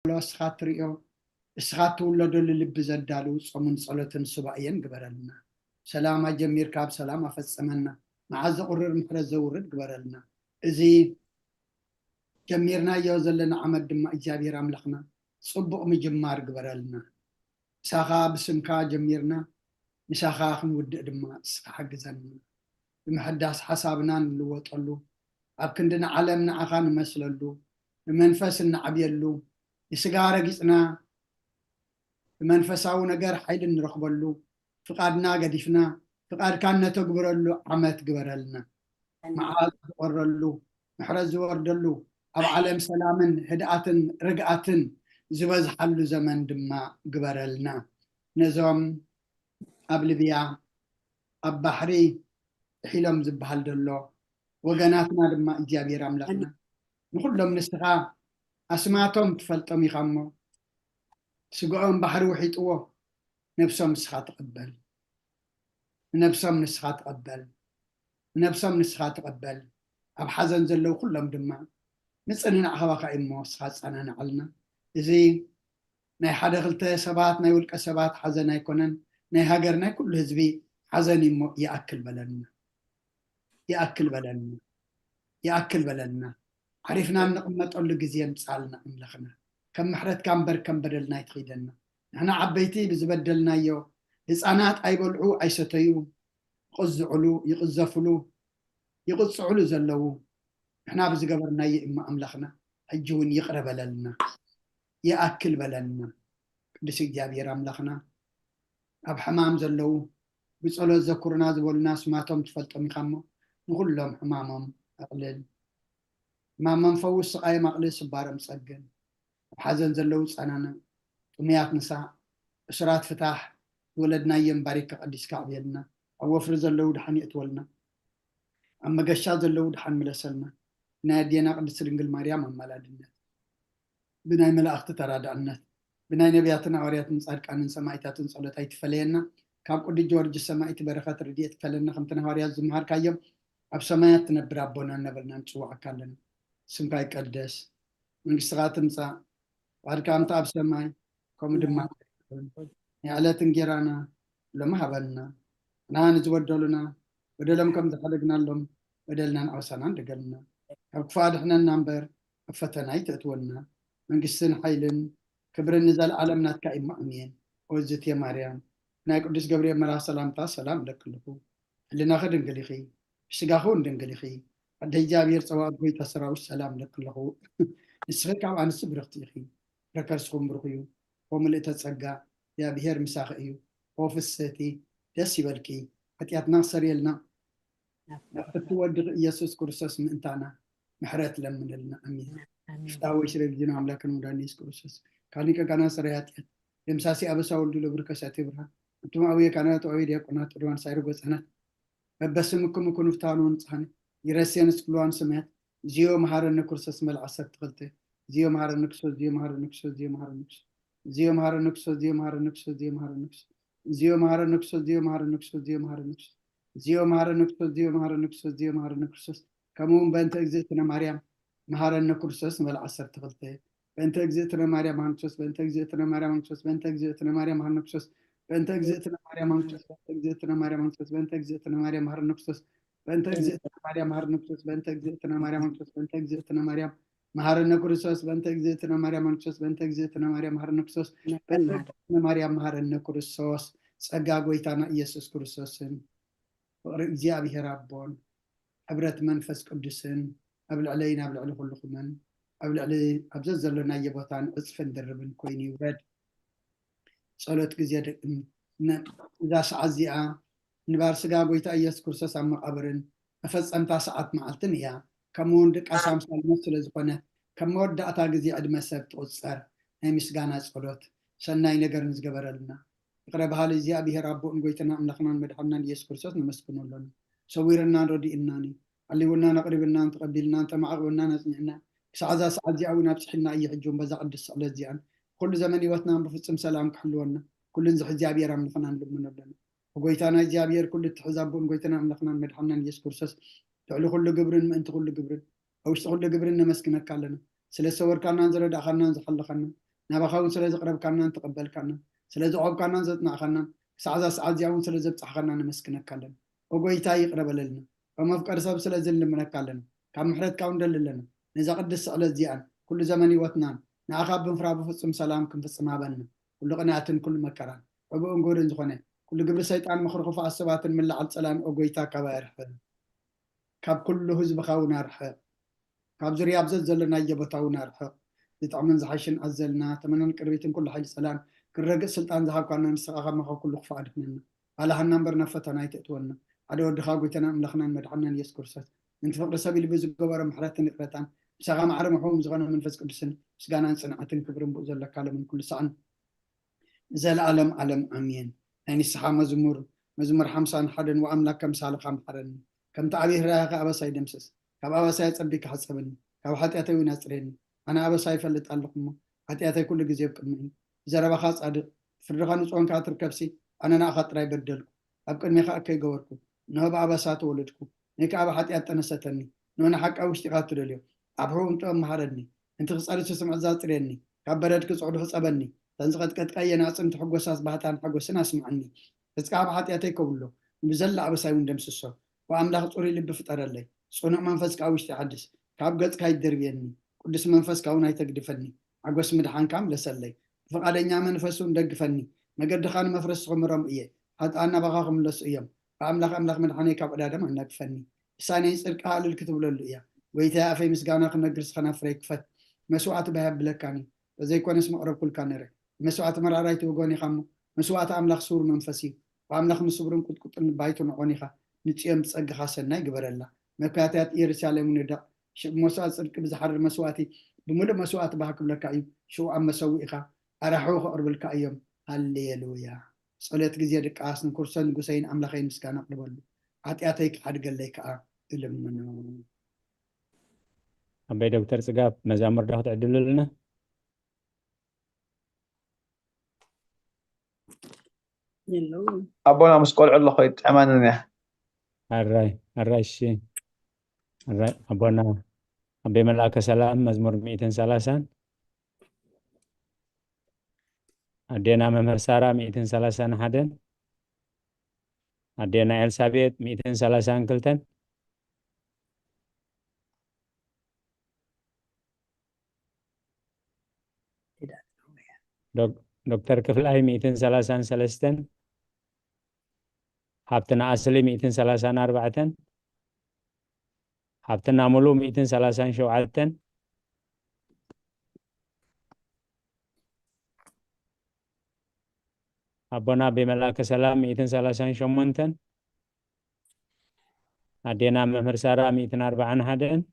እስኻት ትሪኦ እስኻት ትውለደሉ ልቢ ዘዳሉ ጾሙን ጸሎትን ሱባኤን ግበረልና ሰላም ጀሚርካ ብሰላም አፈጸመና መዓዝ ቁርር ምሕረት ዘውርድ ግበረልና እዚ ጀሚርናዮ ዘለና ዓመት ድማ እግዚአብሔር አምላኽና ጽቡቕ ምጅማር ግበረልና ሳኻ ብስምካ ጀሚርና ምሳኻ ክንውድእ ድማ እስካ ሓግዘና ብምሕዳስ ሓሳብና ንልወጠሉ ኣብ ክንድና ዓለም ንዓኻ ንመስለሉ መንፈስ ንዓብየሉ ይስጋ ረጊጽና መንፈሳዊ ነገር ኃይል እንረኽበሉ ፍቃድና ገዲፍና ፍቃድካ ነተግብረሉ ዓመት ግበረልና መዓዝ ዝቆረሉ ምሕረት ዝወርደሉ ኣብ ዓለም ሰላምን ህድኣትን ርግኣትን ዝበዝሓሉ ዘመን ድማ ግበረልና ነዞም ኣብ ልብያ ኣብ ባሕሪ ሒሎም ዝበሃል ደሎ ወገናትና ድማ እግዚአብሔር አምላኽና ንኩሎም ንስኻ ኣስማቶም ትፈልጦም ኢኻ እሞ ስግኦም ባሕሪ ውሒጥዎ ነብሶም ንስኻ ትቕበል ነብሶም ንስኻ ትቕበል ነብሶም ንስኻ ትቕበል ኣብ ሓዘን ዘለው ኩሎም ድማ ንጽንናዕ ኸባኻ እሞ ንስኻ ጸናንዓልና እዚ ናይ ሓደ ክልተ ሰባት ናይ ውልቀ ሰባት ሓዘን ኣይኮነን ናይ ሃገር ናይ ኩሉ ህዝቢ ሓዘን እሞ ይኣክል በለልና يأكل بلنا يأكل بلنا عرفنا نقمطل ጊዜ ምጻልና أملخنا كم محرت كم بر كم بدلنا يتخيدنا نحن عبيتي بزبدلنايو ህፃናት አይበልዑ አይሰተዩ ይقزعሉ ይقዘፍሉ ይقصعሉ ዘለው نحن بزገበርናየ እማ أملخنا ሕጂውን ይቅረበለልና يأكل بلنا ቅዱስ እግዚአብሔር أملخنا ኣብ ሕማም ዘለው ብጸሎት ዘኩርና ዝበሉና ስማቶም ትፈልጦም ኢኻሞ نقولهم حمامهم أقلل حمامهم فوز سقاي مقلل سبارم صقن حزن زلو صنانا طميات نساء اسرات فتاح ولدنا ينبارك قديس كعبيلنا اوفر زلو دحن يتولنا اما قشا زلو دحن ملسلنا نادينا قدس دنجل مريم امالادنا بناي ملائكه ترادعنا بناي نبياتنا ورياتنا صادقان سمايتاتن صلوتاي تفلينا كاب قدي جورج سمايت بركات رديت فلنا خمتنا وريات زمهار كايم ኣብ ሰማያት ትነብር ኣቦና እናበልና ንጽዋዕካ ኣለና ስምካ ይቀደስ መንግሥትኻ ትምጻእ ዋድካ ኣንተ ኣብ ሰማይ ከምኡ ድማ ንዕለት እንጀራና ሎሚ ሃበና ንሕና ንዝበደሉና በደሎም ከም ዝሓደግናሎም በደልናን ዓውሳናን ደገልና ኣብ ክፉእ ኣድሕነና እምበር ኣብ ፈተና ይተእትወና መንግሥትን ኃይልን ክብርን ንዘለዓለም ናትካ ኢማ ኣሜን ወዝት የማርያም ናይ ቅዱስ ገብርኤል መልአክ ሰላምታ ሰላም ለክልኹ ህልናኸ ድንግል ኢኺ ስጋኹን ድንግል ኢኺ ኣደ እግዚአብሔር ፀዋት ጎይታ ሰራዊት ሰላም ለክልኹ ንስኺ ካብ ኣንስቲ ብርኽቲ ኢኺ ረከርስኹም ብሩኽ እዩ ወምልእተ ጸጋ እግዚአብሔር ምሳኺ እዩ ወፍሰቲ ደስ ይበልኪ ኃጢአትና ክሰርየልና እትወድ ኢየሱስ ክርስቶስ ምእንታና ምሕረት ለምንልና አሜን ፍታዊ ሽረግና አምላክን ወዳኒ ኢየሱስ ክርስቶስ ካሊቀ ካና ሰራይ ኃጢአት ደምሳሲ አበሳ ወልዱ ለብርከሳት ይብራ እንቱም አብየ ካናት ወይ ዲያቆናት ርዋን ሳይሩ ጎጸናት በበስምኩም ኩኑ ፍታኑን ጻነ ይረሴንስ ክሏን ስማት ዚዮ መሐረነ ክርስቶስ መልዓሰት ተኸልተ ዚዮ መሐረነ ክርስቶስ ዚዮ መሐረነ ክርስቶስ ዚዮ መሐረነ ክርስቶስ ዚዮ መሐረነ ክርስቶስ ዚዮ መሐረነ ክርስቶስ ዚዮ መሐረነ ክርስቶስ ዚዮ መሐረነ ክርስቶስ ዚዮ መሐረነ ክርስቶስ ዚዮ መሐረነ ክርስቶስ ዚዮ መሐረነ ክርስቶስ ዚዮ መሐረነ ክርስቶስ ዚዮ መሐረነ ክርስቶስ ከምኡን በእንተ እግዝእትነ ማርያም መሐረነ ክርስቶስ መልዓሰት ተኸልተ በእንተ እግዝእትነ ማርያም መሐረነ ክርስቶስ በእንተ እግዝእትነ ማርያም መሐረነ ክርስቶስ በእንተ እግዝእትነ ማርያም መሐረነ ክርስቶስ በእንተ እግዝእትነ ማርያም መሐረነ ክርስቶስ በእንተ እግዝእትነ ማርያም መሐረነ ክርስቶስ በእንተ እግዝእትነ ማርያም መሐረነ ክርስቶስ በእንተ እግዝእትነ ማርያም መሐረነ ክርስቶስ በእንተ እግዝእትነ ማርያም መሐረነ ክርስቶስ በእንተ እግዝእትነ ማርያም መሐረነ ክርስቶስ በእንተ እግዝእትነ ማርያም መሐረነ ክርስቶስ በእንተ እግዝእትነ ማርያም መሐረነ ክርስቶስ በእንተ እግዝእትነ ማርያም መሐረነ ክርስቶስ ጸጋ ጎይታና ኢየሱስ ክርስቶስን ፍቅሪ እግዚአብሔር አቦን ሕብረት መንፈስ ቅዱስን ኣብ ልዕለይና ኣብ ልዕሊ ኩልኩምን ኣብ ልዕሊ ኣብ ዘሎና የቦታን ዕፅፍን ድርብን ኮይኑ ይውረድ ጸሎት ጊዜ እዛ ሰዓት እዚኣ ንባር ስጋ ጎይታ ኢየሱስ ክርስቶስ ኣብ መቃብርን መፈጸምታ ሰዓት መዓልትን እያ ከምኡውን ደቂ ሳምሳል ስለ ዝኾነ ከም መወዳእታ ጊዜ ዕድመ ሰብ ትቁፀር ናይ ምስጋና ጸሎት ሰናይ ነገር ንዝገበረልና ፍቅረ ባህሊ እግዚአብሔር ኣቦን ጎይታና ኣምላኽናን መድሓኒናን ኢየሱስ ክርስቶስ ነመስግነሎና ሰዊርናን ረዲእናን ኣሊውናን ኣቕሪብናን ተቐቢልናን ተማዕቕብናን ኣጽኒዕና ክሳዕ እዛ ሰዓት እዚኣ እውን ኣብፅሒና እየ ሕጂውን በዛ ቅዱስ ስቕለት እዚኣን ኩሉ ዘመን ህይወትና ብፍጹም ሰላም ክሕልወና ኩሉን ዚ እግዚአብሔር ኣምላኽና ንልምኖ ኣለና ጎይታና እግዚአብሔር ኩሉ ትሕዛቦን ጎይታና ኣምላኽናን መድሓኒናን ኢየሱስ ክርስቶስ ልዕሊ ኩሉ ግብርን ምእንቲ ኩሉ ግብርን ኣብ ውሽጢ ኩሉ ግብርን ነመስግነካ ኣለና ስለ ሰወርካናን ዝረዳእኻናን ዝሓለኻናን نبخاون سلازي قرب كنا نتقبل كنا سلازي عوب كنا نزتنا خنا ساعة زياون سلازي بتحخنا نمسكنا كلنا وقويتا يقرب لنا وما فكر سب سلازي اللي من كلنا كم محرت كون دل لنا نزا قدس على زيان كل زمن وطنان نأخاب بنفرا بفصم سلامكم في السماء بنا كل قناعة كل مكران وبقول نقول زخنة كل قبل سيطان مخرخ في السبات من لعل سلام وقويتا كبائر كاب كل حزب خاونا رحق كاب زرياب زلنا يبتاونا رحق يطعمن زحشن أزلنا تمنن قربيتن كل حاجة سلام كرق سلطان ذهب كنا نسقى مخا كل خفاد مننا على هالنمبر نفتنا يتأتونا على ود خاوتنا ملخنا مدحنا يذكر سات انت فقر سبيل بزق جبر محرتن قرتان سقى معرم حوم زغنا من فسق بسن سقانا صنعتن كبرن بوزل كلام من كل سعن زال عالم عالم امين يعني الصحة مزمور 50 حدن واملاك كم سال خام حدن كم تعبير راك ابا ساي دمسس كاب ابا ساي صبيك حسبني كاب حتياتي وناصرني انا ابا ساي فلت علقم حتياتي كل غزي يقدمني زربا خاص صادق فرخان صون كاتر كبسي انا خطراي بدلكم ابقى ميخا اكي غوركم نو بابا سات ولدكم نيك ابا حتيات تنستني نو انا حق اوشتي قاتلو ابرو انت مهارني انت خصالي تسمع زاطريني كبردك صعود حصبني تنزقت قد قينا صمت حقوساس بهتان حقوسنا اسمعني تسقى بحاتياتي كبلو بزلع بساي وندمسسو واملاخ صوري لب فطر لي صنع منفس كاوش تحدث كاب قد كاي دربيني قدس منفس كاونا يتقدفني عقوس مدحان كام لسلي فقادنيا منفسو ندقفني مقد خان مفرس خمرم ايه حتى انا بخاخم لس ايام فاملاخ مدحاني كاب ادم انقفني ساني صدق قال الكتب له ايه ويتا في مسغانا خنغرس خنا فريك فت مسوعات بهب لكاني زي كون اسمه قرب كل كانره مسوعات مرارايت وغوني خمو مسوعات املاخ سور منفسي واملاخ مسبرن كنت بايتو نقونيخا نتيم تصق خاصنا يقبرلا مكاتات يرسالم ندع مسوات صدق بزحر مسواتي بمد مسوات بحكم لك اي شو عم مسويخا اراحو قرب الكايم هاليلويا صلاه غزي دق اسن كرسن غسين املاخين مسكانا قبلو عطياتيك حدقليك إلمنو أبي دكتور سقاف مزامر ده تعدل لنا يلو أبونا مسقول الله خيط أماننا الراي الشيء الراي أبونا أبي ملاك سلام مزمور 230 أدينا ممر سارة 230 حدن أدينا إلسابيت 230 كلتن دكتور كفلاي 230 سلستن حبتنا أصلي 230 أربعة حبتنا ملو 230 شوعتن أبونا بملاك سلام 230 شمونتن أدينا ممر سارة 240 حدن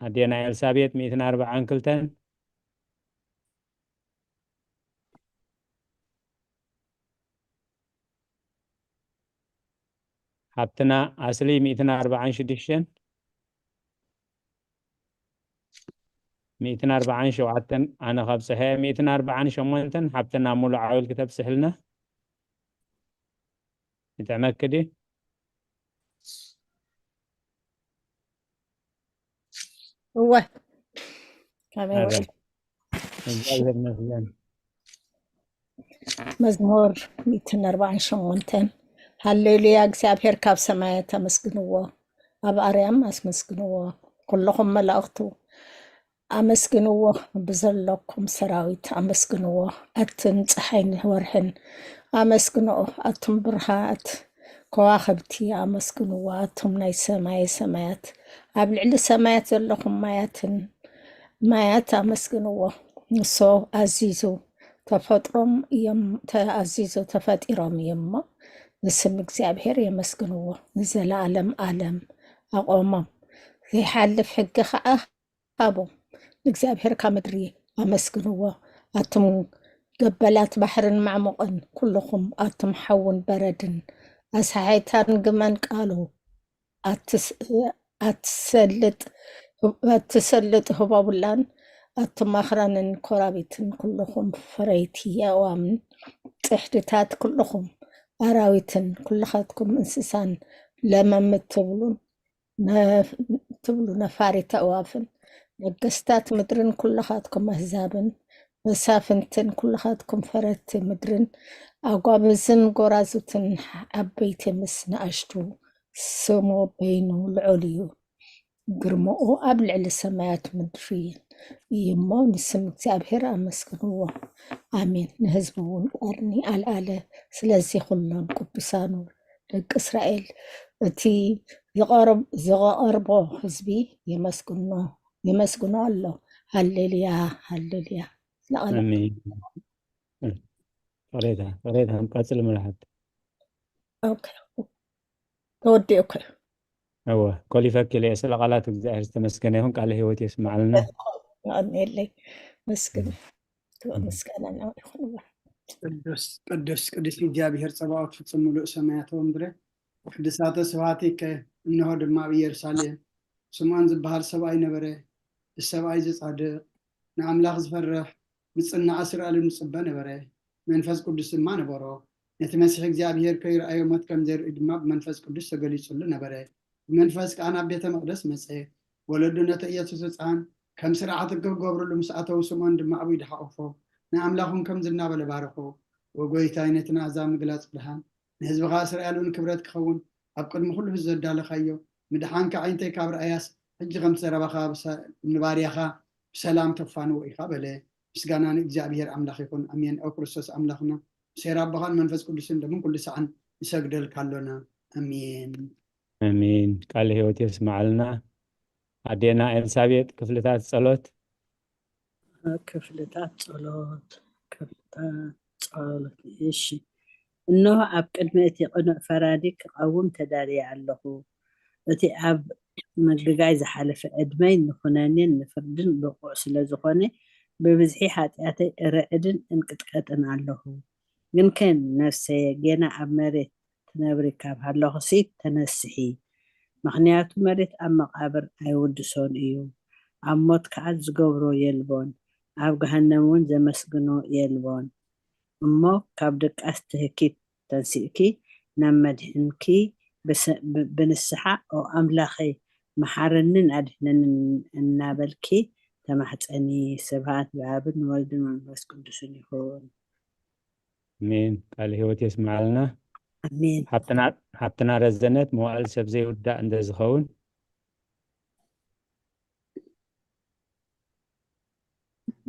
أدينا إلسابيت 240 كلتن حبتنا أصلي 240 شديشن 240 شوعتن أنا خبصة هي 240 شمونتن حبتنا مولو عاول كتاب سهلنا متأكدي هو كمان الرب نجاوب مثلا مزمور 248 هللويا እግዚአብሔር ካብ ሰማያት ተመስግንዎ ኣብ ኣርያም ኣስመስግንዎ ኩልኹም መላእኽቱ ኣመስግንዎ ብዘለኩም ሰራዊት ኣመስግንዎ ኣትን ፀሓይን ወርሕን ኣመስግንኦ ኣቱም ብርሃት ከዋኽብቲ ኣመስግንዎ ኣቱም ናይ ሰማይ ሰማያት ኣብ ልዕሊ ሰማያት ዘለኹም ማያት ኣመስግንዎ ንሶ ኣዚዙ ተፈጥሮም እዮም ተኣዚዙ ተፈጢሮም እዮም እሞ ንስም እግዚኣብሔር የመስግንዎ ንዘለኣለም ዓለም ኣቆሞም ዘይሓልፍ ሕጊ ከዓ ሃቦም ንእግዚኣብሔር ካብ ምድሪ ኣመስግንዎ ኣቱም ገበላት ባሕርን ማዕሙቕን ኩልኹም ኣቱም ሓውን በረድን ኣሳሓይታን ግመን ቃሉ ኣትሰልጥ ህባቡላን ኣቱም ኣኽራንን ኮራቢትን ኩልኹም ፍረይቲ ኣእዋምን ጥሕድታት ኩልኹም ኣራዊትን ኩልኻትኩም እንስሳን ለመም ትብሉ ነፋሪት ኣእዋፍን ነገስታት ምድርን ኩላኻትኩም ኣህዛብን መሳፍንትን ኩላኻትኩም ፈረቲ ምድርን ኣጓብዝን ጎራዙትን ዓበይቲ ምስ ንኣሽቱ ስሙ በይኑ ልዑል እዩ ግርምኡ ኣብ ልዕሊ ሰማያት ምድሪ እዩ እሞ ንስም እግዚኣብሔር ኣመስግንዎ ኣሜን ንህዝቡ እውን ቀርኒ ኣልኣለ ስለዚ ኩሎም ቅዱሳኑ ደቂ እስራኤል እቲ ዝቐርቦ ህዝቢ የመስግኖ ኣሎ ሃሌሉያ ሃሌሉያ ለቐለ امين قريتها مقاتل ملحد ኦኬ ተወዲኡከ هو كل يفكر يسأل قالات الزاهر تمسكن يهون قال هي يسمع لنا ኣሜለይ መስግን ምስጋና ነው ይኹን ቅዱስ እግዚኣብሔር ፀባኦት ፍጹም ሙሉእ ሰማያት ወምድረ ቅዱሳተ ስብሐቲከ እንሆ ድማ ኣብ ኢየሩሳሌም ስምዖን ዝበሃል ሰብኣይ ነበረ ሰብኣይ ዝጻድቕ ንኣምላኽ ዝፈርሕ ምጽናዕ እስራኤል ንጽበ ነበረ መንፈስ ቅዱስ ድማ ነበሮ ነቲ መሲሕ እግዚኣብሔር ከይረኣዮ ሞት ከም ዘርኢ ድማ ብመንፈስ ቅዱስ ተገሊጹሉ ነበረ ብመንፈስ ከዓ ናብ ቤተ መቅደስ መፀ ወለዱ ነቲ ኢየሱስ ህፃን ከም ስርዓት ክገብርሉ ምስ ኣተው ስምዖን ድማ ኣብኡ ይድሓቅፎ ንኣምላኹም ከም ዝናበለ ባርኮ ወጎይታይ ነቲ ንኣሕዛብ ምግላፅ ብርሃን ንህዝብኻ እስራኤል እውን ክብረት ክኸውን ኣብ ቅድሚ ኩሉ ህዝቢ ዘዳለኻዮ ምድሓንካ ዓይንተይ ካብ ረኣያስ ሕጂ ከም ዝዘረባኻ ንባርያኻ ብሰላም ተፋንዎ ኢኻ በለ ምስጋና ንእግዚኣብሔር ኣምላኽ ይኹን ኣሜን ኣብ ክርስቶስ ኣምላኽና ሴራ ኣቦኻን መንፈስ ቅዱስን ደምን ኩሉ ሰዓን ይሰግደልካ ኣሎና ኣሜን امين قال هي يسمع لنا عدينا ኤልሳቤጥ ክፍልታት ጸሎት ክፍልታት ጸሎት እሺ እነሆ ኣብ ቅድሚ እቲ ቅኑዕ ፈራዲ ክቐውም ተዳልየ ኣለኹ እቲ ኣብ ምግጋይ ዝሓለፈ ዕድመይ ንኹነኔን ንፍርድን ብቑዕ ስለ ዝኾነ ብብዝሒ ሓጢኣተይ ርዕድን እንቅጥቀጥን ኣለኹ ግን ከን ነፍሰየ ገና ኣብ መሬት ትነብሪ ካብ ሃለኹሲ ተነስሒ ምክንያቱ መሬት ኣብ መቃብር ኣይውድሶን እዩ ኣብ ሞት ከዓ ዝገብሮ የልቦን ኣብ ገሃነም እውን ዘመስግኖ የልቦን እሞ ካብ ደቃስ ትህኪት ተንሲእኪ ናብ መድሕንኪ ብንስሓ ኦ ኣምላኸይ መሓረንን ኣድሕነንን እናበልኪ ተማሕፀኒ ስብሃት ብኣብን ወልድን መንፈስ ቅዱስን ይኹን امين قال هي يسمع لنا ኣሜን حبتنا رزنت موال سب زي ودا عند زخون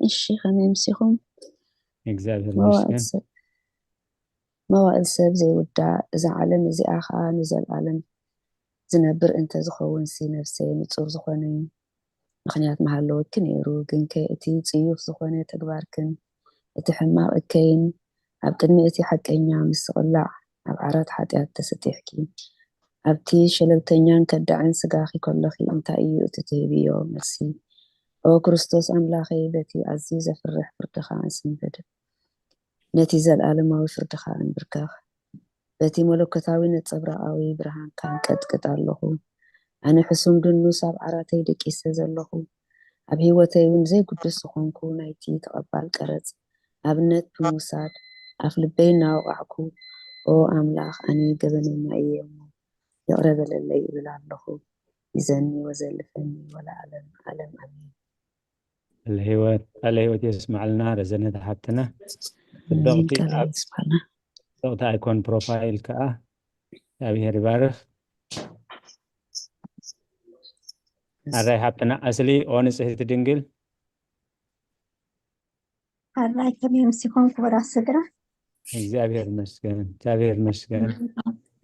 እሺ ከመይ ምሲኹም እግዚአብሔር ይመስገን መዋእል ሰብ ዘይውዳእ እዛ ዓለም እዚኣ ከዓ ንዘለኣለም ዝነብር እንተ ዝኸውን ሲ ነፍሰይ ንጹር ዝኾነ ምክንያት መሃለወትኪ ነይሩ ግን እቲ ፅዩፍ ዝኾነ ተግባርክን እቲ ሕማቕ እከይን ኣብ ቅድሚ እቲ ሓቀኛ ምስ ቅላዕ ኣብ ዓራት ሓጢኣት ተሰጢሕኪ ኣብቲ ሸለልተኛን ከዳዕን ስጋኺ ከለኺ እንታይ እዩ እቲ ትህብዮ መልሲ ኦ ክርስቶስ ኣምላኸይ በቲ ኣዝዩ ዘፍርሕ ፍርድኻ እንስንብድ ነቲ ዘለኣለማዊ ፍርድኻ እንብርከኽ በቲ መለኮታዊ ነፀብራቃዊ ብርሃንካ ንቀጥቅጥ ኣለኹ ኣነ ሕሱም ድኑስ ኣብ ዓራተይ ደቂሰ ዘለኹ ኣብ ሂወተይ እውን ዘይጉድስ ዝኾንኩ ናይቲ ተቐባል ቀረፅ ኣብነት ብምውሳድ ኣፍ ልበይ እናወቃዕኩ ኦ ኣምላኽ ኣነ ገበነኛ እየ እሞ ይቕረበለለይ ይብል ኣለኹ ይዘኒ ወዘልፈኒ ወለዓለም ዓለም ኣሜን الهيوت يسمع لنا رزنة حبتنا صوت ايكون بروفايل كأ أبيه ربارخ الرأي حبتنا أصلي أونس هيت دينجل الرأي كم يمسكون كورا صدرة እግዚአብሔር ይመስገን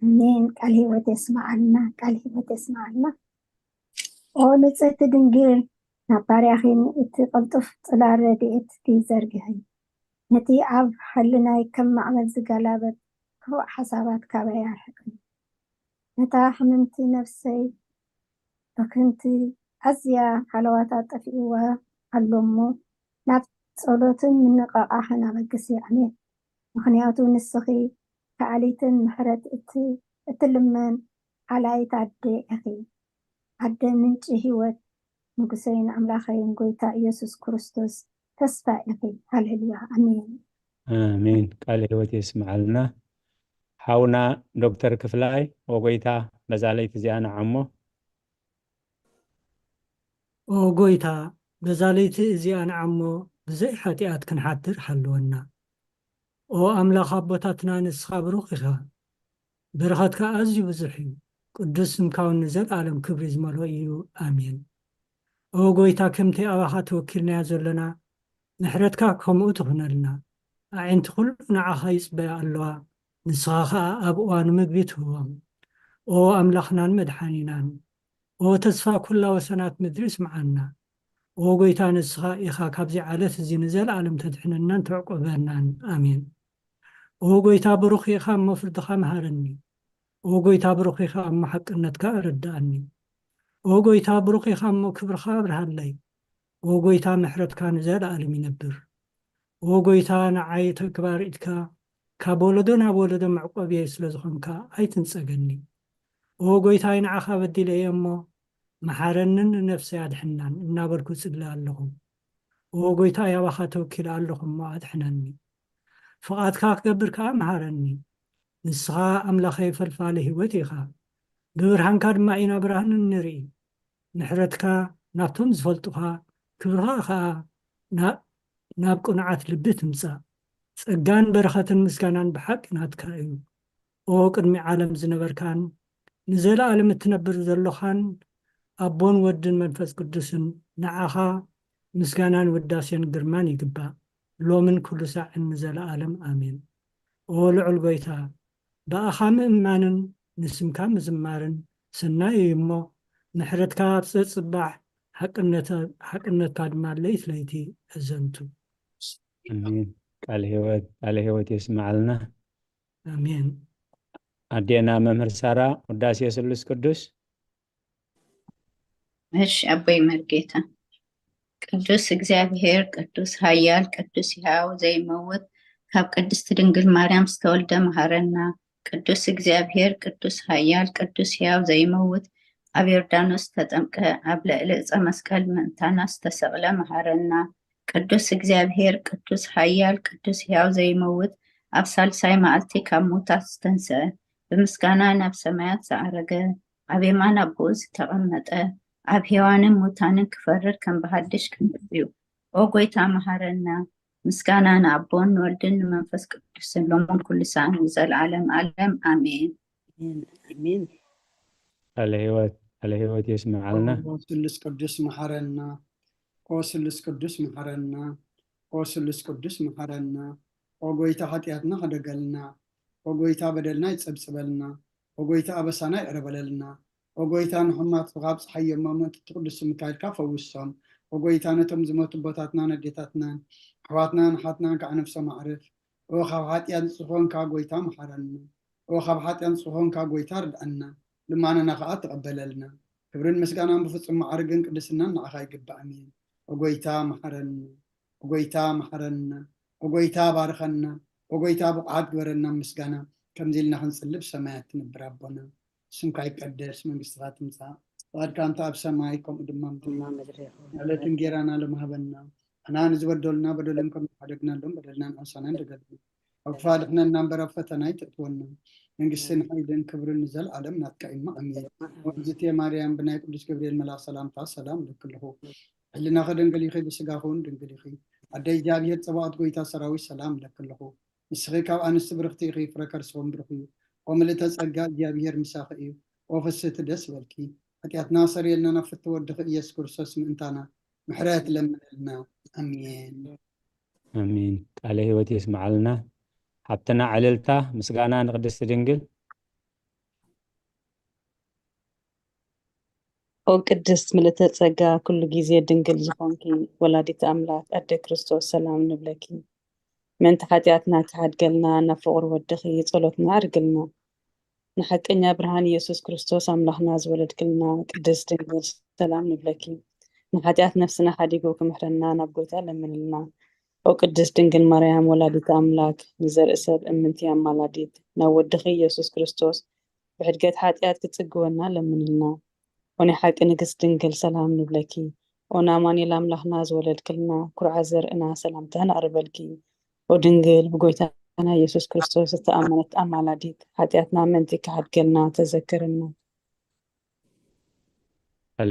منين قال هي وتسمعنا قال هي وتسمعنا أونس هيت دينجل ናባርያኺን እቲ ቅልጡፍ ጽላል ረድኤት ዘርግሒ ነቲ ኣብ ሓልናይ ከም ማዕበል ዝገላበጥ ክፉእ ሓሳባት ካበይ ኣርሕቅን ነታ ሕምምቲ ነፍሰይ በክንቲ ኣዝያ ሓለዋታት ጠፊእዋ ኣሎ እሞ ናብ ጸሎትን ምንቕቓሕን ኣበግስ ይዕነ ምክንያቱ ንስኺ ከዓሊትን ምሕረት እትልመን ዓላይት ኣደ ኢኺ ኣደ ምንጪ ሂወት ንጉሰይን ኣምላኸይን ጎይታ ኢየሱስ ክርስቶስ ተስፋ ኢኺ ሃሌሉያ ኣሜን آمين قال هيوت يسمع لنا حاونا دكتور كفلاي وقويتا بزاليت زيانا عمو ጎይታ በዛለይቲ እዚኣ ንዓሞ ብዘይ ሓጢኣት ክንሓትር ሓልወና ኣምላኽ ኣቦታትና ንስኻ ብሩኽ ኢኻ በረኸትካ ኣዝዩ ብዙሕ እዩ ቅዱስ ስምካውን ንዘለዓለም ክብሪ ዝመልኦ እዩ ኣሜን ጎይታ ከምቲ ኣባኻ ተወኪልናያ ዘለና ምሕረትካ ከምኡ ትኹነልና ኣዒንቲ ኩሉ ንዓኻ ይፅበያ ኣለዋ ንስኻ ከዓ ኣብ እዋኑ ምግቢ ትህቦም ኣምላኽናን መድሓኒናን ተስፋ ኩላ ወሰናት ምድሪ ስምዓና ጎይታ ንስኻ ኢኻ ካብዚ ዓለት እዚ ንዘለዓለም ተድሕነናን ተዕቆበናን ኣሜን ጎይታ ብሩኽ ኢኻ እሞ ፍርድኻ መሃረኒ ጎይታ ብሩኽ ኢኻ እሞ ሓቅነትካ እርዳእኒ ጎይታ ብሩኽ ኢኻ እሞ ክብርኻ ኣብርሃለይ ጎይታ ምሕረትካ ንዘለዓለም ይነብር ጎይታ ንዓይ ተግባር ኢድካ ካብ ወለዶ ናብ ወለዶ መዕቆብየ ስለ ዝኾንካ ኣይትንፀገኒ ጎይታ ንዓኻ በዲለየ እሞ መሓረንን ነፍሰይ ኣድሕናን እናበልኩ ጽሊ ኣለኹ ጎይታ ያባኻ ተወኪል ኣለኹ እሞ ኣድሕነኒ ፍቓድካ ክገብር ከዓ መሃረኒ ንስኻ ኣምላኸይ ፈልፋለ ህይወት ኢኻ ብብርሃንካ ድማ ኢና ብርሃን ንርኢ ምሕረትካ ናብቶም ዝፈልጡኻ ክብርኻ ከዓ ናብ ቁንዓት ልቢ ትምጻእ ጸጋን በረኸትን ምስጋናን ብሓቂ ናትካ እዩ ቅድሚ ዓለም ዝነበርካን ንዘለዓለም እትነብር ዘለኻን ኣቦን ወድን መንፈስ ቅዱስን ንዓኻ ምስጋናን ውዳሴን ግርማን ይግባእ ሎምን ኩሉ ሳዕን ንዘለዓለም ኣሜን ልዑል ጎይታ ብኣኻ ምእማንን ንስምካ ምዝማርን ሰናይ እዩ እሞ ምሕረትካ ጽባሕ ሓቅነትካ ድማ ለይቲ ለይቲ እዘንቱ አሜን ቃል ህይወት ይስማዓልና ኣሜን ኣዴና መምህር ሳራ ውዳሴ ስሉስ ቅዱስ እሺ አቦይ መርጌታ ቅዱስ እግዚአብሔር ቅዱስ ኃያል ቅዱስ ሕያው ዘይመውት ካብ ቅድስት ድንግል ማርያም ዝተወልደ መሃረና ቅዱስ እግዚአብሔር ቅዱስ ኃያል ቅዱስ ሕያው ዘይመውት ኣብ ዮርዳኖስ ተጠምቀ ኣብ ልዕሊ ዕፀ መስቀል ምእንታና ዝተሰቕለ መሃረና ቅዱስ እግዚአብሔር ቅዱስ ኃያል ቅዱስ ሕያው ዘይመውት ኣብ ሳልሳይ መዓልቲ ካብ ሞታት ዝተንስአ ብምስጋና ናብ ሰማያት ዝዓረገ ኣብ የማን ኣቦኡ ዝተቐመጠ ኣብ ሔዋንን ሙታንን ክፈርድ ከም ብሃድሽ ክንብር እዩ ጎይታ መሃረና ምስጋና ንኣቦን ንወልድን ንመንፈስ ቅዱስን ሎሞን ኩሉ ሰዓን ዘለዓለም ዓለም ኣሜን አሜን ቃል ህይወት ይስማዓልና ስሉስ ቅዱስ መሃረና ስሉስ ቅዱስ መሃረና ስሉስ ቅዱስ መሃረና ጎይታ ኃጢአትና ከደገልና ጎይታ በደልና ይጸብጽበልና ጎይታ አበሳና ይዕረበለልና ጎይታ ንሕማት ካብ ፀሓይ የማመት ቅዱስ ሚካኤልካ ፈውሶም ጎይታ ነቶም ዝመቱ ቦታትና ነዴታትናን ኣሕዋትናን ሓትናን ከዓ ነፍሶም ኣዕርፍ ካብ ኃጢአት ንጽፎንካ ጎይታ መሃረና ካብ ኃጢአት ንጽፎንካ ጎይታ ርድአና ልማንና ከዓ ተቀበለልና ክብርን ምስጋናን ብፍጹም ማዕርግን ቅድስናን ንዓኻ ይግባእ እየ ጎይታ መሃረና ጎይታ መሃረና ጎይታ ባርከና ጎይታ ብቕዓት ግበረና ምስጋና ከምዚ ኢልና ክንጽልብ ሰማያት ትነብር ኣቦና ስምካ ይቀደስ መንግስትካ ትምጻእ ፈቃድካ እንተ ኣብ ሰማይ ከምኡ ድማ ምድሪ ዕለትን ጌራና ለማህበና ኣና ንዝበደሉና በደሎም ከም ሓደግናሎም በደልና ንዕሳና እንደገልና ኣብ ክፋልሕነና እምበር ኣብ ፈተና ይተእትወና መንግስትን ሓይልን ክብርን ንዘለዓለም ናትካ ኢማ ኣሜን ወግዝቴ ማርያም ብናይ ቅዱስ ገብርኤል መልኣክ ሰላምታ ሰላም ልክልኹ ሕሊናኸ ድንግል ኢኺ ብስጋኹን ድንግል ኢኺ ኣደይ እግዚኣብሔር ፀባኦት ጎይታ ሰራዊት ሰላም ለክልኹ ንስኺ ካብ ኣንስቲ ብርክቲ ኢኺ ፍረ ከርስቦም ብርኽ እዩ ወምልእተ ጸጋ እግዚኣብሔር ምሳኺ እዩ ወፍስቲ ደስ በልኪ ኃጢአትና ሰሪየልና ናብ ፍቲ ወድኺ ኢየሱስ ክርስቶስ ምእንታና ምሕረት ለምነልና ኣሜን አሜን ቃል ህይወት ይስማዓልና ሓብትና ዕልልታ ምስጋና ንቅድስቲ ድንግል ቅድስት ምልእተ ጸጋ ኩሉ ግዜ ድንግል ዝኾንኪ ወላዲት ኣምላክ ኣደ ክርስቶስ ሰላም ንብለኪ ምእንቲ ሓጢአትና ተሓድገልና ናብ ፍቅሪ ወድኺ ጸሎትና ኣርግልና ንሓቀኛ ብርሃን ኢየሱስ ክርስቶስ ኣምላኽና ዝወለድክልና ቅድስት ድንግል ሰላም ንብለኪ ንሓጢአት ነፍስና ሓዲጉ ክምሕረና ናብ ጎይታ ለምንልና ቅድስት ድንግል ማርያም ወላዲት ኣምላክ ንዘርኢ ሰብ እምንቲ ኣማላዲት ናብ ወድኺ ኢየሱስ ክርስቶስ ብሕድገት ሓጢአት ክጽግወና ለምንልና ኦናይ ሓቂ ንግስት ድንግል ሰላም ንብለኪ ኦና ኣማኑኤል ኣምላኽና ዝወለድክልና ኩርዓት ዘርእና ሰላምታ ንቕርበልኪ ድንግል ብጎይታና ኢየሱስ ክርስቶስ ዝተኣመነት ኣማላዲት ኃጢአትና ምእንቲ ክሓድገልና ተዘክርና ቃል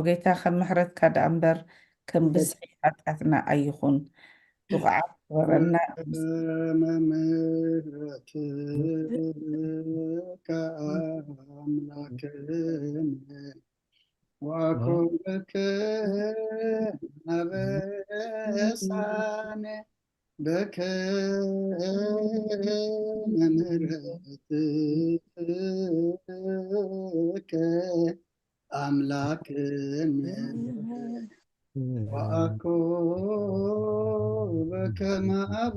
ወጌታ ከም ምሕረት ካዳ እምበር ከም ብዝሒ ሓጢአትና ኣይኹን ብቕዓት ዝበረና ምሕረትከ አምላክነ ወአኮበከ አበሳነ በከመ ምሕረትከ አምላክነ وأكوبك مع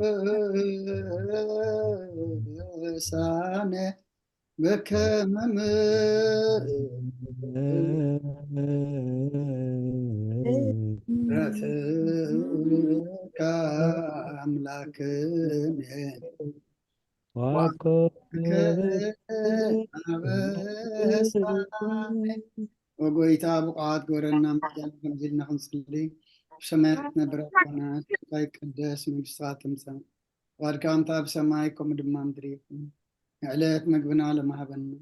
بسانة بكم مرتك أملاكني وأكوبك مع بسانة وقويتا بقعات قورنا مجال خمزيلنا خنصلي بسمايتنا برقنا تقاي قداس من قصات مسا واركان تاب سمايكم دمان دريكم عليت مقبنا على مهبنا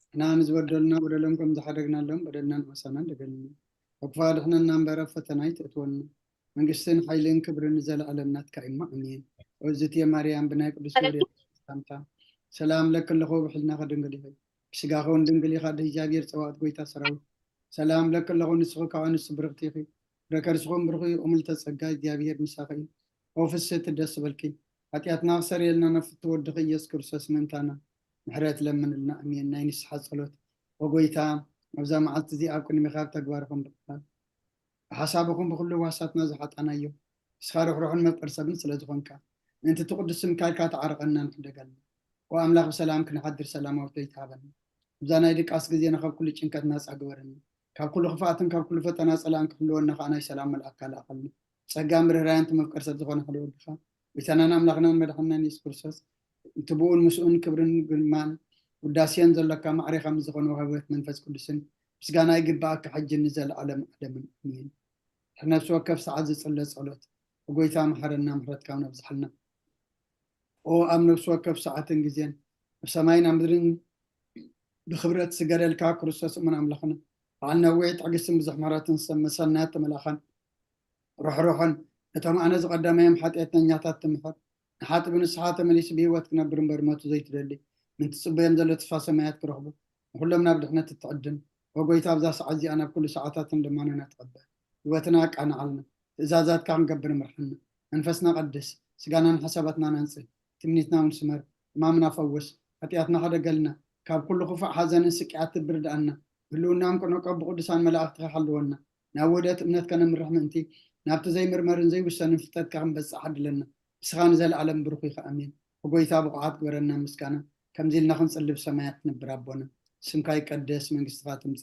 احنا نزودلنا ودلنكم زحرقنا لهم بدلنا نحسنا دقلنا وقفاد احنا ننبرا فتناي تأتولنا من قصين حيلين كبر نزل على النات كايما امين وزيت يا مريم بناي قدس سلام لك اللي هو بحلنا خدن قليل سيغاخون دنقلي خاد هجابير سواد قويتا سراوي سلام لك اللغون نسخو كوان السبرغتيخي ركرسخون برغي أمل تسقاي ديابير مساقي وفسيت الدس بالكي حتياتنا أغسر يلنا نفتو ودخي يسكر ساسمنتانا محرات لمن لنا أمين ناين السحاد صلوت وقويتا وزا معلت زي أبكن مخاب تقباركم بقال حسابكم بخلو واساتنا زحات أنا أيو سخارو روحون مقرسبن سلازخونكا انت تقدس مكالكا تعرقنا نحدقلنا وأملاك سلام كنحدر سلام وتيتابنا بزانا يدك أسق زينا خاب كل چنكت ناس أقبرنا كاب كل خفاتن كاب كل فتنا سلام كفلونا خانا سلام الأكال أقلنا سقام رهران تمفكر سبزخونا خلو الدخا بسانا أملاكنا مدخلنا نيس كرسوس تبون مسؤول كبرن قلمان وداسيان زلكا معريخا مزخونا وهوات منفس كل سن بسقانا يقباك حج النزال علم أدم أمين احنا بسوكف سعاد صلى صلوت وقويتا محرنا محرت كاونا بزحلنا او امنو سوكف ساعتين جزين بسماينا مدرين بخبرة سجارة الكاك رصاص من أملاخنا عنا وعيت عقسم بزحمرات مسلنات ملاخن روحن نتهم أنا قدام يوم حتى نياتات تمحر حتى بنسحات مليس بيوت كنا برمبرمات زيت للي من تصب ينزل تفاص مايات كرهبه وكلنا بدحنا تتعدن وقويت أبدا سعزي أنا بكل ساعات لما أنا نتقبل وتناك أنا علنا إزازات كان قبر مرحنا أنفسنا قدس سجانا حساباتنا ننسي تمنيتنا ونسمر ما منافوس حتياتنا هذا قلنا كاب كل خفاء حزن سكعات برد عنا قلونا نكون نقب قدسان ملاك تحلونا ناودت امنت كان من رحمتي نابت زي مرمرن زي وسان فتات كان بس احد لنا سخان زي العالم بروخي امين وقويتا بقعات قرنا مسكانا كم زيلنا خنصلي بسمايات نبرابونا سمكاي قدس من قصفات مس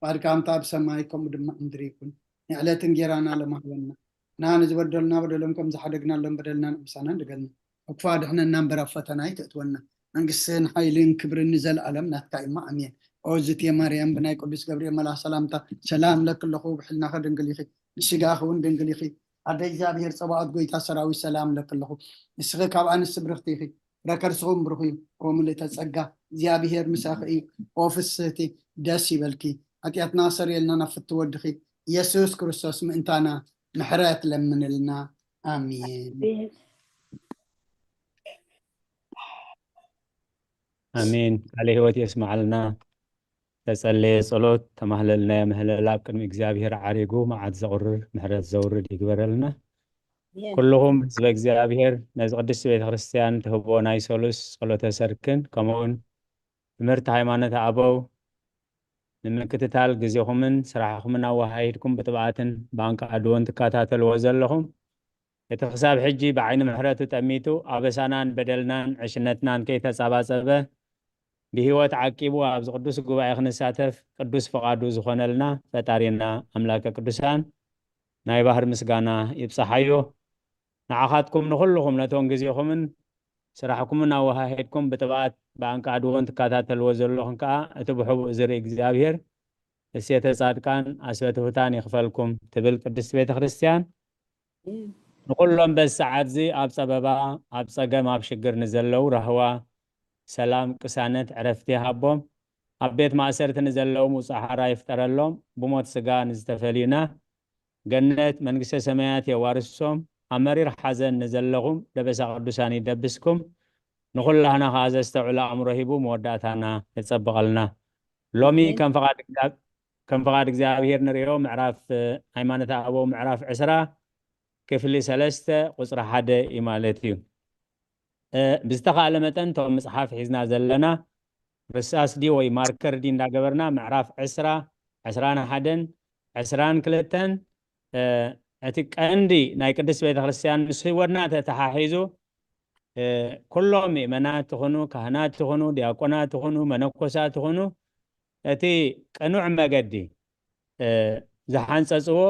بعد كام تاب سمايكم دم اندريكم نعلت انجيرانا لما هلنا نان زبدلنا بدلنكم زحدقنا لهم بدلنا مسانا دقلنا وكفاد احنا نمبر فتناي تأتونا انقسين حيلين كبر النزل علم نحكي ما امين اوزت يا مريم بناي قدس جبريل ملا سلامتا سلام لك اللخو بحلنا خدن قليخي الشقاخون دن قليخي عدي زابير صباعت قويتا سراوي سلام لك اللخو السغي كابعان السبرختيخي ركر سغم بروخي وملي تسقى زيابير مساخي وفسيتي داسي بلكي عطيات ناصر يلنا نفت ودخي يسوس كريستوس انتانا محرات لمن لنا امين امين عليه هوت يسمع لنا تسألي صلوت تمهللنا مهللا كن እግዚአብሔር عريقو معاد زغرر محرز زورد يقبر لنا كلهم حزب እግዚአብሔር ناز قدس بيت ክርስቲያን تهبو ناي سولوس صلوت سركن كمون تمرت ሃይማኖት አበው ንምክትታል ግዜኹምን ስራሕኹምን ኣዋሃሂድኩም ብጥብዓትን ባንክ ኣድወን ትከታተልዎ ዘለኹም እቲ ክሳብ ሕጂ ብዓይኒ ምሕረቱ ጠሚቱ ኣበሳናን በደልናን ዕሽነትናን ከይተፃባፀበ بهوت عقيبو أبز قدوس قبائي خنساتف قدوس فقادو زخونلنا فتارينا أملاك قدوسان ناي بحر مسقانا يبصحيو نعاقاتكم نخلكم نتونجزيكم سراحكم ناوها هيدكم بتبعات بانك عدوان تكاتات الوزلوخن كا اتبحو زري اكزابير السيطة صادقان أسوته تاني خفلكم تبل قدس بيت خريستيان نقول لهم بس عادزي أبصى بابا أبصى قام أبشقر نزلو رهوا سلام قسانت عرفتي هابوم أبيت ما أسرت نزلهم وصحراء يفترلهم بموت سجان استفلينا جنة منقسة سمايات يوارثهم أمرير حزن نزلهم لبس قدساني دبسكم نقول لنا هذا استعلى أمره بو موداتنا يتصبغ لنا لومي كم فقاد እግዚአብሔር نريو معرف ሃይማኖት أبو معرف عسرة كيف اللي سلسته قصر حدا إمالتيو بستقال متن تو مصحف حزنا زلنا رساس دي وي ماركر دي እንዳገበርና معرف عسران حدن عسران كلتن እቲ ቀንዲ ናይ ቅድስት ቤተክርስቲያን ምስ ህይወትና ተተሓሒዙ ኩሎም ምእመናት ትኾኑ ካህናት ትኾኑ ዲያቆናት ትኾኑ መነኮሳት ትኾኑ እቲ ቀኑዕ መገዲ ዝሓንፀፅዎ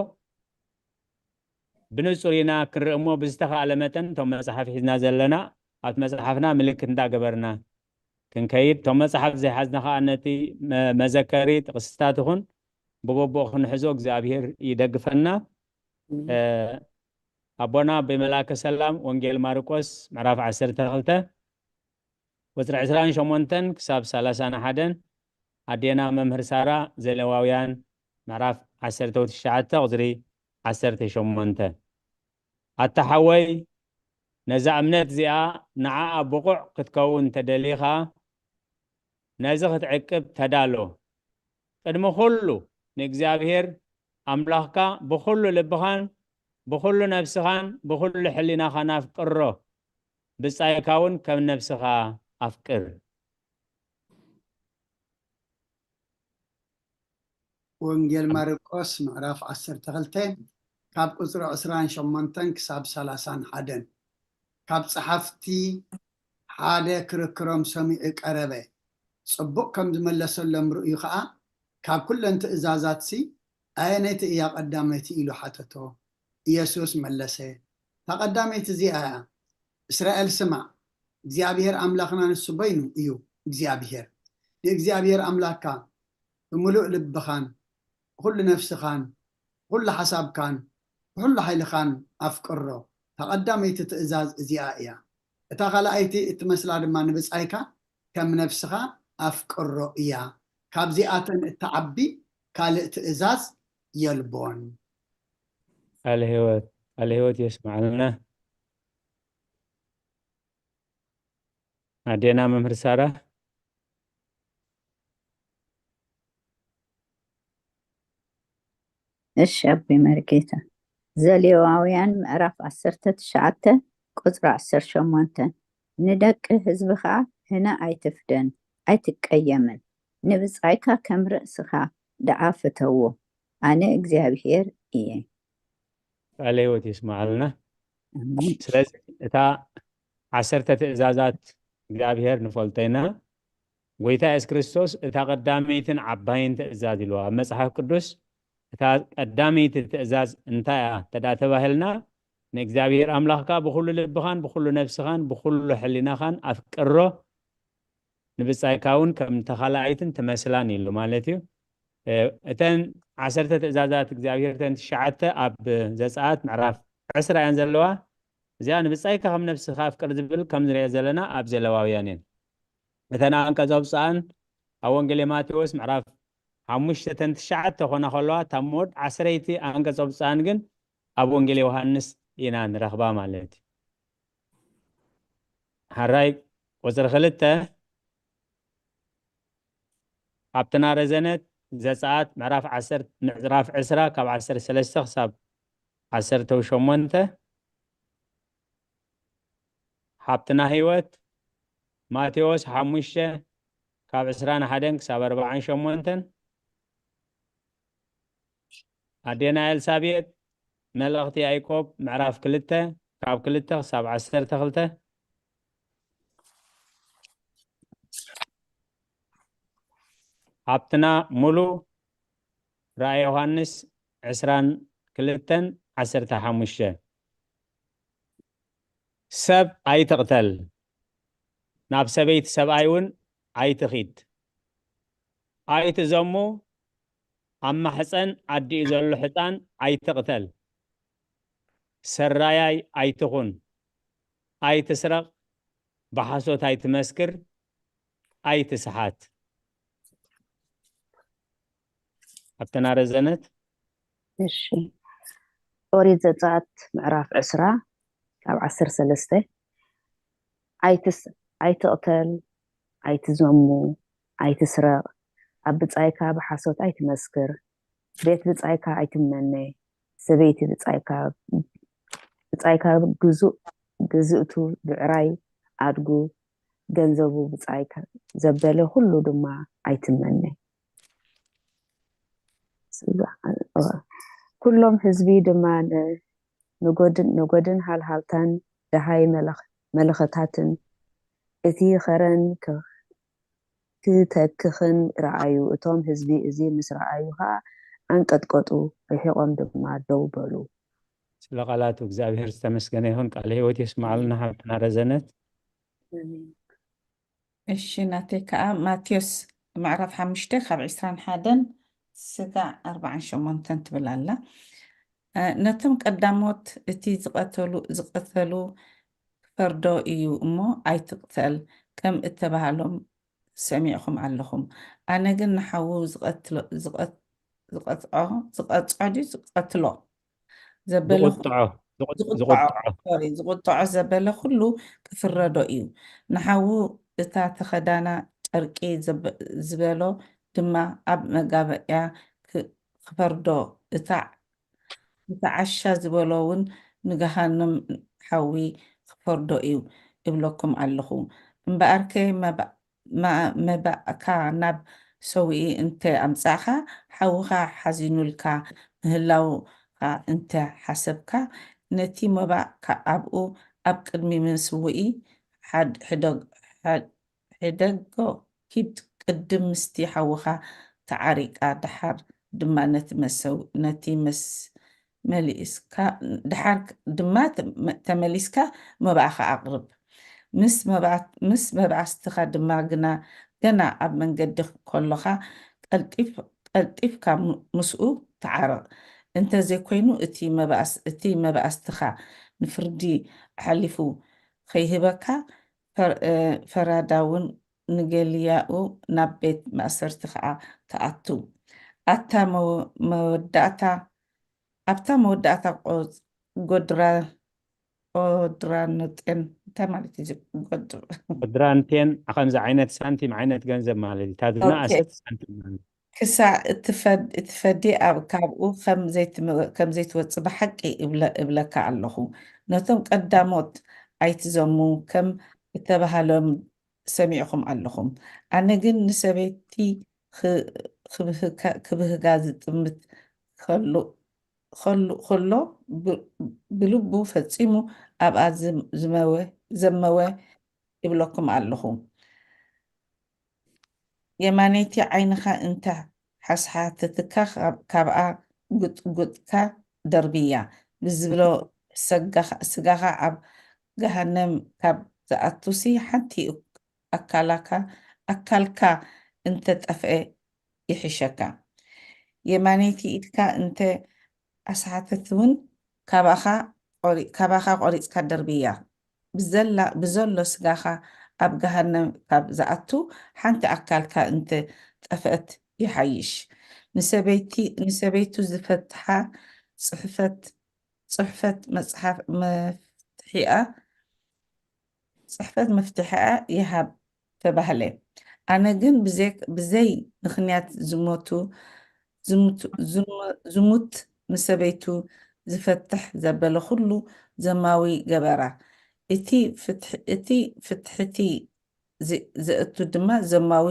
ብንጹር ኢና ክንርኢ እሞ ብዝተኻእለ መጠን እቶም መፅሓፍ ሒዝና ዘለና ኣብቲ መፅሓፍና ምልክት እንዳገበርና ክንከይድ እቶም መፅሓፍ ዘይሓዝና ከዓ ነቲ መዘከሪ ጥቅስታት ይኹን ብግቡእ ክንሕዞ እግዚአብሔር ይደግፈና أبونا بملاك السلام وانجيل ماركوس معرف 12 وتر 20 شمونتن كساب 30 حدن أدينا ممهر سارة زلواويان معرف 19 وزري 10 شمونتن التحوي نزع منت زيا نعا بقع كتكون تدليخا نزغت عقب تدالو قدم خلو نكزابير أملاكا بخلو لبخان بخلو نفسخان بخلو حلينا خان أفكره بس أيكاون كم نفسخا أفكر وانجيل ماركوس معرف 10 كاب قصر عسران شمانتن كساب 30 حدن كاب صحفتي حادة كركرم سميعك عربي صبق كم زملسل لمرؤي خاء كاب كل انت إزازات سي أينيت إياق قداميتي إلو حتتو يسوس ملسي تقداميت زيها إسرائيل سمع እግዚአብሔር አምላክና ንሱ በይኑ እዩ እግዚአብሔር የእግዚአብሔር አምላካ ሙሉእ ልብኻን ኩሉ ነፍስኻን ኩሉ ሓሳብካን ኩሉ ኃይልኻን አፍቅሮ ተቀዳመይቲ ትእዛዝ እዚኣ እያ እታ ካልኣይቲ እትመስላ ድማ ንብጻይካ ከም ነፍስኻ አፍቅሮ እያ ካብዚኣተን እትዓቢ ካልእ ትእዛዝ يلبون الهوت يسمع لنا عدينا ممهر سارة الشاب مرقيتا زليواويان معرف 19 قصر 10 شمونتن ندق حزبخا هنا ايتفدن ايتقيمن نبصايكا كم رأسخا دعافتو أنا እግዚአብሔር إيه الهوت يسمع لنا ስለዚህ እታ 10 ትእዛዛት እግዚአብሔር ንፈልጠና ጎይታ ኢየሱስ ክርስቶስ እታ ቀዳመይትን ዓባይን ትእዛዝ ኢልዋ መጽሐፍ ቅዱስ እታ ቀዳመይቲ ትእዛዝ እንታይ ተዳተባህልና ንእግዚአብሔር አምላኽካ ብኩሉ ልብኻን ብኩሉ ነፍስኻን ብኩሉ ሕሊናኻን አፍቅሮ ንብጻይካውን ከም ተኻላይትን ተመስላን ኢሉ ማለት እዩ እተን 10 ትእዛዛት እግዚአብሔር ተን 9 ኣብ ዘጸአት ምዕራፍ 10 ያን ዘለዋ እዚኣ ንብጻይካ ከም ነፍስኻ አፍቅር ዝብል ከም ዝርአ ዘለና ኣብ ዘለዋውያን እየን እተን አንቀጽ ብጻን ኣብ ወንጌል ማቴዎስ ምዕራፍ 5 ተን 9 ኾና ከለዋ ታሞድ 10ይቲ አንቀጽ ብጻን ግን ኣብ ወንጌል ዮሐንስ ኢና ንረኽባ ማለት ሓራይ ቁጽር 2 ኣብተና ረዘነት ዘጸአት ምዕራፍ 10 ምዕራፍ 10 ካብ 13 ክሳብ 18 ሓብትና ህይወት ማቴዎስ 5 ካብ 21 ክሳብ 48 ኣዴና ኤልሳቤጥ መልእኽቲ ያዕቆብ ምዕራፍ 2 ካብ 2 ክሳብ 12 ኣብትና ሙሉ ራእይ ዮሐንስ 22:15 ሰብ ኣይትቕተል ናብ ሰበይቲ ሰብኣይ እውን ኣይትኺድ ኣይትዘሙ ኣብ ማሕፀን ኣዲኡ ዘሎ ሕፃን ኣይትቕተል ሰራያይ ኣይትኹን ኣይትስረቕ ብሓሶት ኣይትመስክር ኣይትስሓት حبتنا رزنت እሺ ኦሪት ዘጸአት ምዕራፍ 20 ካብ 13 ኣይትቕተል ኣይትዘሙ ኣይትስረቕ ኣብ ብጻይካ ብሓሶት ኣይትመስክር ቤት ብጻይካ ኣይትመነ ሰበይቲ ብጻይካ ግዝእቱ ብዕራይ ኣድጉ ገንዘቡ ብጻይካ ዘበለ ኩሉ ድማ ኣይትመነ ኩሎም ህዝቢ ድማ ንጎድን ሃልሃልታን ደሃይ መለኸታትን እቲ ኸረን ክተክኽን ረኣዩ እቶም ህዝቢ እዚ ምስ ረኣዩ ከዓ አንቀጥቀጡ ርሒቆም ድማ ደው በሉ ስለ ቃላቱ እግዚአብሔር ዝተመስገነ ይሁን ቃለ ሕይወት ይስማዓልና ሓብትና ረዘነት እሺ ናተይ ከዓ ማቴዎስ ምዕራፍ 5 ካብ 21 ስጋዕ 48 ትብል ኣላ ነቶም ቀዳሞት እቲ ዝቐተሉ ፈርዶ እዩ እሞ ኣይትቕተል ከም እተባሃሎም ሰሚዕኹም ኣለኹም ኣነ ግን ንሓዉ ዝቐትሎ ዘበለ ዝቁጥዖ ዘበለ ኩሉ ክፍረዶ እዩ ንሓዉ እታ ተኸዳና ጨርቂ ዝበሎ ድማ ኣብ መጋበእያ ክፈርዶ እታ ዓሻ ዝበሎ እውን ንገሃኖም ሓዊ ክፈርዶ እዩ ይብለኩም ኣለኹ እምበኣርከ መባእካ ናብ ሰውኢ እንተ ኣምፃእኻ ሓዊኻ ሓዚኑልካ ምህላውካ እንተ ሓሰብካ ነቲ መባእ ኣብኡ ኣብ ቅድሚ መስውኢ ሕደጎ ሂድ ቅድም ምስቲ ሓዊኻ ተዓሪቃ ድሓር ድማ ነቲ ድሓር ድማ ተመሊስካ መባእኻ ኣቕርብ ምስ መባእስትኻ ድማ ገና ኣብ መንገዲ ከለኻ ቀልጢፍካ ምስኡ ተዓረቕ እንተዘይኮይኑ እቲ መባእስትኻ ንፍርዲ ሓሊፉ ከይህበካ ፈራዳውን ንገሊያኡ ናብ ቤት ማእሰርቲ ከዓ ተኣቱ ኣብታ መወዳእታ ጎድራኖጤን እንታይ ማለት እዩ ጎድራንቴን ከምዚ ዓይነት ሳንቲም ዓይነት ገንዘብ ማለት እዩ ታዝናእሰት ሳንቲም ማለት ክሳዕ እትፈዲ ካብኡ ከም ዘይትወፅእ ብሓቂ እብለካ ኣለኹ ነቶም ቀዳሞት ኣይትዘሙ ከም እተባሃሎም ሰሚዕኹም ኣለኹም ኣነ ግን ንሰበይቲ ክብህጋ ዝጥምት ከሎ ብልቡ ፈፂሙ ኣብኣ ዘመወ ይብለኩም ኣለኹ የማነይቲ ዓይንኻ እንተ ሓስሓተትካ ካብኣ ጉጥጉጥካ ደርብያ ብዝብሎ ስጋኻ ኣብ ገሃነም ካብ ዝኣቱሲ ሓንቲ ኣካልካ እንተ ጠፍአ ይሕሸካ የማነይቲ ኢድካ እንተ ኣስሓተት እውን ካባኻ ቆሪፅካ ደርብያ ብዘሎ ስጋኻ ኣብ ገሃነም ካብ ዝኣቱ ሓንቲ ኣካልካ እንተ ጠፍአት ይሓይሽ ንሰበይቱ ዝፈትሓ ፅሕፈት መፍትሒኣ ይሃብ ተባህለ ኣነ ግን ብዘይ ምክንያት ዝሙት ንሰበይቱ ዝፈትሕ ዘበለ ኩሉ ዘማዊ ገበራ እቲ ፍትሕቲ ዘእቱ ድማ ዘማዊ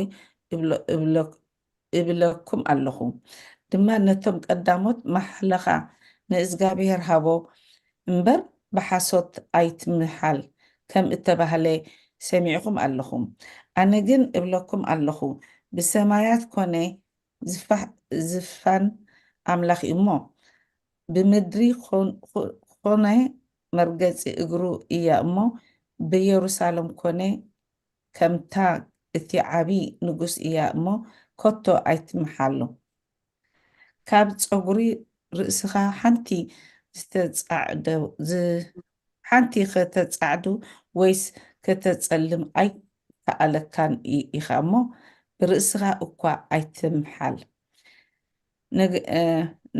ይብለኩም ኣለኹ ድማ ነቶም ቀዳሞት ማሕለኻ ንእግዚኣብሔር ሃቦ እምበር ብሓሶት ኣይትምሃል ከም እተባህለ ሰሚዕኹም ኣለኹም ኣነ ግን እብለኩም ኣለኹ ብሰማያት ኮነ ዝፋን ኣምላኽ እሞ ብምድሪ ኮነ መርገፂ እግሩ እያ እሞ ብየሩሳሌም ኮነ ከምታ እቲ ዓብይ ንጉስ እያ እሞ ኮቶ ኣይትምሓሉ ካብ ፀጉሪ ርእስኻ ሓንቲ ከተፃዕዱ ወይስ ከተፀልም ኣይከኣለካን ኢኻ እሞ ብርእስኻ እኳ ኣይትምሓል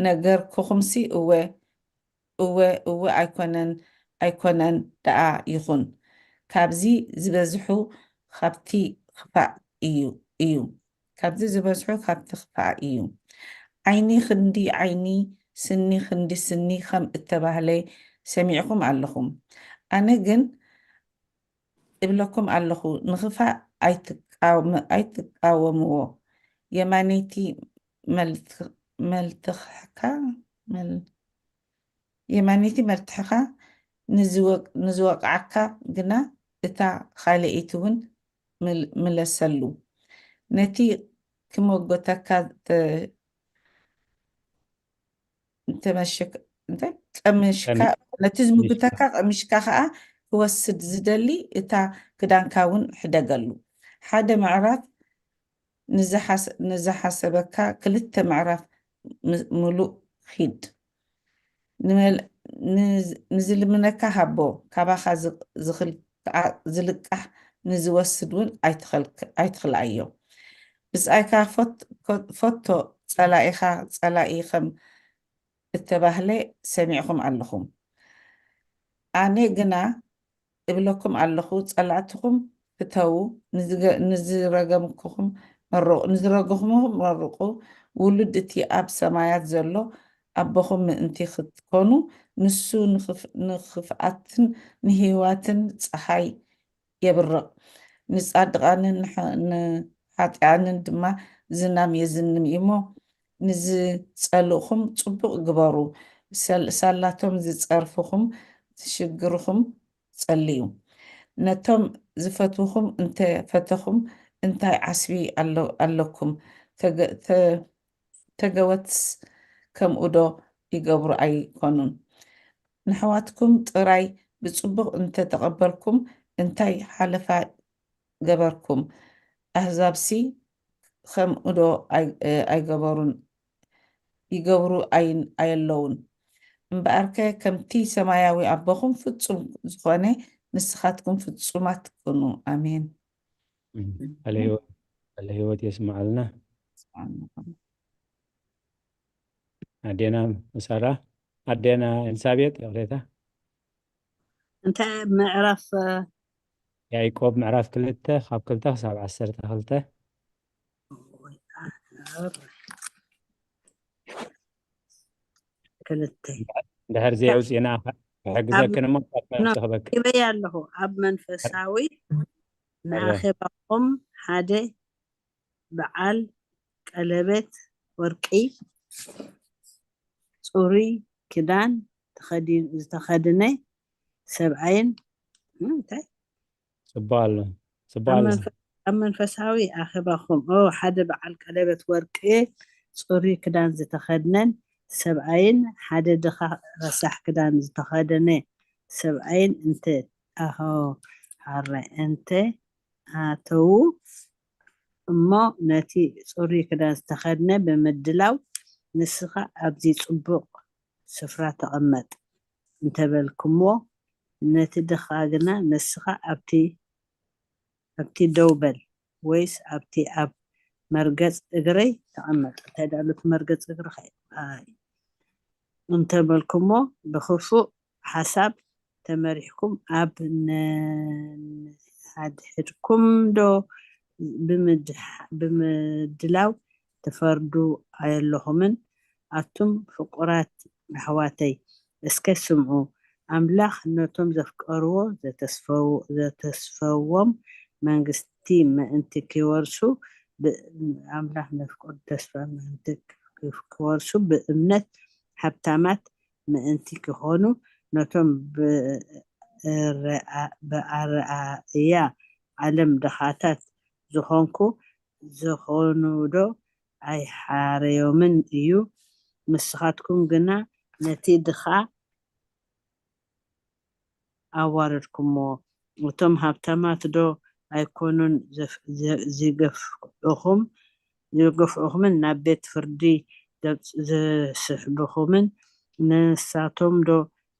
ነገርኩኹምሲ እወ ኣይኮነን ደኣ ይኹን ካብዚ ዝበዝሑ ካብቲ ክፋእ እዩ ካብዚ ዝበዝሑ ካብቲ ክፋእ እዩ ዓይኒ ክንዲ ዓይኒ ስኒ ክንዲ ስኒ ከም እተባህለ ሰሚዕኩም ኣለኹም ኣነ ግን እብለኩም ኣለኹ ንኽፋእ ኣይትቃወምዎ የማነይቲ መልትሕኻ ንዝወቅዓካ ግና እታ ካልአይቲ እውን ምለሰሉ ነቲ ክመጎተካ ጠምሽካ ነቲ ዝምጉተካ ቀምሽካ ከዓ ክወስድ ዝደሊ እታ ክዳንካ እውን ሕደገሉ ሓደ ምዕራፍ ንዝሓሰበካ ክልተ ምዕራፍ ሙሉእ ኺድ ንዝልምነካ ሃቦ ካባኻ ዝልቃሕ ንዝወስድ እውን ኣይትኽልኣዮ ብስኣይካ ፎቶ ፀላኢኻ ፀላኢ ከም እተባህለ ሰሚዕኩም ኣለኹም ኣነ ግና እብለኩም ኣለኹ ፀላእትኩም ፍተው ንዝረገምኩም መርቁ ውሉድ እቲ ኣብ ሰማያት ዘሎ ኣቦኹም ምእንቲ ክትኮኑ ንሱ ንኽፍኣትን ንህይወትን ፀሓይ የብርቕ ንፃድቃንን ንሓጢኣንን ድማ ዝናም የዝንም እሞ ንዝፀልእኹም ፅቡቅ ግበሩ ሳላቶም ዝፀርፍኹም ዝሽግርኹም ፀልዩ ነቶም ዝፈትውኹም እንተፈተኹም እንታይ ዓስቢ ኣለኩም ተገወትስ ከምኡ ዶ ይገብሩ ኣይኮኑን ንሕዋትኩም ጥራይ ብፅቡቅ እንተተቐበልኩም እንታይ ሓለፋ ገበርኩም ኣህዛብሲ ከምኡ ዶ ኣይገበሩን ይገብሩ ኣየለውን እምበኣርከ ከምቲ ሰማያዊ ኣቦኹም ፍፁም ዝኾነ ንስኻትኩም ፍፁማት ትኩኑ ኣሜን على هيوت يسمع لنا أدينا مسارة أدينا إنسابيت يا غريتا انت معرف يعقوب معرف كلته خاب كلته 17 خلته كلته دهر زي وزينا حجزك كنا ما تخبك يبيع له أب منفساوي ناخبكم حدا بعل قلبت ورقي صوري كدان تخدني 70 سبال أب منفساوي أخبكم حدا بعل قلبت ورقي صوري كدان زتخدنن 70 حدا دخا رسح كدان زتخدني 70 انت أهو حرة انت هاتو እሞ ነቲ ፅሩይ ክዳን ዝተኸድነ ብምድላው ንስኻ ኣብዚ ፅቡቅ ስፍራ ተቐመጥ እንተበልኩሞ ነቲ ድኻ ግና ንስኻ ኣብቲ ደውበል ወይስ ኣብቲ ኣብ መርገፅ እግረይ ተቐመጥ እንታይ ዳሉት መርገፅ እግሪ እንተበልኩሞ ብክፉእ ሓሳብ ተመሪሕኩም ኣብ ንሓድሕድኩም ዶ ብምድላው ተፈርዱ ኣየለኹምን ኣቱም ፍቁራት ኣሕዋተይ እስከ ስምዑ ኣምላኽ ነቶም ዘፍቀርዎ ዘተስፈዎም መንግስቲ ምእንቲ ክወርሱ ኣምላኽ ነፍቆር ተስፋ ምእንቲ ክወርሱ ብእምነት ሃብታማት ምእንቲ ክኾኑ ነቶም ብኣርኣያ ዓለም ድኻታት ዝኾኑ ዶ ኣይሓረዮምን እዩ ምስኻትኩም ግና ነቲ ድኻ ኣዋረድኩሞ እቶም ሃብታማት ዶ ኣይኮኑን ዝገፍዑኹምን ናብ ቤት ፍርዲ ዘስሕብኹምን ንሳቶም ዶ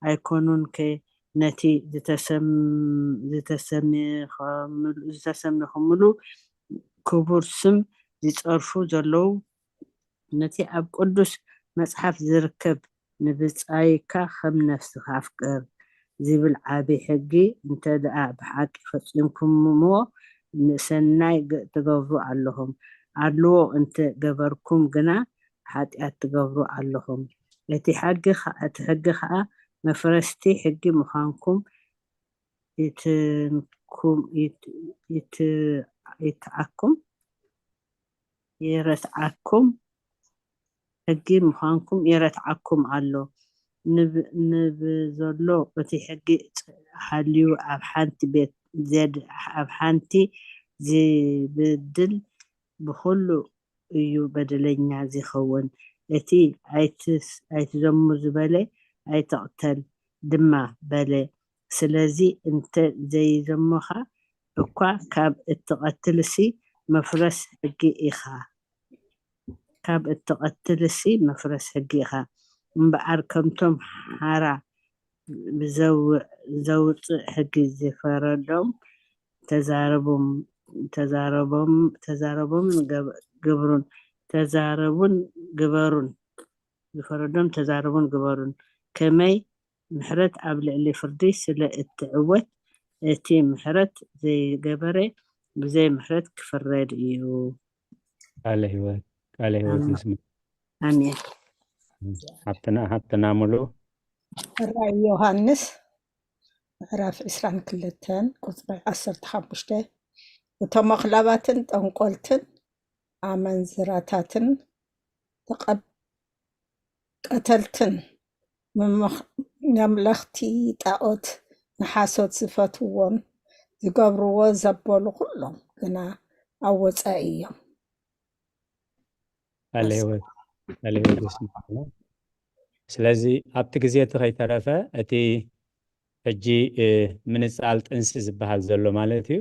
ኣይኮኑን ከ ነቲ ዝተሰሚኹምሉ ክቡር ስም ዝፀርፉ ዘለዉ نتي أب قدس مصحف زركب نبصايكا خم نفسك أفكر زيبل عابي حقي انت دعا بحق فصيمكم مو سناي تقبروا عليهم علو انت قبركم قنا حاتيات تقبروا عليهم التي حقي مفرستي حقي مخانكم يتنكم يتعكم يرتعكم حقي مخانكم يرتعكم علو نبزلو بتي حقي حاليو أب حانتي بيت زاد أب حانتي زي بدل بخلو يو بدلين زي خون اتي ايت زمو زبالي اي تقتل دما بالي سلازي انت زي زموخا اكوا كاب التقتلسي مفرس حقي إخا كاب التقتلسي مفرس حقي إخا مبعر كمتم حارة بزوط حقي زفردهم تزاربهم قبرون تزاربون قبرون زفردهم تزاربون قبرون كمي محرت قبل اللي فردي سلا التعوت اتي محرت زي قبري بزي محرت كفرد ايو قال هيوت اسمه امين حتى ملو الرأي يوهانس ምዕራፍ 22 ቁፅሪ 15 እቶም ኣኽላባትን ጠንቆልትን ኣመንዝራታትን ቀተልትን መምለኽቲ ጣዖት ንሓሶት ዝፈትውዎን ዝገብርዎ ዘበሉ ኩሎም ግና ኣብ ወፃኢ እዮም قال هيوت اسمه ስለዚ ኣብቲ ግዜ እቲ ከይተረፈ እቲ ሕጂ ምንፃል ጥንሲ ዝበሃል ዘሎ ማለት እዩ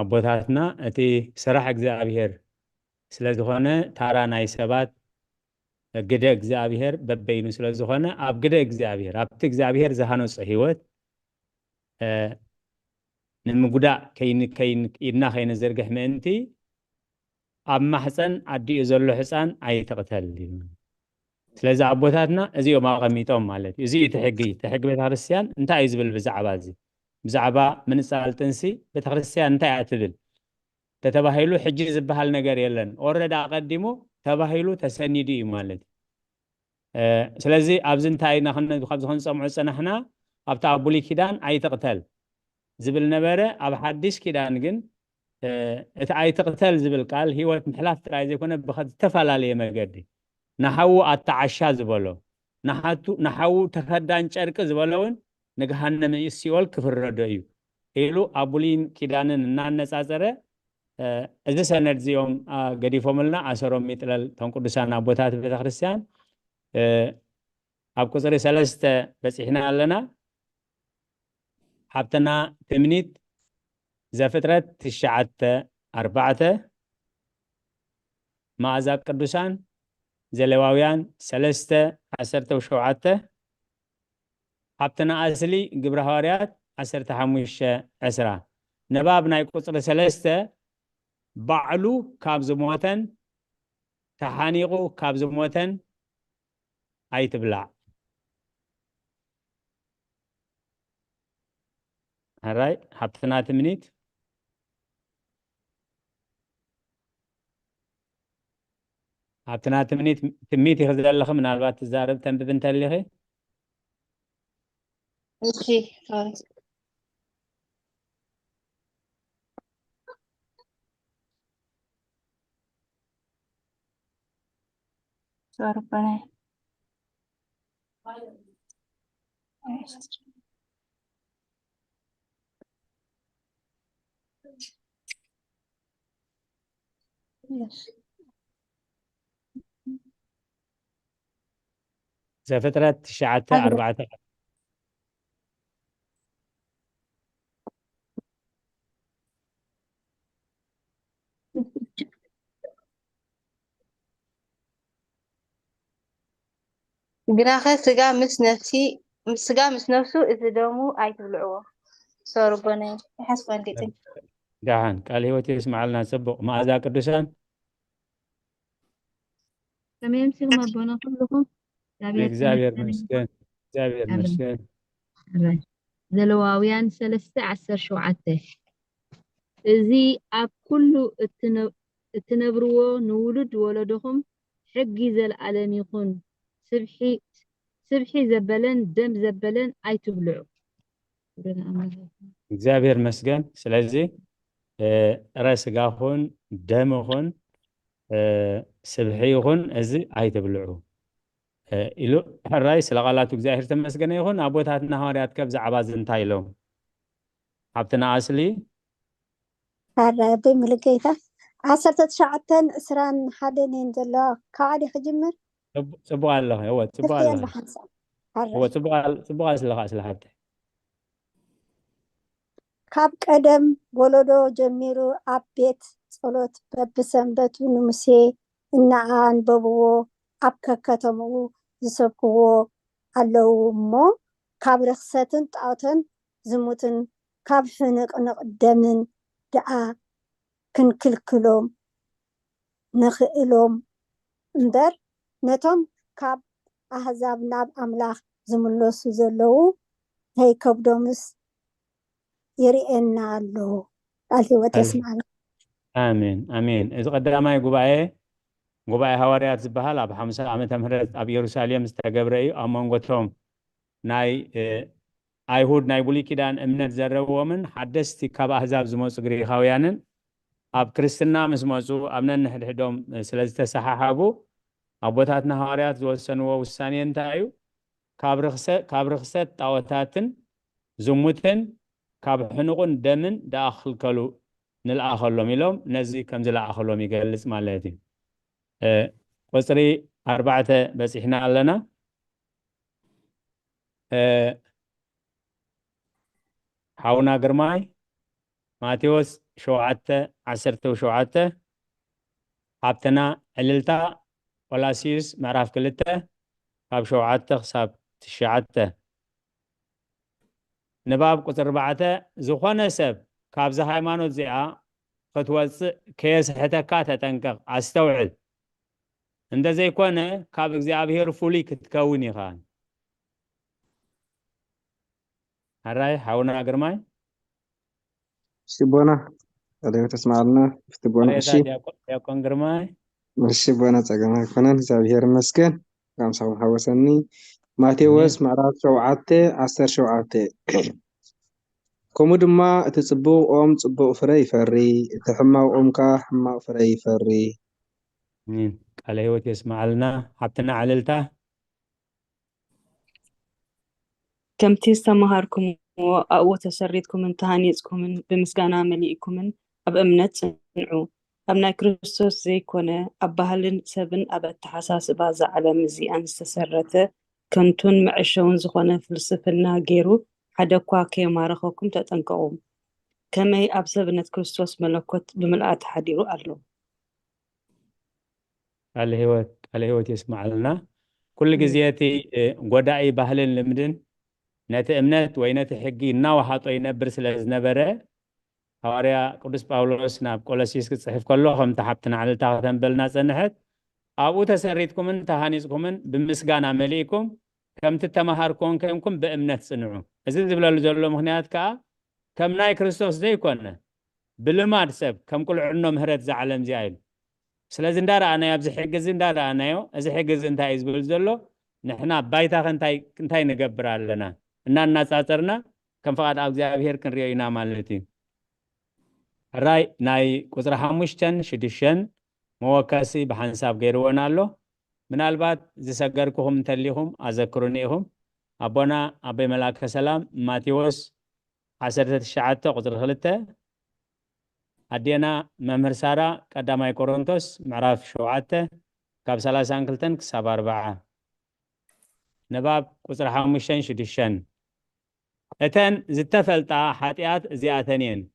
ኣቦታትና እቲ ስራሕ እግዚኣብሔር ስለ ዝኾነ ታራ ናይ ሰባት ግደ እግዚኣብሔር በበይኑ ስለ ዝኾነ ኣብ ግደ እግዚኣብሔር ኣብቲ እግዚኣብሔር ዝሃነፆ ሂወት ንምጉዳእ ኢድና ከይንዝርግሕ ምእንቲ ኣብ ማሕፀን ኣዲኡ ዘሎ ህፃን ኣይትቕተል እዩ ስለዚ ኣቦታትና እዚኦም ኣቐሚጦም ማለት እዩ እዚ እቲ ሕጊ ቤተክርስትያን እንታይ እዩ ዝብል ብዛዕባ እዚ ብዛዕባ ምንፃል ጥንሲ ቤተክርስትያን እንታይ እያ ትብል ተተባሂሉ ሕጂ ዝበሃል ነገር የለን ኦልሬዲ ኣቐዲሙ ተባሂሉ ተሰኒዱ እዩ ማለት እዩ ስለዚ ኣብዚ እንታይ ካብዚ ክንፀምዖ ፀናሕና ኣብቲ ኣብ ብሉይ ኪዳን ኣይትቕተል ዝብል ነበረ ኣብ ሓድሽ ኪዳን ግን እቲ ኣይትቕተል ዝብል ቃል ሂወት ምሕላፍ ጥራይ ዘይኮነ ብዝተፈላለየ መገዲ نحو التعشى زبلو نحو تخدان شرق زبلون نجهنم يسيول كفر رديو إلو أبولين كيدانن نان سازره إذا سند زيوم قدي فملنا عشرة مثل تنقدسان أبوتات بتخرسيان أبكو سري سلسته بس إحنا لنا حبتنا تمنيت زفترة تشعت 4 مع ذاك قدسان زلواويان 3:17 حبتنا أصلي قبر هواريات 15:10 نباب ناي قصر 3 بعلو كابز موتن تحانيقو كابز موتن أي تبلع هراي حبتنا 8 حبتنا تميت يخذ الله من البات الزارب تنبب انت اللي خي اوكي خلاص ربنا زفترة شعته 4 جناخه سجا مس نفسي سجا مس نفسه إذا دمو أيتبلعوه صاربنا حسب عندي دهان قال هو تسمع لنا سبق ما ذا قدسان كمان سيغم أبونا كلكم እግዚአብሔር ይመስገን እግዚአብሔር ይመስገን ዘለዋውያን 3:17 እዚ ኣብ ኩሉ እትነብርዎ ንውሉድ ወለድኹም ሕጊ ዘለዓለም ይኹን ስብሒ ዘበለን ደም ዘበለን ኣይትብልዑ እግዚአብሔር ይመስገን ስለዚ ጥረ ስጋ ይኹን ደም ይኹን ስብሒ ይኹን እዚ ኣይትብልዑ ኢሉ ሕራይ ስለ ቃላቱ እግዚአብሔር ተመስገነ ይኹን ኣቦታትና ሐዋርያት ከብ ዛዕባ እንታይ ኢሎም ኣብትና ኣስሊ ሕራይ ብምልጌታ 19:21 ዘለዋ ካዕዲ ክጅምር ጽቡቕ ኣለኸ ጽቡቕ ኣለኸ ስለሓብተ ካብ ቀደም ወለዶ ጀሚሩ ኣብ ቤት ጸሎት በብሰንበቱ ንሙሴ እናኣንበብዎ ኣብ ከከተምኡ ዝሰብክዎ ኣለዉ እሞ ካብ ርክሰትን ጣዖትን ዝሙትን ካብ ሕንቅንቅ ደምን ደኣ ክንክልክሎም ንኽእሎም እምበር ነቶም ካብ ኣህዛብ ናብ ኣምላኽ ዝምለሱ ዘለዉ ከይከብዶምስ يرينا له قال هو تسمعنا آمين آمين إذا قدامي قبائي هواريات زبهال أب 5 عامة مهرت أب يروساليم استقبري أمان قطهم ناي أيهود ناي بولي كدان أمنت زروا ومن حدثتي كاب أحزاب زموس قري خاويانن أب كريستنا مسموسو أمنا نحدهم سلازة صحاحابو أبوتاتنا هواريات زوالسنوا والسانيين تايو كابرخسة تاوتاتن زموتن ካብ ሕኑቁን ደምን ዳኣኽልከሉ ንልኣኸሎም ኢሎም ነዚ ከም ዝለኣኸሎም ይገልጽ ማለት እዩ ቁፅሪ 4 በፂሕና ኣለና ሓውና ግርማይ ማቴዎስ 7:17 ሃብተና ዕልልታ ቆላስዩስ ምዕራፍ 2 ካብ 7 ክሳብ 9 نباب قصر بعته زخانة سب كابز هايمانو زيا فتوص كيس حتى كاتا تنكق استوعب عند زي كونه كابز زيا بهير فولي كتكوني خان هراي حاولنا اقرماي شبونا اللي تسمع لنا فتبونا شي يا كون قرماي شبونا تقرماي كونان زابير مسكن قام ساو حوسني ማቴዎስ ምዕራፍ 7:17 ከምኡ ድማ እቲ ጽቡቕ ኦም ጽቡቕ ፍረ ይፈሪ እቲ ሕማቕ ኦም ከዓ ሕማቕ ፍረ ይፈሪ ቃለ ሕይወት የስማዓልና ሃብትና ዕልልታ ከምቲ ዝተምሃርኩምዎ ኣብኡ ተሰሪትኩምን ተሃኒጽኩምን ብምስጋና መሊእኩምን ኣብ እምነት ጽንዑ ኣብ ናይ ክርስቶስ ዘይኮነ ኣብ ባህልን ሰብን ኣብ ኣተሓሳስባ ዝዓለም እዚኣን ዝተሰረተ كنتون معشون زخونة فلسفنا جيرو حدا كواكي مارخوكم تتنقوم كما أبسبنت كريستوس ملكوت بملآت حديرو أرلو على هو يسمع لنا كل جزياتي قدائي بهلن لمدن نت امنت وينت حقي ناوحات وينبر سلاز نبره هواريا قدس باولوس ناب كولاسيس كتصحف كلهم تحبتنا على تاغتن بلنا سنحت أبو تسريتكم تهانيزكم بمسجانا مليكم كم تتمهاركم كمكم بأمنة صنعوا إذا زبلوا زلوا مهنيات كم ناي كريستوس زي كنا بالمار سب كم كل عنا مهرت زعلم زعيل سلازم دار أنا يبز حق زين دار أنا يو إذا حق زين تايز بلزلوا نحنا بايتا كنتاي نجبر لنا إن الناس أثرنا كم فقط أوزع بهير كن رينا مالتي راي ناي كسر حمشتن شديشن موكاسي بحنساب غيرونا له من البعض زسجركم تليهم أذكرنيهم أبونا أبي ملاك السلام ماتيوس 10:9 قدر خلته أدينا ممر سارة قدامي كورنثوس معرف شوعته كاب 30 كلتن كسب 4 نباب قدر 5 شديشن أتن زتفلتا حاتيات زياتنين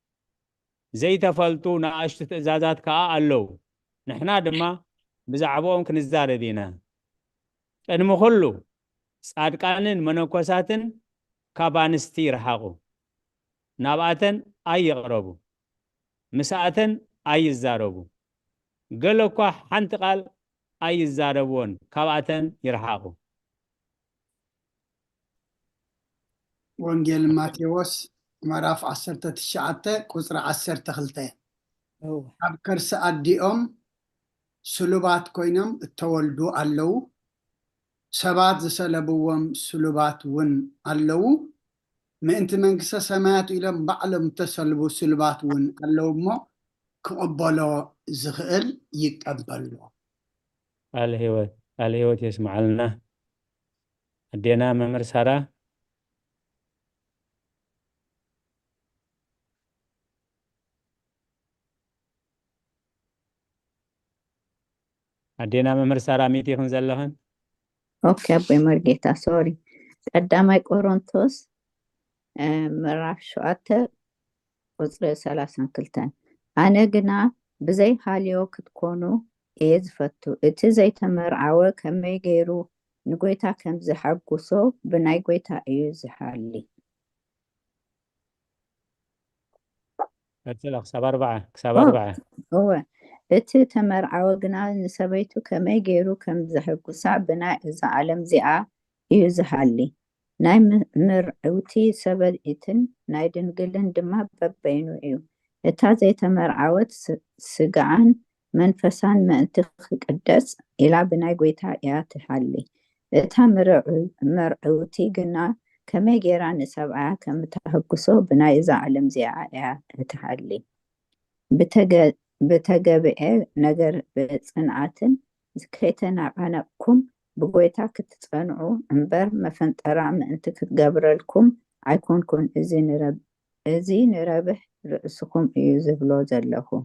زي تفلتو ناشت إزازات كا ألو نحنا دما بزعبوهم كنزار دينا المخلو صادقانن منكوساتن كابانستي رحقو ناباتن أي يقربو مساعتن أي يزاربو قالوا كوا حنت قال ኣይዛረብዎን ካብኣተን ይርሓቑ ወንጌል ማቴዎስ ምዕራፍ 19 ቁፅሪ 12 ኣብ ከርሲ ኣዲኦም ስሉባት ኮይኖም እተወልዱ ኣለዉ ሰባት ዝሰለብዎም ስሉባት እውን ኣለዉ ምእንቲ መንግስተ ሰማያት ኢሎም ባዕሎም ተሰልቡ ስሉባት እውን ኣለዉ እሞ ክቕበሎ ዝኽእል ይቀበሎ ቃል ህይወት የስማዓልና ኣዴና መምህር ሳራ ኣዴና መምህር ሳራ ሚት ይኹን ዘለኽን ኦኬ ኣቦይ መርጌታ ሶሪ ቀዳማይ ቆሮንቶስ ምዕራፍ 7 ቁፅሪ 32 ኣነ ግና ብዘይ ሃልዮ ክትኮኑ እየ ዝፈቱ እቲ ዘይተመርዓወ ከመይ ገይሩ ንጎይታ ከም ዝሓጉሶ ብናይ ጎይታ እዩ ዝሓሊ ክሳብ 4 እወ እቲ ተመርዓወ ግና ንሰበይቱ ከመይ ገይሩ ከም ዝሕጉሳ ብናይ እዛ ዓለም እዚኣ እዩ ዝሓሊ ናይ ምርዕውቲ ሰበይትን ናይ ድንግልን ድማ በበይኑ እዩ እታ ዘይተመርዓወት ስጋዓን መንፈሳን ምእንቲ ክቅደስ ኢላ ብናይ ጎይታ እያ ትሓሊ እታ ምርዕውቲ ግና ከመይ ጌራ ንሰብኣያ ከም እተሕጉሶ ብናይ እዛ ዓለም እዚኣ እያ ትሓሊ بتجابئ نجر بصنعتن كيتنعنقكم بقويتا كتتصنعوا انبر مفنطرع انت كتجبر لكم عيكونكم ازين ربح رأسكم يزبلو زلخو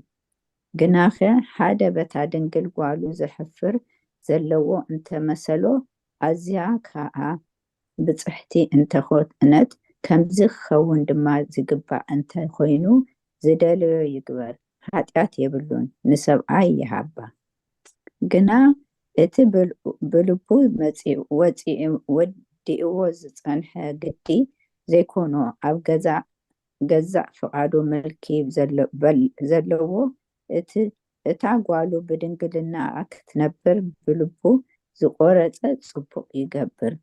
جناخه حدا بتا دنجل قالو زحفر زلو انت مسلو ازيا كا بصحتي انت خوت انت كم زخون دما زقبع انت خوينو زدلو يقبر ኃጢአት የብሉን ንሰብኣይ ይሃባ ግና እቲ ብልቡ ወዲእዎ ዝፀንሐ ግዲ ዘይኮኖ ኣብ ገዛእ ፍቓዱ መልኪ ዘለዎ እታ ጓሉ ብድንግልና ክትነብር ብልቡ ዝቆረፀ ጽቡቕ ይገብር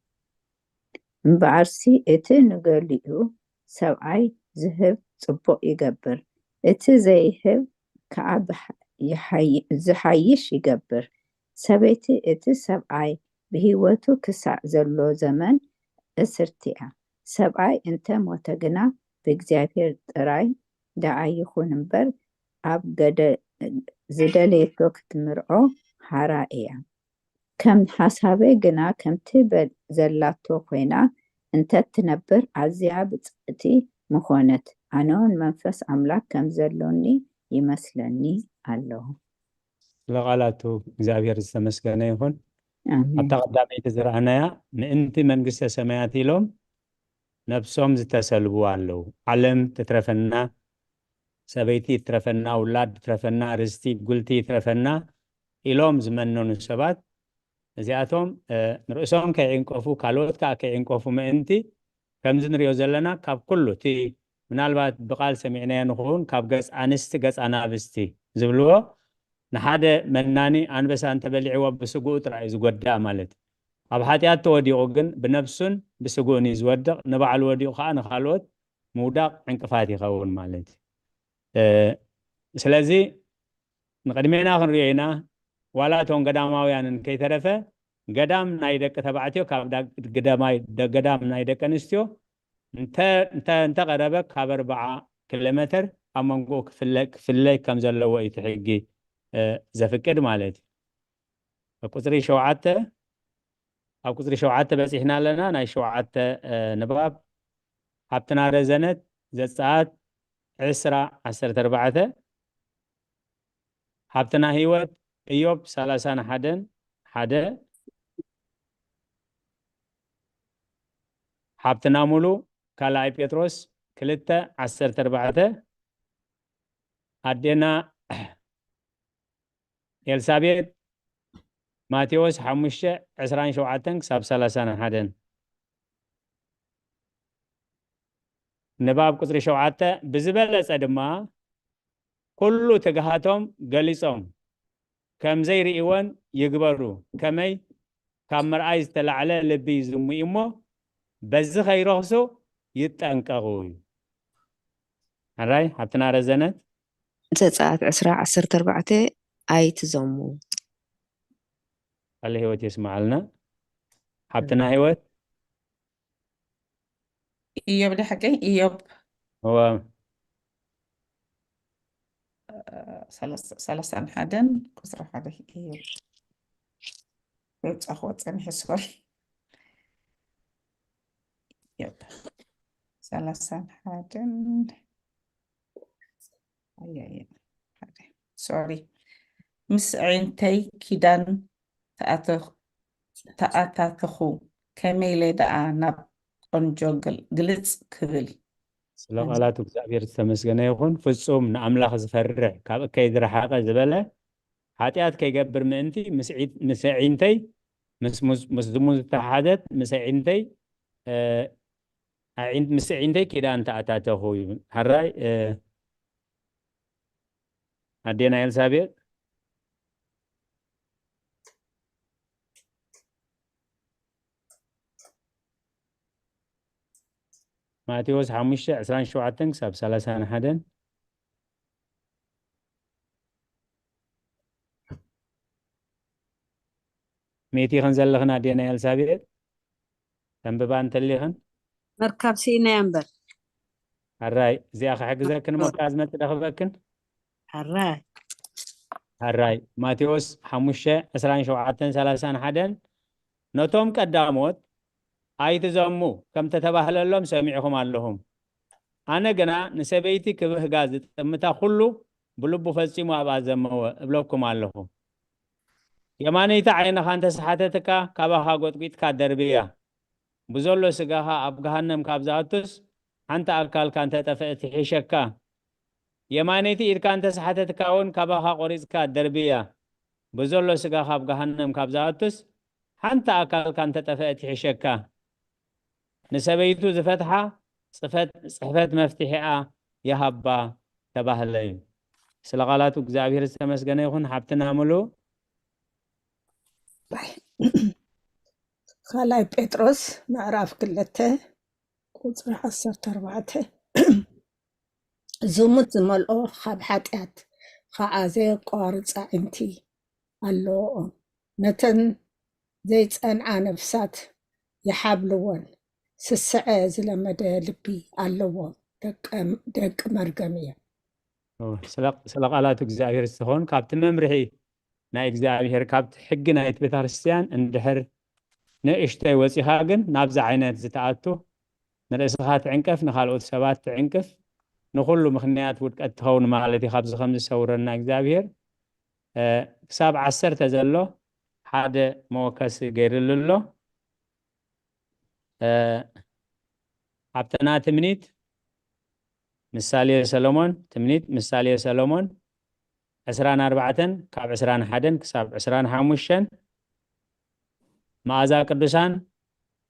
እምበዓርሲ እቲ ንገሊኡ ሰብኣይ ዝህብ ጽቡቕ ይገብር እቲ ዘይህብ ከዓብ ዝሓይሽ ይገብር ሰበይቲ እቲ ሰብኣይ ብሂወቱ ክሳዕ ዘሎ ዘመን እስርቲያ ሰብኣይ እንተ ሞተ ግና ብእግዚአብሔር ጥራይ ደዓይ ይኹን እምበር ኣብ ዝደለየቶ ክትምርዖ ሓራ እያ ከም ሓሳበይ ግና ከምቲ ዘላቶ ኮይና እንተ ትነብር ኣዝያ ብፅእቲ ምኾነት ኣነውን መንፈስ ኣምላክ ከም ዘሎኒ ይመስለኒ ኣለሁ ለቃላቱ እግዚአብሔር ዝተመስገነ ይሁን ኣብታ ቀዳመይቲ ዝረኣናያ ምእንቲ መንግስተ ሰማያት ኢሎም ነብሶም ዝተሰልቡ ኣለዉ ዓለም ትትረፈና ሰበይቲ ትትረፈና ውላድ ትትረፈና ርስቲ ጉልቲ ትትረፈና ኢሎም ዝመነኑ ሰባት እዚኣቶም ንርእሶም ከይዕንቀፉ ካልኦት ከዓ ከይዕንቀፉ ምእንቲ ከምዚ ንሪኦ ዘለና ካብ ኩሉ እቲ ምናልባት ብቃል ሰሚዕናዮ ንኸውን ካብ ገጽ ኣንስቲ ገጽ ኣናብስቲ ዝብልዎ ንሓደ መናኒ ኣንበሳ እንተበሊዕዎ ብስጉኡ ጥራይ ዝጎዳእ ማለት ኣብ ሓጢኣት ተወዲቑ ግን ብነፍሱን ብስጉኡን እዩ ዝወድቕ ንባዕሉ ወዲቑ ከዓ ንካልኦት ምውዳቕ ዕንቅፋት ይኸውን ማለት ስለዚ ንቅድሜና ክንሪኦ ኢና ዋላ እቶም ገዳማውያንን ከይተረፈ ገዳም ናይ ደቂ ተባዕትዮ ካብ ገዳም ናይ ደቂ ኣንስትዮ እንተቀረበ ካብ 40 ኪሎ ሜትር ኣብ መንጎ ክፍለይ ከም ዘለዎ እዩ ትሕጊ ዘፍቅድ ማለት እዩ ቁፅሪ 7 ኣብ ቁፅሪ 7 በፂሕና ኣለና ናይ 7 ንባብ ሃብትና ረዘነት ዘፀአት 10:14 ሃብትና ህይወት ኢዮብ 31:1 ሃብትና ሙሉ ካልኣይ ጴጥሮስ 2:14 ኣዴና ኤልሳቤጥ ማቴዎስ 5:27-31 ንባብ ቁፅሪ 7 ብዝበለፀ ድማ ኩሉ ትግሃቶም ገሊፆም كم زي رئيوان يقبروا كمي كامر عايز تلعله لبي زمي إمو بز خيرهسو يتأنقغوي هراي حبتنا رزنت زعات 10 ኣይትዘሙ على هيوت يسمع لنا حبتنا هيوت إيوب دي حكي إيوب هو سلسان حدن كسر حدا إيوب يوت أخوات أنا حسوري إيوب سلسان حدن أي سوري مس عينتي كيدان تأتاتخو كميلة دعا نب قنجوغل قلت كبل سلام እግዚአብሔር ተመስገነ ይሁን ፍጹም ንአምላኽ ዝፈርሕ ካብ ከይድ ረሓቐ ዝበለ ሓጢኣት ከይገብር ምእንቲ ምስዒንተይ ምስ ዝሙን ዝተሓሓዘት ምስዒንተይ ኪዳን ተኣታተኹ እዩ ሓራይ ኣዴና ኤልሳቤጥ ማቴዎስ 5:27 ክሳብ 31 ميتي خن زلخنا دينا ኤልሳቤጥ ተንብባ እንተሊኽን مركب سينا ينبر ሓራይ እዚኣ ክሕግዘክን ሞካዝ መፅደኽበክን ሓራይ ማቴዎስ 5:27-31 ነቶም ቀዳሞት ኣይትዘሙ ከም ተተባህለሎም ሰሚዕኹም ኣለኹም ኣነ ግና ንሰበይቲ ክብህጋ ዝጥምታ ኩሉ ብልቡ ፈፂሙ ኣብኣ ዘመወ እብለኩም ኣለኹ የማነይቲ ዓይንኻ እንተሰሓተትካ ካባኻ ጎጥቂጥካ ደርብያ ብዘሎ ስጋኻ ኣብ ገሃነም ካብ ዝኣቱስ ሓንቲ ኣካልካ እንተጠፍአት ይሕሸካ የማነይቲ ኢድካ እንተሰሓተትካ እውን ካባኻ ቆሪፅካ ደርብያ ብዘሎ ስጋኻ ኣብ ገሃነም ካብ ዝኣቱስ ሓንቲ ኣካልካ እንተጠፍአት ይሕሸካ ንሰበይቱ ዝፈትሓ ፅሕፈት መፍትሒኣ የሃባ ተባህለ እዩ ስለ ቃላቱ እግዚአብሔር ዝተመስገነ ይኹን ሓብትና ሙሉእ ካልኣይ ጴጥሮስ ምዕራፍ 2 ቁፅሪ 14 ዝሙት ዝመልኦ ካብ ሓጢኣት ከዓ ዘየቋርፃ ዕንቲ ኣለዎኦም ነተን ዘይፀንዓ ነፍሳት ይሓብልዎን ስስዐ ዝለመደ ልቢ ኣለዎን ደቂ መርገም እዮም ስለ ቃላቱ እግዚአብሔር ዝትኾን ካብቲ መምርሒ ናይ እግዚአብሔር ካብቲ ሕጊ ናይቲ ቤተክርስትያን እንድሕር ንእሽተይ ወፂኻ ግን ናብዚ ዓይነት ዝተኣቱ ንርእስኻ ትዕንቀፍ ንኻልኦት ሰባት ትዕንቅፍ ንኩሉ ምክንያት ውድቀት ትኸውን ማለት እዩ ካብዚ ከም ዝሰውረና እግዚአብሔር ክሳብ 10 ዘሎ ሓደ መወከሲ ገይሩሉ ኣሎ ኣብተና ትምኒት ምሳሌ ሰሎሞን ትምኒት ምሳሌ ሰሎሞን 24 ካብ 21 ክሳብ 25 መዓዛ ቅዱሳን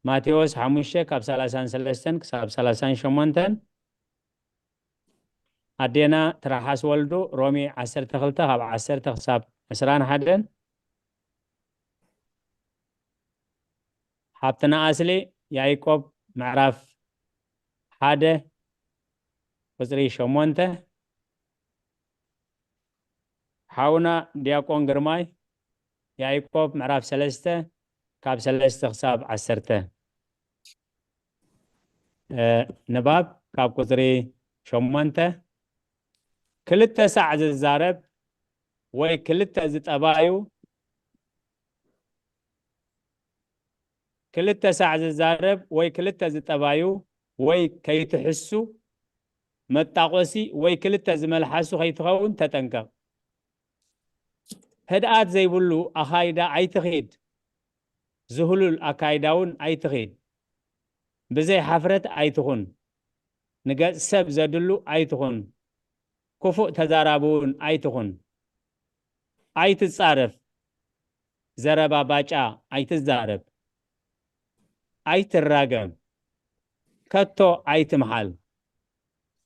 ማቴዎስ 5 ካብ 33 ክሳብ 38 ኣዴና ትራሓስ ወልዱ ሮሚ 12 ካብ 10 ክሳብ 21 ሓብትና ኣስሊ ያዕቆብ ምዕራፍ 1 ቁፅሪ 8 ሓውና ዲያቆን ግርማይ ያዕቆብ ምዕራፍ 3 ካብ 3 ክሳብ 10 ንባብ ካብ ቁፅሪ 8 ክልተ ሳዕ ዝዛረብ ወይ ክልተ ዝጠባዩ ክልተ ሳዕ ዝዛረብ ወይ ክልተ ዝጠባዩ ወይ ከይትሕሱ መጣቆሲ ወይ ክልተ ዝመልሓሱ ከይትኸውን ተጠንቀቕ ህድኣት ዘይብሉ ኣኻይዳ ኣይትኺድ ዝህሉል ኣካይዳውን ኣይትኺድ ብዘይ ሓፍረት ኣይትኹን ንገጽ ሰብ ዘድሉ ኣይትኹን ክፉእ ተዛራብውን ኣይትኹን ኣይትጻረፍ ዘረባ ባጫ ኣይትዛረብ ኣይትራገም ከቶ ኣይትምሓል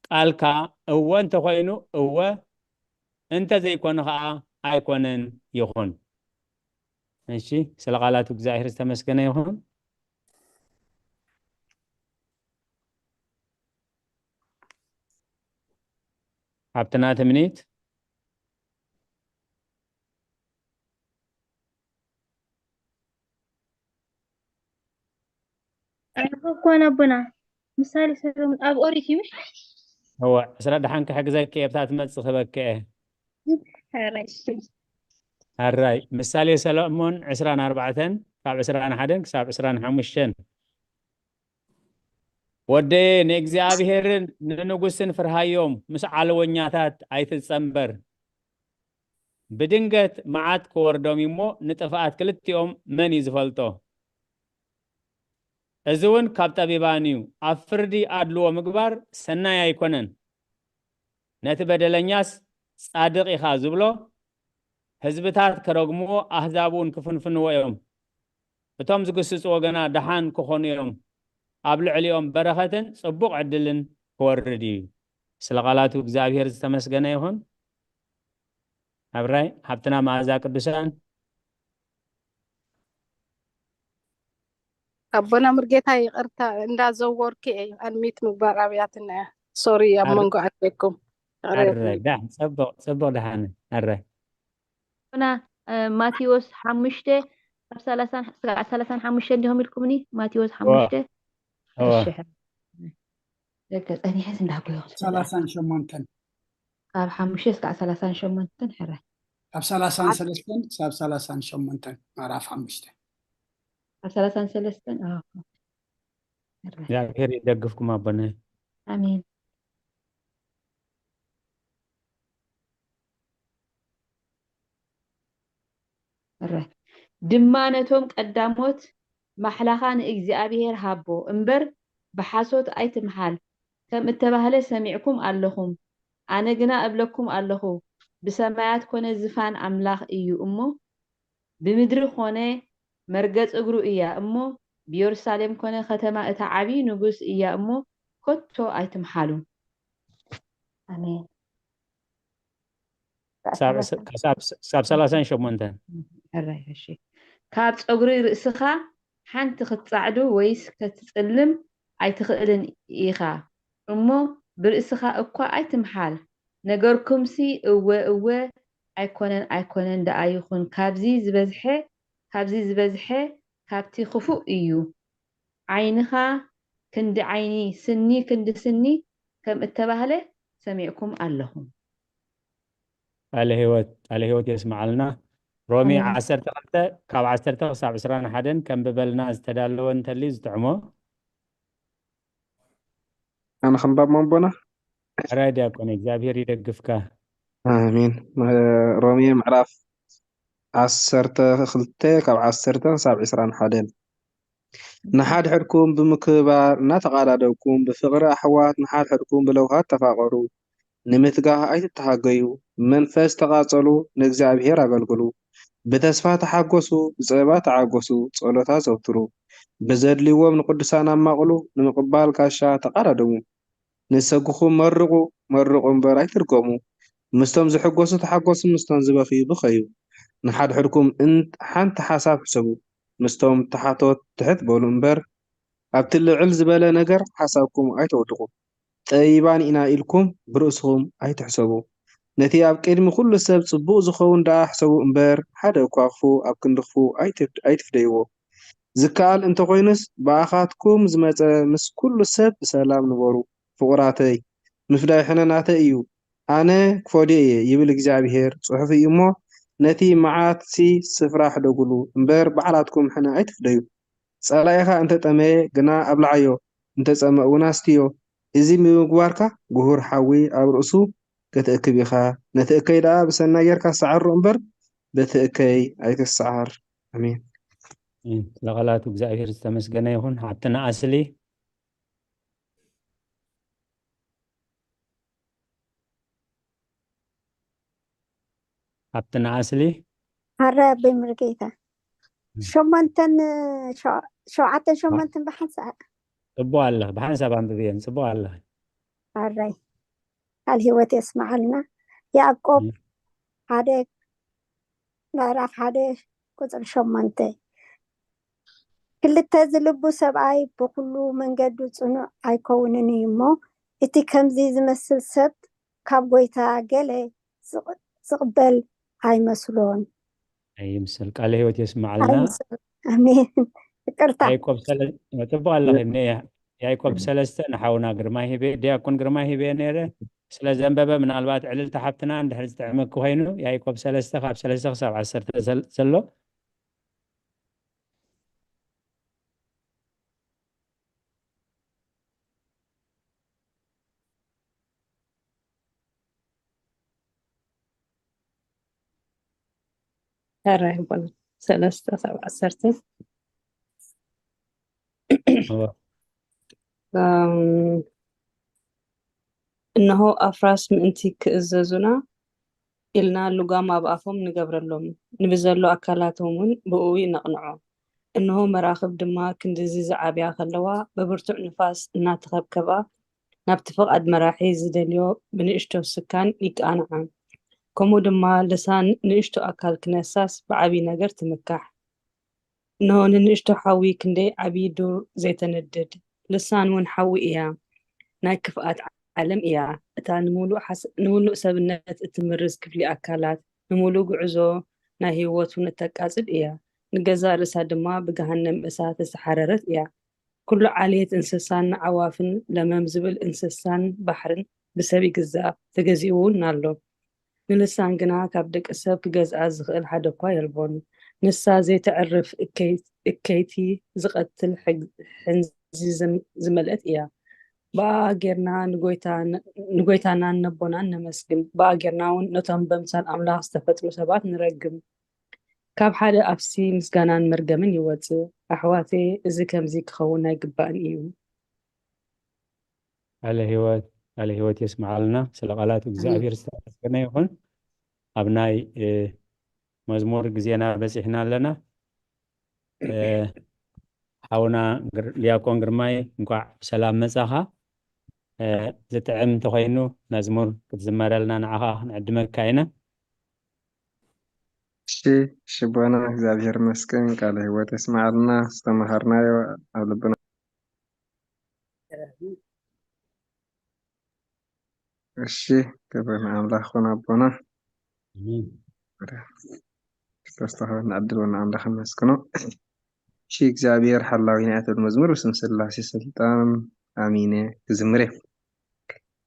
ቃልካ እወ እንተኮይኑ እወ እንተ ዘይኮነ ከዓ ኣይኮነን ይኹን እሺ ስለ ቃላቱ እግዚአብሔር ዝተመስገነ ይኹን ኣብትና ትምኒት أكون أبونا مثال سلام أب أوريتي مش هو سرد حنك حق زي كيف تمتص خبك الراي مثال سلامون 24 كاب 21 كساب 25 ودي نእግዚአብሔርን ንንጉስን ፍርሃዮም ምስ ዓለወኛታት ኣይትጸምበር ብድንገት መዓት ከወርዶም እሞ ንጥፋት ክልቲኦም መን ይዝፈልጦ እዝውን ካብ ጠቢባንዩ ኣብ ፍርዲ ኣድልዎ ምግባር ሰናይ ኣይኮነን ነቲ በደለኛስ ጻድቕ ኢኻ ዝብሎ ህዝብታት ከረግምዎ ኣህዛቡን ክፍንፍንዎ እዮም እቶም ዝግስጽዎ ገና ደሓን ክኾኑ እዮም ኣብ ልዕሊኦም በረኸትን ጽቡቕ ዕድልን ክወርድ እዩ ስለ ቃላቱ እግዚአብሔር ዝተመስገነ ይሁን ኣብራይ ሃብትና መዓዛ ቅዱሳን أبونا مرجيتا يقرتا إندا زوركي أنميت مقبار أبياتنا سوري يا منكو عليكم الراي ده صبغ دحان الراي أنا ماتيوس حمشته سلسان حمشته عندهم الكومني ماتيوس حمشته الشحن لكن أنا حاسس إنها بيوت سلاسان شمونتن قال حمشته سلسان شمونتن حرة أب سلاسان سلسان ساب سلاسان شمونتن معرف حمشته سلسان سلسان يا خير يدقفكم أبنا آمين ድማነቶም ቀዳሞት ማሕላኻን እግዚአብሔር ሃቦ እምበር በሓሶት ኣይትምሃል ከም እተባህለ ሰሚዕኩም ኣለኹም ኣነ ግና እብለኩም ኣለኹ ብሰማያት ኮነ ዝፋን ኣምላኽ እዩ እሞ ብምድሪ ኮነ መርገጽ እግሩ እያ እሞ ብኢየሩሳሌም ኮነ ከተማ እታ ዓብይ ንጉስ እያ እሞ ኮቶ ኣይትምሃሉ ኣሜን ሳብ 38 ሕራይሽ ካብ ፀጉሪ ርእስኻ ሓንቲ ክትጻዕዱ ወይስ ክትጽልም ኣይትኽእልን ኢኻ እሞ ብርእስኻ እኳ ኣይትምሃል ነገርኩምሲ እወ ኣይኮነን ደኣ ይኹን ካብዚ ዝበዝሐ ካብቲ ክፉእ እዩ ዓይንኻ ክንዲ ዓይኒ ስኒ ክንዲ ስኒ ከም እተባህለ ሰሚዕኩም ኣለኹም على هيوت يسمع لنا رومي 12 كاب 10 كساب 21 كم ببلنا استدلوا انت اللي زتعمو أنا خنباب منبونا راد يكون እግዚአብሔር ይደግፍካ آمين رومي معرف 12 كاب 10 كساب 21 نحاد حدكم بمكبار نتقالدكم بفقر أحوات نحاد حدكم بلوهات تفاقروا ንምትጋህ ኣይትተሃገዩ መንፈስ ተቓጸሉ ንእግዚአብሔር ኣገልግሉ ብተስፋ ተሓጐሱ ብጸባ ተዓጐሱ ጸሎታ ዘውትሩ ብዘድልይዎም ንቅዱሳን ኣማቕሉ ንምቕባል ጋሻ ተቓዳደሙ ንሰጉኹም መርቑ እምበር ኣይትርገሙ ምስቶም ዝሕጐሱ ተሓጐሱ ምስቶም ዝበኽዩ ብኸዩ ንሓድሕድኩም ሓንቲ ሓሳብ ሕሰቡ ምስቶም ተሓቶት ትሕት በሉ እምበር ኣብቲ ልዕል ዝበለ ነገር ሓሳብኩም ኣይተወድቑ ጠይባን ኢና ኢልኩም ብርእስኹም ኣይትሕሰቡ ነቲ ኣብ ቅድሚ ኩሉ ሰብ ጽቡቕ ዝኸውን ደኣ ሕሰቡ እምበር ሓደ እኳ ክፉእ ኣብ ክንዲ ክፉእ ኣይትፍደይዎ ዝከኣል እንተኾይኑስ ብኣኻትኩም ዝመፀ ምስ ኩሉ ሰብ ብሰላም ንበሩ ፍቑራተይ ምፍዳይ ሕነናተይ እዩ ኣነ ክፈድዮ እየ ይብል እግዚኣብሔር ጽሑፍ እዩ እሞ ነቲ መዓትሲ ስፍራ ሕደጉሉ እምበር ባዕላትኩም ሕነ ኣይትፍደዩ ጸላኢኻ እንተጠመየ ግና ኣብልዓዮ እንተጸመእ እውን ኣስትዮ እዚ ምግባርካ ጉሁር ሓዊ ኣብ ርእሱ ክትእክብ ኢኻ ነቲ እከይ ደኣ ብሰናይ ጌርካ ሰዓሩ እምበር በቲ እከይ ኣይትሰዓር ኣሜን ለቃላቱ እግዚአብሔር ዝተመስገነ ይሁን ሃብትና ኣስሊ ሃብትና ኣስሊ ሃረ ብምርጌታ ሸውዓተን ብሓንሳብ ጽቡቅ አለ በሐንሳብ አንብቤን ጽቡቅ አለ አራይ ቃል ህይወት يسمعلنا ያዕቆብ ሓደ ምዕራፍ 1 ቁፅሪ 8 ክልተ ዝልቡ ሰብኣይ ብኩሉ መንገዱ ጽኑዕ ኣይከውንን እዩ እሞ እቲ ከምዚ ዝመስል ሰብ ካብ ጎይታ ገለ ዝቕበል ኣይመስሎን። يمسل قال هيوت يسمع لنا ኣሜን። ይቅርታ يعقوب طبق الله إن يعقوب سلسته نحاونا قرماي هبه دياكون قرماي هبه نيره سلا زنببه من البات علل تحبتنا عند حرز تعمك وهينو يعقوب سلسته خاب سلسته 17 سلو هرا يبون 3:17 እነሆ ኣፍራስ ምእንቲ ክእዘዙና ኢልና ልጓም ኣብ ኣፎም ንገብረሎም ንብዘሎ ኣካላቶም እውን ብእኡ ይነቕንዖ እነሆ መራኽብ ድማ ክንዲዚ ዝዓብያ ከለዋ በብርቱዕ ንፋስ እናተኸብከባ ናብቲ ፍቓድ መራሒ ዝደልዮ ብንእሽቶ ስካን ይቃንዓ ከምኡ ድማ ልሳን ንእሽቶ ኣካል ክነሳስ ብዓብይ ነገር ትምካሕ እነሆ ንንእሽቶ ሓዊ ክንደይ ዓብይ ዱር ዘይተነድድ ልሳን እውን ሓዊ እያ ናይ ክፍኣት ዓለም እያ እታ ንሙሉእ ሰብነት እትምርዝ ክፍሊ ኣካላት ንሙሉእ ጉዕዞ ናይ ህይወት እውን እተቃፅል እያ ንገዛ ርእሳ ድማ ብገሃነም እሳት ዝተሓረረት እያ ኩሉ ዓልየት እንስሳን ዓዋፍን ለመም ዝብል እንስሳን ባሕርን ብሰብ ይግዛእ ተገዚኡ እውን ኣሎ ንልሳን ግና ካብ ደቂ ሰብ ክገዝኣ ዝኽእል ሓደ እኳ የልቦን ንሳ ዘይተዕርፍ እከይቲ ዝቐትል ሕንዚ ዝመልአት እያ በኣጌርና ንጎይታና ነቦናን ነመስግን በኣጌርና እውን ነቶም በምሳል ኣምላኽ ዝተፈጥሩ ሰባት ንረግም ካብ ሓደ ኣፍሲ ምስጋናን መርገምን ይወፅእ ኣሕዋቴ እዚ ከምዚ ክኸውን ኣይግባእን እዩ على هيوت يسمع لنا سلقالات እግዚአብሔር ዝተመስገነ ይሁን ኣብ ናይ መዝሙር ግዜና በፂሕና ኣለና ሓውና ዲያቆን ግርማይ እንኳዕ ሰላም መጻኻ ዝጥዕም ተኮይኑ መዝሙር ክትዝመረልና ንዓኻ ንዕድመካ ኢና ሽቦና እግዚአብሔር መስገን ቃለ ህይወት ይስማዓልና ዝተማሃርናዮ ኣብ ልብና እሺ ክብርና ኣምላኽ ኮን ኣቦና ተስተኻበና ዕድል ወና ኣምላኽ መስክኖ እሺ እግዚአብሔር ሓላዊና እተን መዝሙር ብስም ስላሴ ስልጣን አሚን ክዝምሬ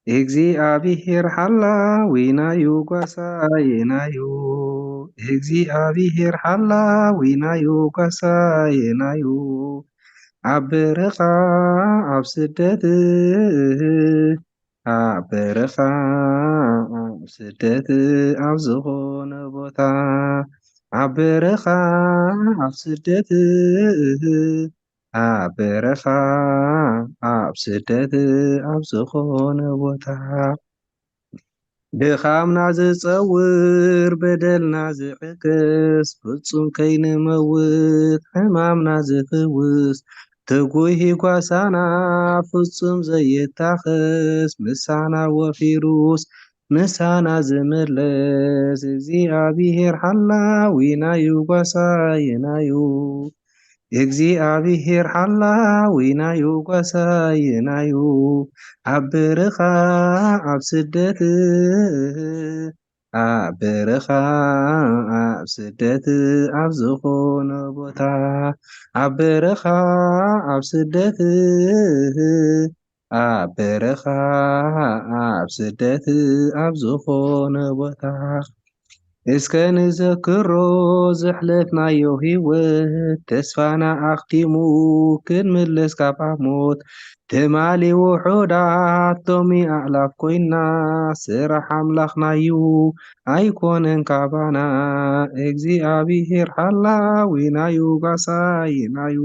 እግዚአብሔር ሓላዊናዩ ጓሳይናዩ እግዚአብሔር ሓላዊናዩ ጓሳይናዩ ኣብ በረኻ ኣብ ስደት ኣብ በረኻ ኣብ ስደት ኣብ ዝኾነ ቦታ ኣብ በረኻ ኣብ ስደት ኣብ በረኻ ኣብ ስደት ኣብ ዝኾነ ቦታ ድኻምና ዝፀውር በደልና ዝዕቅስ ፍጹም ከይንመውት ሕማምና ዝፍውስ ትጉሂ ጓሳና ፍጹም ዘይታኸስ ምሳና ወፊሩስ ምሳና ዝምለስ እግዚአብሔር ሓላዊናዩ ጓሳይናዩ እግዚአብሔር ሓላዊናዩ ጓሳይናዩ ኣብ በረኻ ኣብ ስደት ኣብ በረኻ ኣብ ስደት ኣብ ዝኾነ ቦታ ኣብ በረኻ ኣብ ስደት ኣብ በረኻ ኣብ ስደት ኣብ ዝኾነ ቦታ እስከ ንዘክሮ ዘሕለፍናዮ ህይወት ተስፋና ኣኽቲሙ ክንምለስ ካብ ሞት ትማሊ ውሑዳት ሎሚ ኣዕላፍ ኮይና ስራሕ ኣምላኽናዩ ኣይኮነን ካባና እግዚአብሔር ሓላዊናዩ ጓሳይናዩ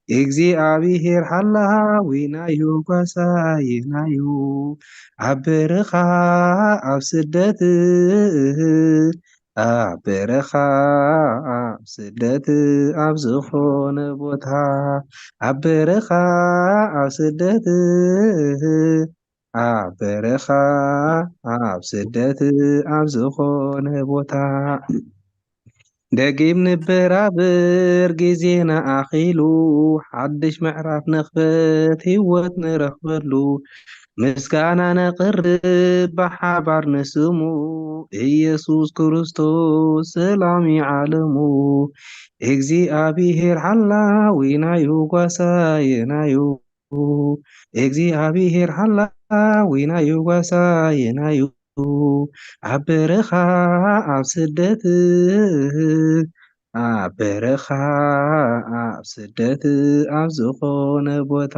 እግዚአብሔር ሓላዊናዩ ጓሳይናዩ ኣብ በረኻ ኣብ ስደት ኣብ በረኻ ኣብ ስደት ኣብ ዝኾነ ቦታ ኣብ በረኻ ኣብ ስደት ኣብ በረኻ ኣብ ስደት ኣብ ዝኾነ ቦታ ደጊም ንበራብር ጊዜና ኣኺሉ ሓድሽ ምዕራፍ ንኽፈት ህይወት ንረኽበሉ ምስጋና ነቕርብ ብሓባር ንስሙ ኢየሱስ ክርስቶስ ሰላም ዓለሙ እግዚአብሔር ሓላዊናዩ ጓሳየናዩ እግዚአብሔር ሓላዊናዩ ጓሳየናዩ ኣብ በረኻ ኣብ ስደት ኣብ በረኻ ኣብ ስደት ኣብ ዝኾነ ቦታ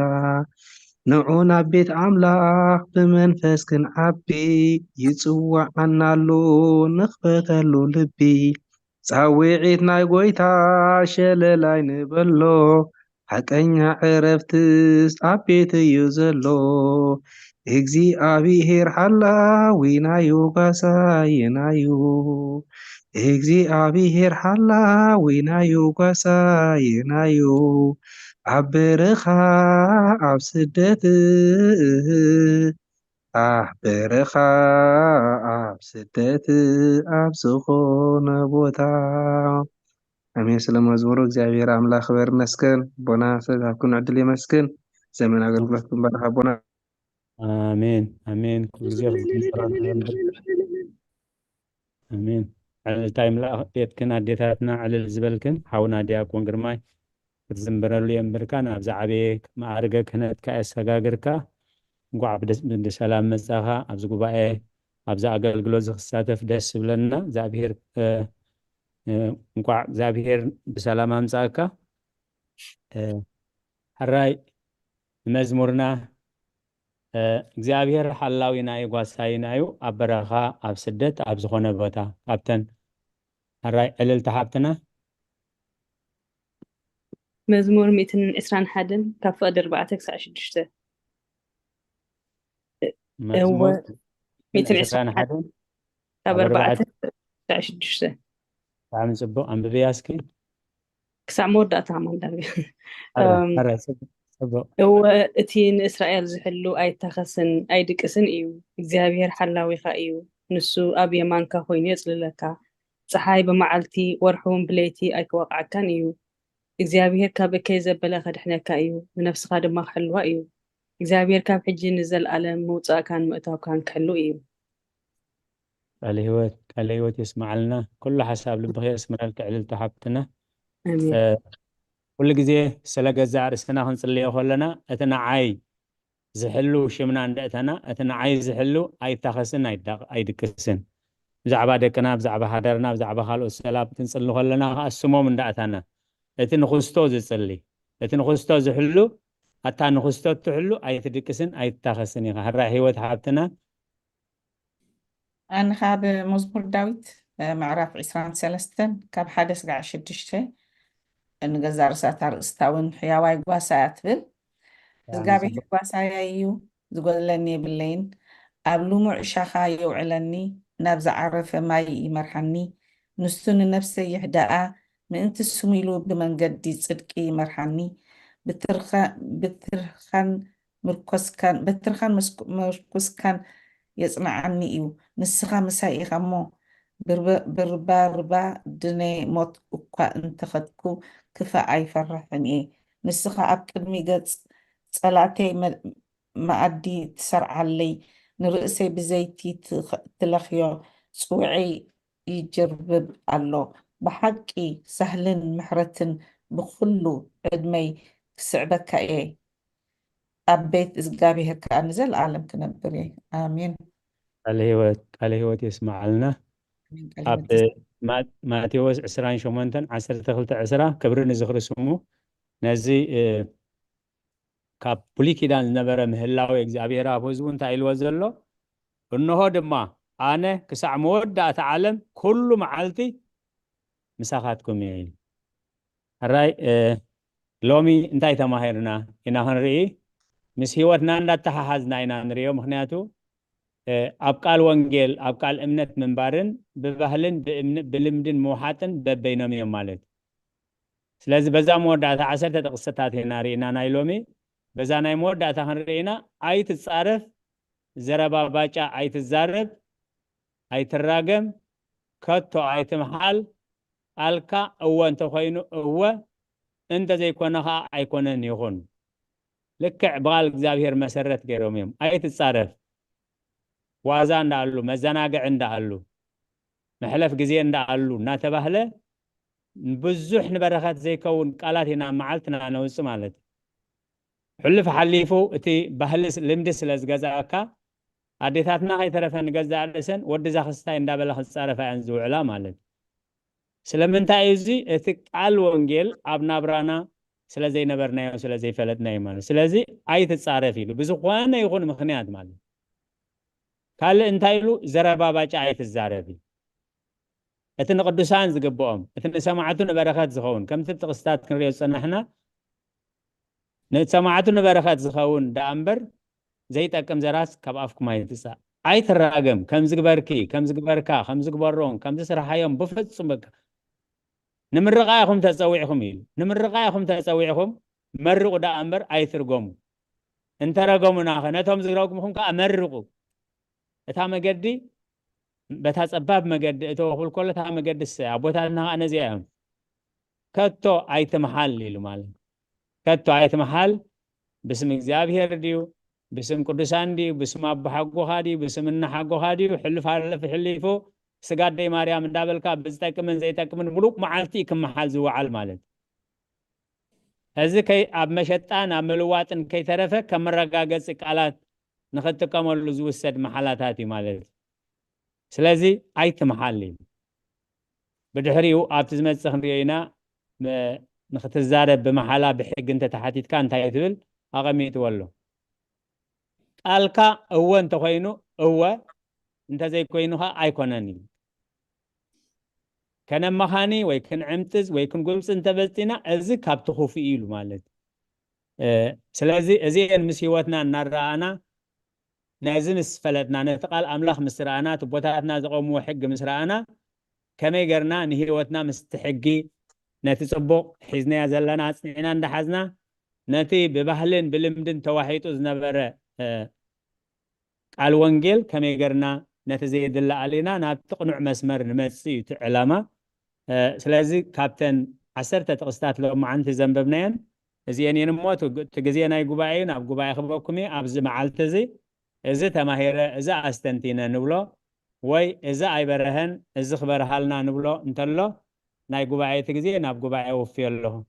ንዑን ኣብ ቤት ኣምላኽ ብመንፈስ ክንዓቢ ይጽዋዓናሉ ንኽፈተሉ ልቢ ጻውዒት ናይ ጐይታ ሸለላይ ንበሎ ሓቀኛ ዕረፍትስ ኣብ ቤት እዩ ዘሎ እግዚአብሔር ሓላዊናዩ ጓሳየናዩ እግዚአብሔር ሓላዊናዩ ጓሳየናዩ ኣብ በረኻ ኣብ ስደት ኣብ በረኻ ኣብ ስደት ኣብ ዝኾነ ቦታ ኣሜን። ስለ መዝሙሩ እግዚአብሔር አምላክ ክበር ይመስገን። ቦና ስለታኩን ዕድል ይመስገን። ዘመን አገልግሎት ክንባረኻ ቦና አሜን አሜን። ኩሉ ጊዜ አሜን። ዕልልታይ ምላእ ቤትክን ኣዴታትና ዕልል ዝበልክን ሓውና ዲያቆን ግርማይ ክትዝምበረሉ የንብርካ ናብዚ ዓበየ ማዕርገ ክህነትካ የሰጋግርካ እንኳዕ ብሰላም መጻኻ ኣብዚ ጉባኤ ኣብዚ ኣገልግሎት ዝክሳተፍ ደስ ዝብለና እግዚአብሔር እንኳዕ እግዚአብሔር ብሰላም ኣምጻእካ ሕራይ መዝሙርና እግዚአብሔር ሓላዊናዩ ጓሳይናዩ ኣብ በረኻ ኣብ ስደት ኣብ ዝኾነ ቦታ ካብተን ሕራይ ዕልልቲ ሓብትና መዝሙር 121 ካብ ፍቅዲ 4 ክሳብ 6 መዝሙር 121 ካብ 4 ክሳብ 6 ብጣዕሚ ጽቡቕ ኣንብብያ እስኪ ክሳብ መወዳእታ ማንዳርገ ሕራይ ጽቡቕ እቲ ንእስራኤል ዝሕሉ ኣይታኸስን ኣይድቅስን እዩ እግዚአብሔር ሓላዊኻ እዩ ንሱ ኣብ የማንካ ኮይኑ የጽልለካ ፀሓይ ብመዓልቲ ወርሑን ብለይቲ ኣይክወቕዓካን እዩ እግዚአብሔር ካብ እከይ ዘበለ ከድሕነካ እዩ ንነፍስኻ ድማ ክሕልዋ እዩ እግዚአብሔር ካብ ሕጂ ንዘለኣለም ምውፃእካን ምእታውካን ክሕሉ እዩ ቃል ህይወት የስማዓልና ኩሉ ሓሳብ ልብኺ የስምረልክ ዕልልቲ ሓብትና ኩሉ ግዜ ስለ ገዛእ ርእስትና ክንጽልዮ ከለና እቲ ንዓይ ዝሕሉ ሽምና እንደእተና እቲ ንዓይ ዝሕሉ ኣይታኸስን ኣይድቅስን ብዛዕባ ደቅና ብዛዕባ ሃገርና ብዛዕባ ካልኦት ሰባት ክንጽሊ ከለና ኣስሞም እንዳእታና እቲ ንኽስቶ ዝጽሊ እቲ ንኽስቶ ዝሕሉ ኣታ ንኽስቶ ትሕሉ ኣይትድቅስን ኣይትታኸስን ኢኻ ሕራይ ህይወት ሓብትና ኣነ ካብ መዝሙር ዳዊት ምዕራፍ 23 ካብ 1 እስካብ 6 ንገዛእ ርእሳታ ርእስታ እውን ሕያዋይ ጓሳያ ትብል እግዚአብሔር ጓሳያ እዩ ዝጎድለኒ የብለይን ኣብ ልሙዕ ሻኻ የውዕለኒ ናብ ዝዓረፈ ማይ ይመርሓኒ ንሱ ንነፍሰይ ይሕዳኣ ምእንቲ ስሙ ኢሉ ብመንገዲ ጽድቂ ይመርሓኒ በትርኻን ምርኮስካን የጽንዓኒ እዩ ንስኻ ምሳይ ኢኻ እሞ ብርባርባ ድነ ሞት እኳ እንተኸድኩ ክፋ ኣይፈርሕን እየ ንስኻ ኣብ ቅድሚ ገጽ ጸላተይ መኣዲ ትሰርዓለይ ንርእሰይ ብዘይቲ ትለኽዮ ጽውዐይ ይጅርብብ ኣሎ ብሓቂ ሳህልን ምሕረትን ብኩሉ ዕድመይ ክስዕበካ እየ ኣብ ቤት እግዚአብሔር ከዓ ንዘለኣለም ክነብር እየ ኣሜን ቃል ህይወት የስማዓልና ኣብ ማቴዎስ 28:12-20 ክብሪ ንዝኽሪ ስሙ ነዚ ካብ ብሉይ ኪዳን ዝነበረ ምህላዊ እግዚአብሔር ኣብ ህዝቡ እንታይ ኢልዎ ዘሎ እንሆ ድማ ኣነ ክሳዕ መወዳእታ ዓለም ኩሉ መዓልቲ ምሳኻትኩም እየ ኢሉ ሕራይ ሎሚ እንታይ ተማሂርና ኢና ክንርኢ ምስ ህይወትና እንዳተሓሓዝና ኢና ንሪኦ ምክንያቱ ኣብ ቃል ወንጌል ኣብ ቃል እምነት ምንባርን ብባህልን ብልምድን ምውሓጥን በበይኖም እዮም ማለት ስለዚ በዛ መወዳእታ 10 ጥቅስታት ኢና ርኢና ናይ ሎሚ በዛ ናይ መወዳእታ ክንርኢና ኣይትጻረፍ ዘረባ ባጫ ኣይትዛረብ ኣይትራገም ከቶ ኣይትምሓል قالك هو أنت خوينو هو أنت زي كونها أيكونن يخون لك عبال እግዚአብሔር መሰረት ገሮም يوم أي تتصرف وازا እንዳሉ መዘናገዕ እንዳሉ محلف جزيه እንዳሉ እና ተባህለ ብዙሕ ንበረኸት ዘይከውን ቃላት ኢና መዓልትና ነውጽ ማለት حلف حليفو اتي بهلس لمدس لزغزاكا اديتاتنا خيترفن نغزا علسن ود زاخستاي እንዳበለ خصارفا انزو علا ማለት ስለምንታይ እዚ እቲ ቃል ወንጌል አብናብራና ስለዘይ ነበርናዮ ስለዘይ ፈለጥናዮ ማለት ስለዚህ አይትጻረፍ ይሉ ብዙኾነ ይኹን ምክንያት ማለት ካለ እንታይሉ ዘረባባጫ አይትዛረቢ እቲ ንቅዱሳን ዝግብኦም እቲ ንሰማዕቱ ንበረኸት ዝኸውን ከምቲ ጥቅስታት ክንሪኦ ፀናሕና نتسمعتو نبرخات زخون دامبر زي تاكم زراس كاب افكم ايتسا اي تراغم كم زغبركي كم زغبركا كم زغبرون كم تسرحايم بفصم بك نمرقايكم تصويعكم يل نمرقايكم تصويعكم مرقوا دامبر اي ترغم انت رغمنا خنتهم زغراكم كم امرقوا اتا مگدي بتا صباب مگد اتو خل كل تا مگدس ابوتانا انزيام كتو ايت محل يلو مال كتو آية محل باسم እግዚአብሔር ديو باسم قدسان ديو باسم أب حقو هادي باسم إن حقو هادي وحلف على في حليفو سقاد دي مريم دابلكا بزتك من زيتك من ملوك معالتي كم محل زو على المالد هذا كي أب مشتان عملواتن كي ترفه كم رقاقة سكالات نخدت كمال لزو السد محلات هاتي مالد سلازي آية محلي بدحريو أب تزمت سخنرينا نختزارب بمحلا بحق انت تحتيت كان تايتبل اغميت ولو قالكا هو انت خوينو هو انت زي كوينوها ايكوناني كان مخاني ويكن عمتز ويكن قلبس انت بلتنا ازي كابتو خوفي إيلو مالت سلازي ازي المسيواتنا نرانا نازن اسفلتنا نتقال املاخ مسرانا تبوتاتنا زقومو حق مسرانا كما يقرنا نهيواتنا مستحقي نتي صبوق حزنا زلنا صنعنا اندحزنا نتي ببهلن بلمدن توحيتو زنبره قال وانجيل كما يقرنا نتي زيد الله علينا نتقنع مسمر نمسي علامه سلازي كابتن عسرت تقستات لو ما انت زنببنين زين ينموت تجزينا يغبايين اب غباي خبكمي ابز معالتزي اذا تماهيره اذا استنتينا نبلو وي اذا ايبرهن اذا خبرحالنا نبلو انتلو ناي غباي تجزي ناب غباي وفي الله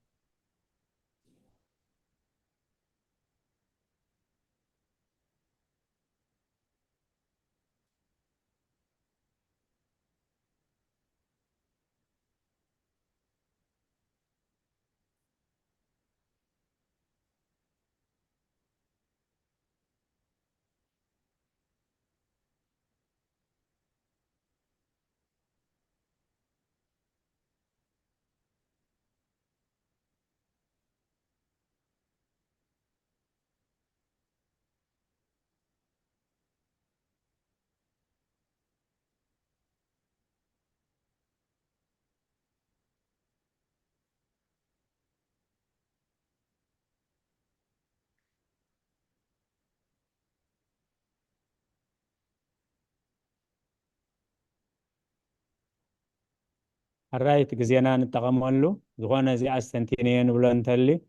الرايت جزينا نتقملو زغونا زي استنتينين بلو انتلي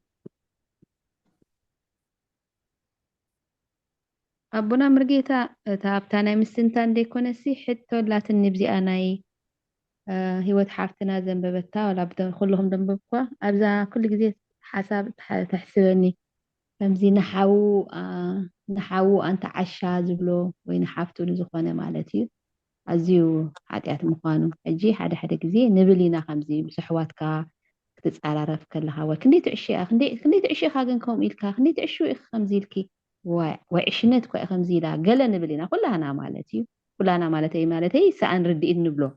أبونا مرقيتا تابتانا مستنتان دي كونسي حتى لا تنبزي أناي هيوت حافتنا زنببتا ولا بدون كلهم دنببكوا أبزا كل جزي حساب تحسبني فمزي نحاو أنت عشا زبلو وين حافتو نزخونا مالتي أزيو حاتيات مخانو أجي حدا جزي نبلينا خمزي بسحواتك تتعرف كلها وكندي تعشي كندي تعشي خاجنكم إلكا كندي تعشو خمزي لكي وعشنت كو خمزي لا قال نبلينا كلها مالتي سأن ردي نبلو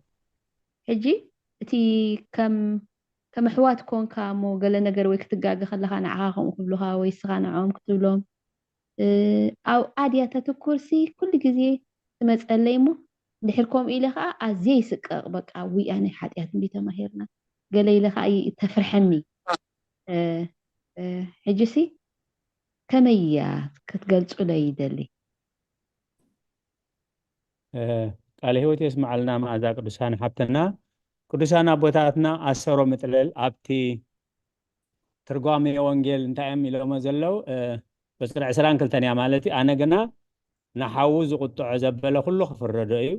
حجي تي كم حوات كون كامو قال نجر ويكتجاج خلها نعاهم وقبلها ويسخان عام كتبلهم أو عادية تكرسي كل جزء تمسأليمو دحركم إلها أزي سك بقى وي أنا حاتيات اللي تماهرنا قال لي أي تفرحني حجسي كميات كتقلت علي دلي قال هو يسمع لنا ما ذاك قدسان حبتنا ቅዱሳን አቦታትና አሰሮ ምጥልል ኣብቲ ትርጓሜ ወንጌል እንታይ እዮም ኢሎሞ ዘለው በስረ 22 እያ ማለት እዩ ኣነ ግና ንሓዉ ዝቁጥዖ ዘበለ ኩሉ ክፍረዶ እዩ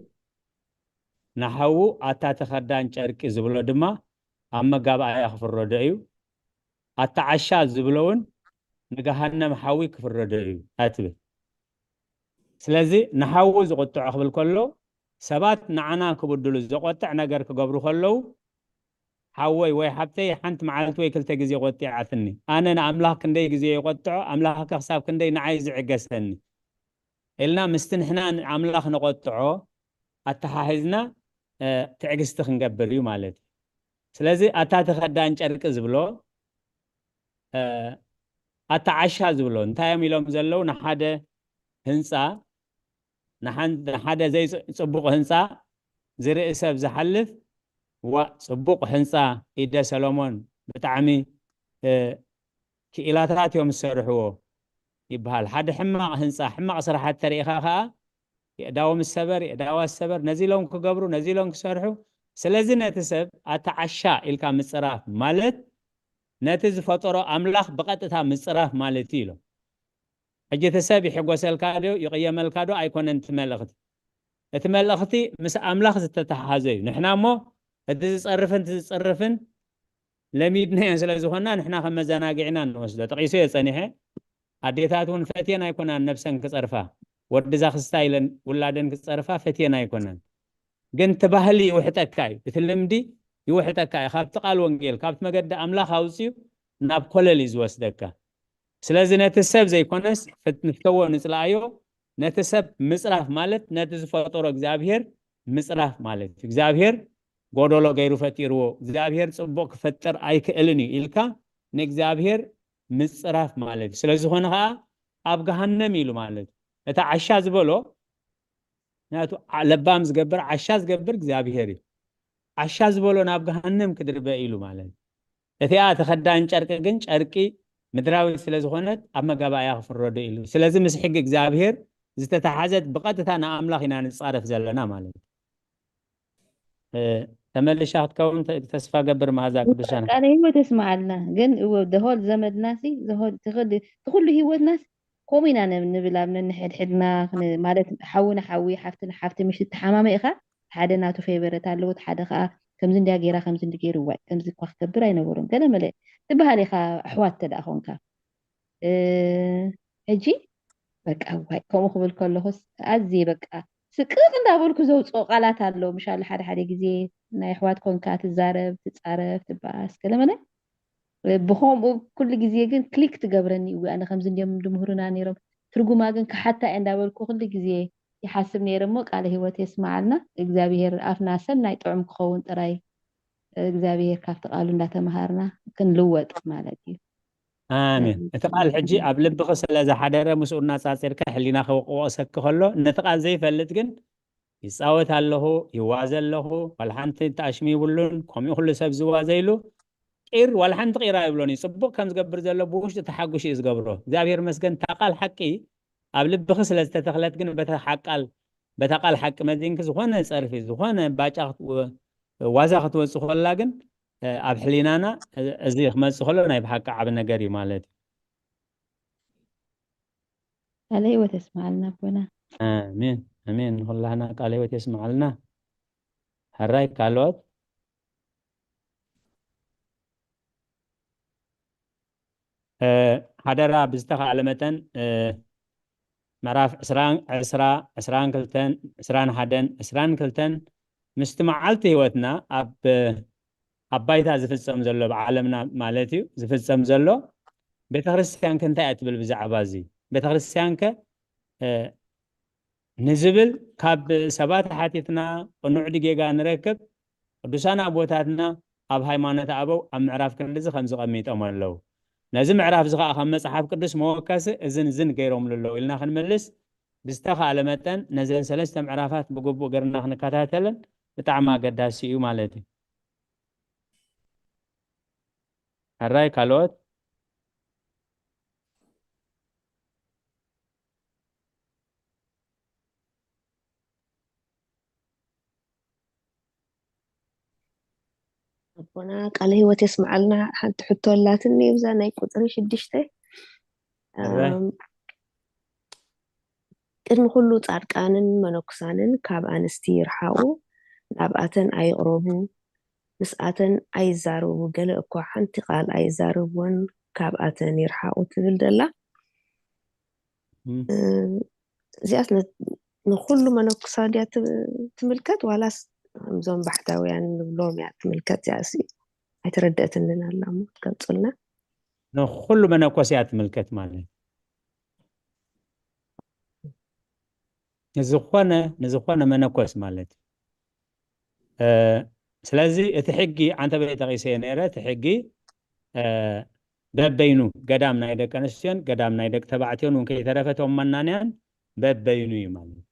ንሓዉ ኣታተኸዳን ጨርቂ ዝብሎ ድማ ኣብ መጋባእያ ክፍረዶ እዩ ኣታዓሻ ዝብሎውን ንገሃነም ሓዊ ክፍረዶ እዩ ኣትብል ስለዚ ንሓዉ ዝቁጥዖ ክብል ከሎ ሰባት ንዓና ክብድሉ ዘቆጥዕ ነገር ክገብሩ ከለው ሓወይ ወይ ሓብተይ ሓንቲ መዓልቲ ወይ ክልተ ግዜ ቆጢዓትኒ ኣነ ንኣምላኽ ክንደይ ግዜ ይቆጥዖ ኣምላኽ ክሳብ ክንደይ ንዓይ ዝዕገሰኒ ኢልና ምስቲ ንሕና ኣምላኽ ነቆጥዖ ኣተሓሒዝና ትዕግስቲ ክንገብር እዩ ማለት እዩ ስለዚ ኣታተኸዳን ጨርቂ ዝብሎ ኣታዓሻ ዝብሎ እንታይ እዮም ኢሎም ዘለው ንሓደ ህንፃ ንሓደ ዘይፅቡቕ ህንፃ ዝርኢ ሰብ ዝሓልፍ ፅቡቕ ህንፃ ኢደ ሰሎሞን ብጣዕሚ ክኢላታት እዮም ዝሰርሕዎ ይበሃል ሓደ ሕማቕ ህንፃ ሕማቕ ስራሓት ተሪኢኻ ከዓ የእዳዎም ሰበር የእዳዋ ሰበር ነዚ ኢሎም ክገብሩ ነዚ ኢሎም ክሰርሑ ስለዚ ነቲ ሰብ ኣታዓሻ ኢልካ ምፅራፍ ማለት ነቲ ዝፈጠሮ ኣምላኽ ብቐጥታ ምፅራፍ ማለት እዩ ኢሎም ሕጂ እቲ ሰብ ይሕጎሰልካ ዶ ይቕየመልካ ዶ ኣይኮነን እቲ መልእኽቲ እቲ መልእኽቲ ምስ ኣምላኽ ዝተተሓሓዘ እዩ ንሕና እሞ እቲ ዝፀርፍን ለሚድናዮ ስለ ዝኾንና ንሕና ከም መዘናጊዕና ንወስዶ ጠቂሱ እየ ፀኒሐ ኣዴታት እውን ፈትየን ኣይኮናን ነብሰን ክፀርፋ ወዲዛ ክስታ ኢለን ውላደን ክፀርፋ ፈትየን ኣይኮናን ግን እቲ ባህሊ ይውሕጠካ እዩ እቲ ልምዲ ይውሕጠካ እዩ ካብቲ ቃል ወንጌል ካብቲ መገዲ ኣምላኽ ኣውፅዩ ናብ ኮለል እዩ ዝወስደካ ስለዚ ነቲ ሰብ ዘይኮነስ ንፍተዎ ንፅላእዮ ነቲ ሰብ ምፅራፍ ማለት ነቲ ዝፈጠሮ እግዚኣብሔር ምፅራፍ ማለት እዩ እግዚኣብሔር ጎደሎ ገይሩ ፈጢርዎ እግዚኣብሔር ፅቡቅ ክፈጥር ኣይክእልን እዩ ኢልካ ንእግዚኣብሔር ምፅራፍ ማለት እዩ ስለዝኾነ ከዓ ኣብ ገሃነም ኢሉ ማለት እዩ እቲ ዓሻ ዝበሎ ናቱ ለባም ዝገብር ዓሻ ዝገብር እግዚኣብሔር እዩ ዓሻ ዝበሎ ናብ ገሃነም ክድርበ ኢሉ ማለት እዩ እቲኣ ተኸዳን ጨርቂ ግን ጨርቂ ምድራዊ ስለዝኾነት ኣብ መጋባእያ ክፍረዶ ኢሉ ስለዚ ምስ ሕጊ እግዚኣብሔር ዝተተሓዘት ብቐጥታ ንኣምላኽ ኢና ንፃረፍ ዘለና ማለት እዩ ተመልሻ ክትከውን ተስፋ ገብር መዓዛ ቅዱሳን ቃል ህይወት ተስማዓልና ግን ደሆል ዘመድናሲ ትኩሉ ህይወትናስ ከምኡ ኢና ንብል ኣብ ነንሕድሕድና ማለት ሓውና ሓዊ ሓፍትና ሓፍቲ ምሽት ተሓማመ ኢኻ ሓደ ናቱ ፈይበረት ኣለዎ ሓደ ከዓ ከምዚ እንድያ ጌራ ከምዚ እንዲ ገይሩ ዋይ ከምዚ እኳ ክገብር ኣይነበሮም ገለ መለ ትበሃል ኢኻ ኣሕዋት ተደኣ ኮንካ ሕጂ በቃ ዋይ ከምኡ ክብል ከለኹስ ኣዝየ በቃ ስቅቕ እንዳበልኩ ዘውፅኦ ቃላት ኣለዉ ምሻለ ሓደ ሓደ ግዜ ናይ ኣሕዋት ኮንካ ትዛረብ ትፃረፍ ትበኣስ ገለ መለ ብከምኡ ኩሉ ግዜ ግን ክሊክ ትገብረኒ እዩ ኣነ ከምዚ እንዲዮም ድምህሩና ነይሮም ትርጉማ ግን ክሓታ እየ እንዳበልኩ ኩሉ ግዜ ይሓስብ ነይረ እሞ ቃለ ሂወት የስማዓልና እግዚኣብሔር ኣፍና ሰናይ ጥዑም ክኸውን ጥራይ እግዚኣብሔር ካብቲ ቃሉ እንዳተምሃርና ክንልወጥ ማለት እዩ ኣሜን እቲ ቃል ሕጂ ኣብ ልብኺ ስለ ዝሓደረ ምስኡ እናፃፂርካ ሕሊና ክወቅሰኪ ከሎ ነቲ ቃል ዘይፈልጥ ግን ይፃወት ኣለኹ ይዋዘ ኣለኹ ዋላ ሓንቲ ተኣሽሚ ይብሉን ከምኡ ኩሉ ሰብ ዝዋዘይሉ ቂር ዋላ ሓንቲ ቂራ ይብሎን እዩ ፅቡቅ ከም ዝገብር ዘሎ ብውሽጢ ተሓጉሽ እዩ ዝገብሮ እግዚኣብሔር መስገን እታ ቃል ሓቂ ኣብ ልብኺ ስለ ዝተተኽለት ግን በታ ቃል ሓቂ መዚንክ ዝኾነ ፀርፊ ዝኾነ ባጫ ዋዛ ክትወፅእ ከላ ግን ኣብ ሕሊናና እዚ ክመፅእ ከሎ ናይ ብሓቂ ዓብ ነገር እዩ ማለት እዩ ቃለ ሂወት የስማዓልና ቦና ኣሜን ኣሜን ንኩላህና ቃለ ሂወት የስማዓልና ሕራይ ካልኦት ሓደራ ብዝተኻእለ መጠን ምዕራፍ 22 ምስቲ መዓልቲ ህይወትና ኣብ ባይታ ዝፍፀም ዘሎ ብዓለምና ማለት እዩ ዝፍፀም ዘሎ ቤተክርስትያንከ እንታይ እያ ትብል ብዛዕባ እዚ ቤተክርስትያንከ ንዝብል ካብ ሰባት ሓቲትና ቅኑዕ ጌጋ ንረክብ ቅዱሳን ኣቦታትና ኣብ ሃይማኖት ኣበው ኣብ ምዕራፍ ክንዲዚ ከም ዝቐሚጦም ኣለዉ ነዚ ምዕራፍ እዚ ከዓ ከም መፅሓፍ ቅዱስ መወከሲ እዝን ገይሮምሉ ኣለዉ ኢልና ክንምልስ ብዝተኻእለ መጠን ነዘን 3 ምዕራፋት ብግቡእ ገርና ክንከታተልን ብጣዕሚ ኣገዳሲ እዩ ማለት እዩ ሕራይ ካልኦት أبونا قال هي وتسمع لنا حتى حتى لاتني بزانا يقطر شدشته ቅድሚ ኩሉ ጻድቃንን መነኩሳንን ካብ ኣንስቲ ይርሓቑ ናብኣተን ኣይቕረቡ ምስኣተን ኣይዛረቡ ገለ እኳ ሓንቲ ቃል ኣይዛረብዎን ካብኣተን ይርሓቑ ትብል ደላ እዚኣስ ንኩሉ መነኩሳት እያ ትምልከት ዋላስ እዞም ባሕታውያን ንብሎም እያ ትምልከት እዚኣስ ኣይተረድአትንን ኣላ እሞ ትገልፁልና ንኩሉ መነኮስ እያ ትምልከት ማለት نزخونا منكوس مالت سلازي تحقي عن تبعي تغيسي نيرة تحقي ببينو قدام نايدك أنستيان قدام نايدك تبعتيون ونكي ثرفتهم منانيان ببينو يمالي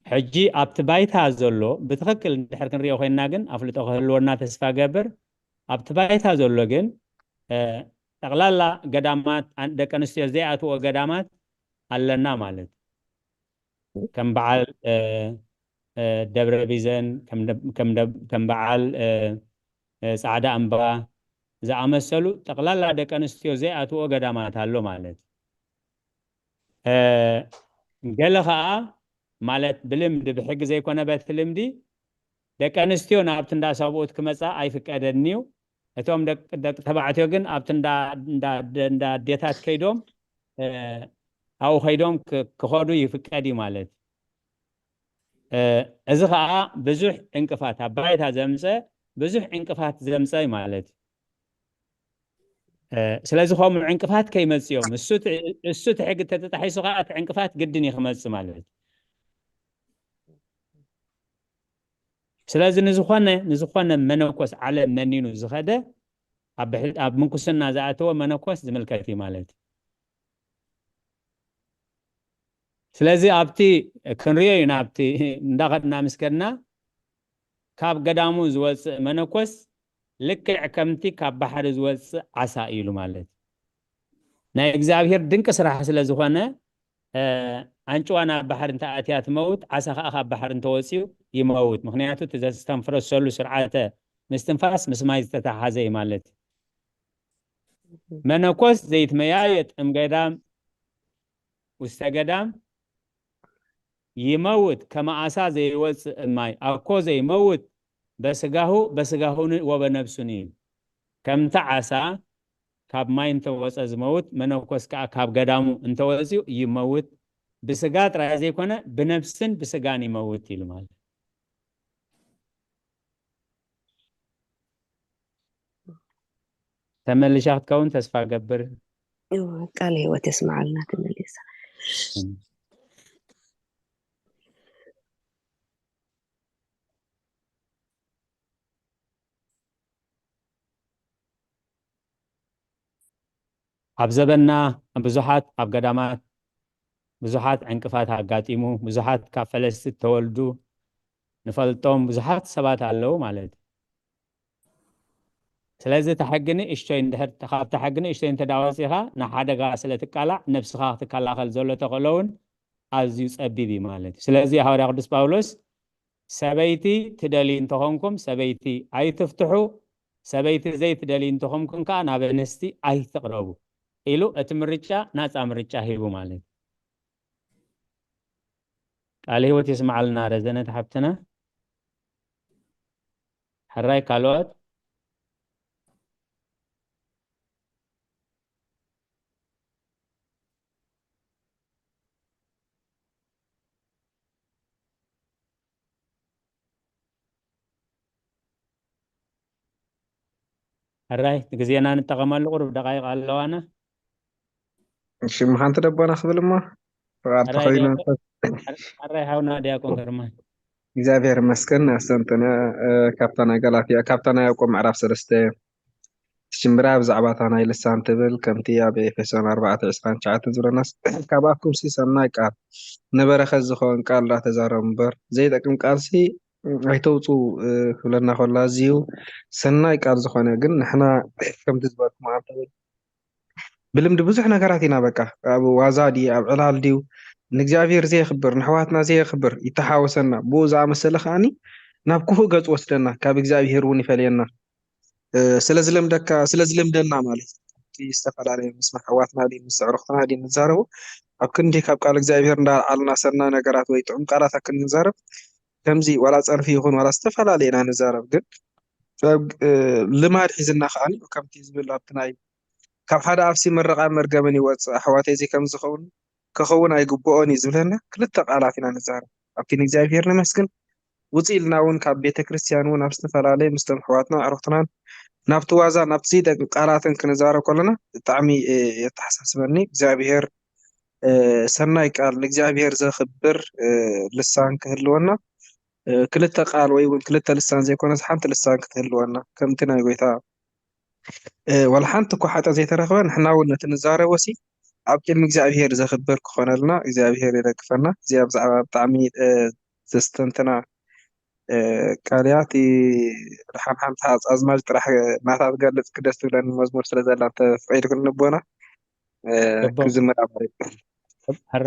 حجي أبتبايتها زولو بتخكل نحركن ريو خين ناقن أفلتو خلورنا تسفا قبر أبتبايتها زولو جن أغلالا قدامات عندك أنستيان زيعات وقدامات ألنا مالت كم بعال دبر بيزن كم بعال سعادة أنبا إذا أمثلوا تقلل هذا كان استيوزات وقدامات هالو مالت قالها مالت بلمد بحق زي كنا بتلمدي ده كان استيو نابتن دا سابوت كمسا أي فك أدنيو أتوم ده تبعتيو جن أبتن دا ديتات كيدوم أو خيدوم كخودو يفك أدي مالت إذا خاء بزح إنكفات هبايتها زمسة بزح إنكفات زمسة مالت سلازو خام إنكفات كي مسيوم السوت حق تتحيسو خاء إنكفات قدني خمس مالت سلازو نزخوانا منوكوس على منينو زخده أب منكوسنا زعتوا منوكوس زملكاتي مالت سلازي أبتي كنريين أبتي نداغتنا مسكرنا كاب قدامو زوز منوكوس لك عكمتي كاب بحر زوز عسائلو مالت نا إكزابير دنك سراح سلازوخانا أنشوانا بحر انت آتيات موت عسا خاخاب بحر انت وسيو يموت مخنياتو تستنفرس سولو سرعاته مستنفاس مسمايز تتحازي مالت منوكوس زيت ميايت قدام وستقدام يموت كما عسى زي وز ماي أكو زي يموت بسقاهون وبنفسنين كم تعسى كاب ماي انت وز موت منوكوس كاب قدامو انت وزيو يموت بسقات رازي كنا بنفسن بسقان يموت المال تملي شاخت كون تسفى قبر قال هو تسمع لنا تملي أبزبنا بزحات أبقدامات بزحات عنكفات هاقاتيمو بزحات كافلست تولدو نفلتهم بزحات سبات علو مالت سلازي تحقني اشتوين دهر تخاف تحقني اشتوين تداوسيها نحادا غاسلة تكالا نفسها تكالا خل زولة تقلون عزيز أبيبي مالت سلازي هوري قدس باولوس سبيتي تدلين تخونكم سبيتي أي تفتحوا سبيتي زي تدلين تخونكم كان بنستي أي تقربوا إلو أتمرجع ناس أمرجع هيبو مالك عليه وتسمع لنا رزنة حبتنا حراي كالوات حراي تقزينا نتقمل الغرب دقائق على أنا شي ما حنت دبنا خبل ما فقط تخيلنا حراي حاونا ديكون كرمان እግዚአብሔር ይመስገን አስተንተነ ካፕታና ጋላትያ ካፕታና ያቆም ምዕራፍ 3 ትሽምራ ብዛዕባ ናይ ልሳን ትብል ከምቲ ኣብ ኤፌሶን 4:29 ዝብለናስ ካብኣኩም ሰናይ ቃል ነበረኸት ዝኸውን ቃል እንዳተዛረቡ እምበር ዘይጠቅም ቃልሲ ኣይተውፁ ክብለና ከላ እዚዩ ሰናይ ቃል ዝኾነ ግን ንሕና ከምቲ ዝበልኩም ኣብተብል ብልምዲ ብዙሕ ነገራት ኢና በቃ ኣብ ዋዛ ድዩ ኣብ ዕላል ድዩ ንእግዚአብሔር ዘይኽብር ንሕዋትና ዘይኽብር ይተሓወሰና ብኡ ዝኣመሰለ ከዓኒ ናብ ክፉእ ገፅ ወስደና ካብ እግዚኣብሔር እውን ይፈልየና ስለዝለም ደና ማለት ዝተፈላለዩ ምስ ማሕዋትና ዲ ምስ ዕሩኽትና ዲ ንዛረቡ ኣብ ክንዲ ካብ ቃል እግዚአብሔር እንዳዓልና ሰና ነገራት ወይ ጥዑም ቃላት ክንዛረብ ከምዚ ዋላ ፀርፊ ይኹን ዋላ ዝተፈላለዩ ኢና ንዛረብ ግን ልማድ ሒዝና ከዓኒ ከምቲ ዝብል ኣብቲ ናይ ካብ ሓደ ኣፍሲ ምረቓ መርገምን ይወፅእ ኣሕዋተይ እዚ ከም ዝኸውን ክኸውን ኣይግብኦን እዩ ዝብለና ክልተ ቃላት ኢና ንዛረብ ኣብቲ ንእግዚአብሔር ነመስግን ውፅእ ኢልና እውን ካብ ቤተ ክርስቲያን እውን ኣብ ዝተፈላለዩ ምስቶም ኣሕዋትና ዕሩኽትናን ናብቲ ዋዛ ናብቲ ዘይጠቅም ቃላትን ክንዛረብ ከለና ብጣዕሚ የተሓሳስበኒ እግዚአብሔር ሰናይ ቃል ንእግዚአብሔር ዘኽብር ልሳን ክህልወና ክልተ ቃል ወይ እውን ክልተ ልሳን ዘይኮነስ ሓንቲ ልሳን ክትህልወና ከምቲ ናይ ጎይታ ወላ ሓንቲ እኳ ሓጠ ዘይተረኽበ ንሕና እውን ነቲ ንዛረቦሲ ኣብ ቅድሚ እግዚአብሔር ዘኽብር ክኾነልና እግዚአብሔር ይደግፈና እዚኣ ብዛዕባ ብጣዕሚ ዘስተንትና ቃልያት ረሓን ሓንቲ ኣዝማጅ ጥራሕ ናታ ዝገልፅ ክደስ ትብለኒ መዝሙር ስለ ዘላ ተፈቂዱ ክንቦና ክዝመራ ማለት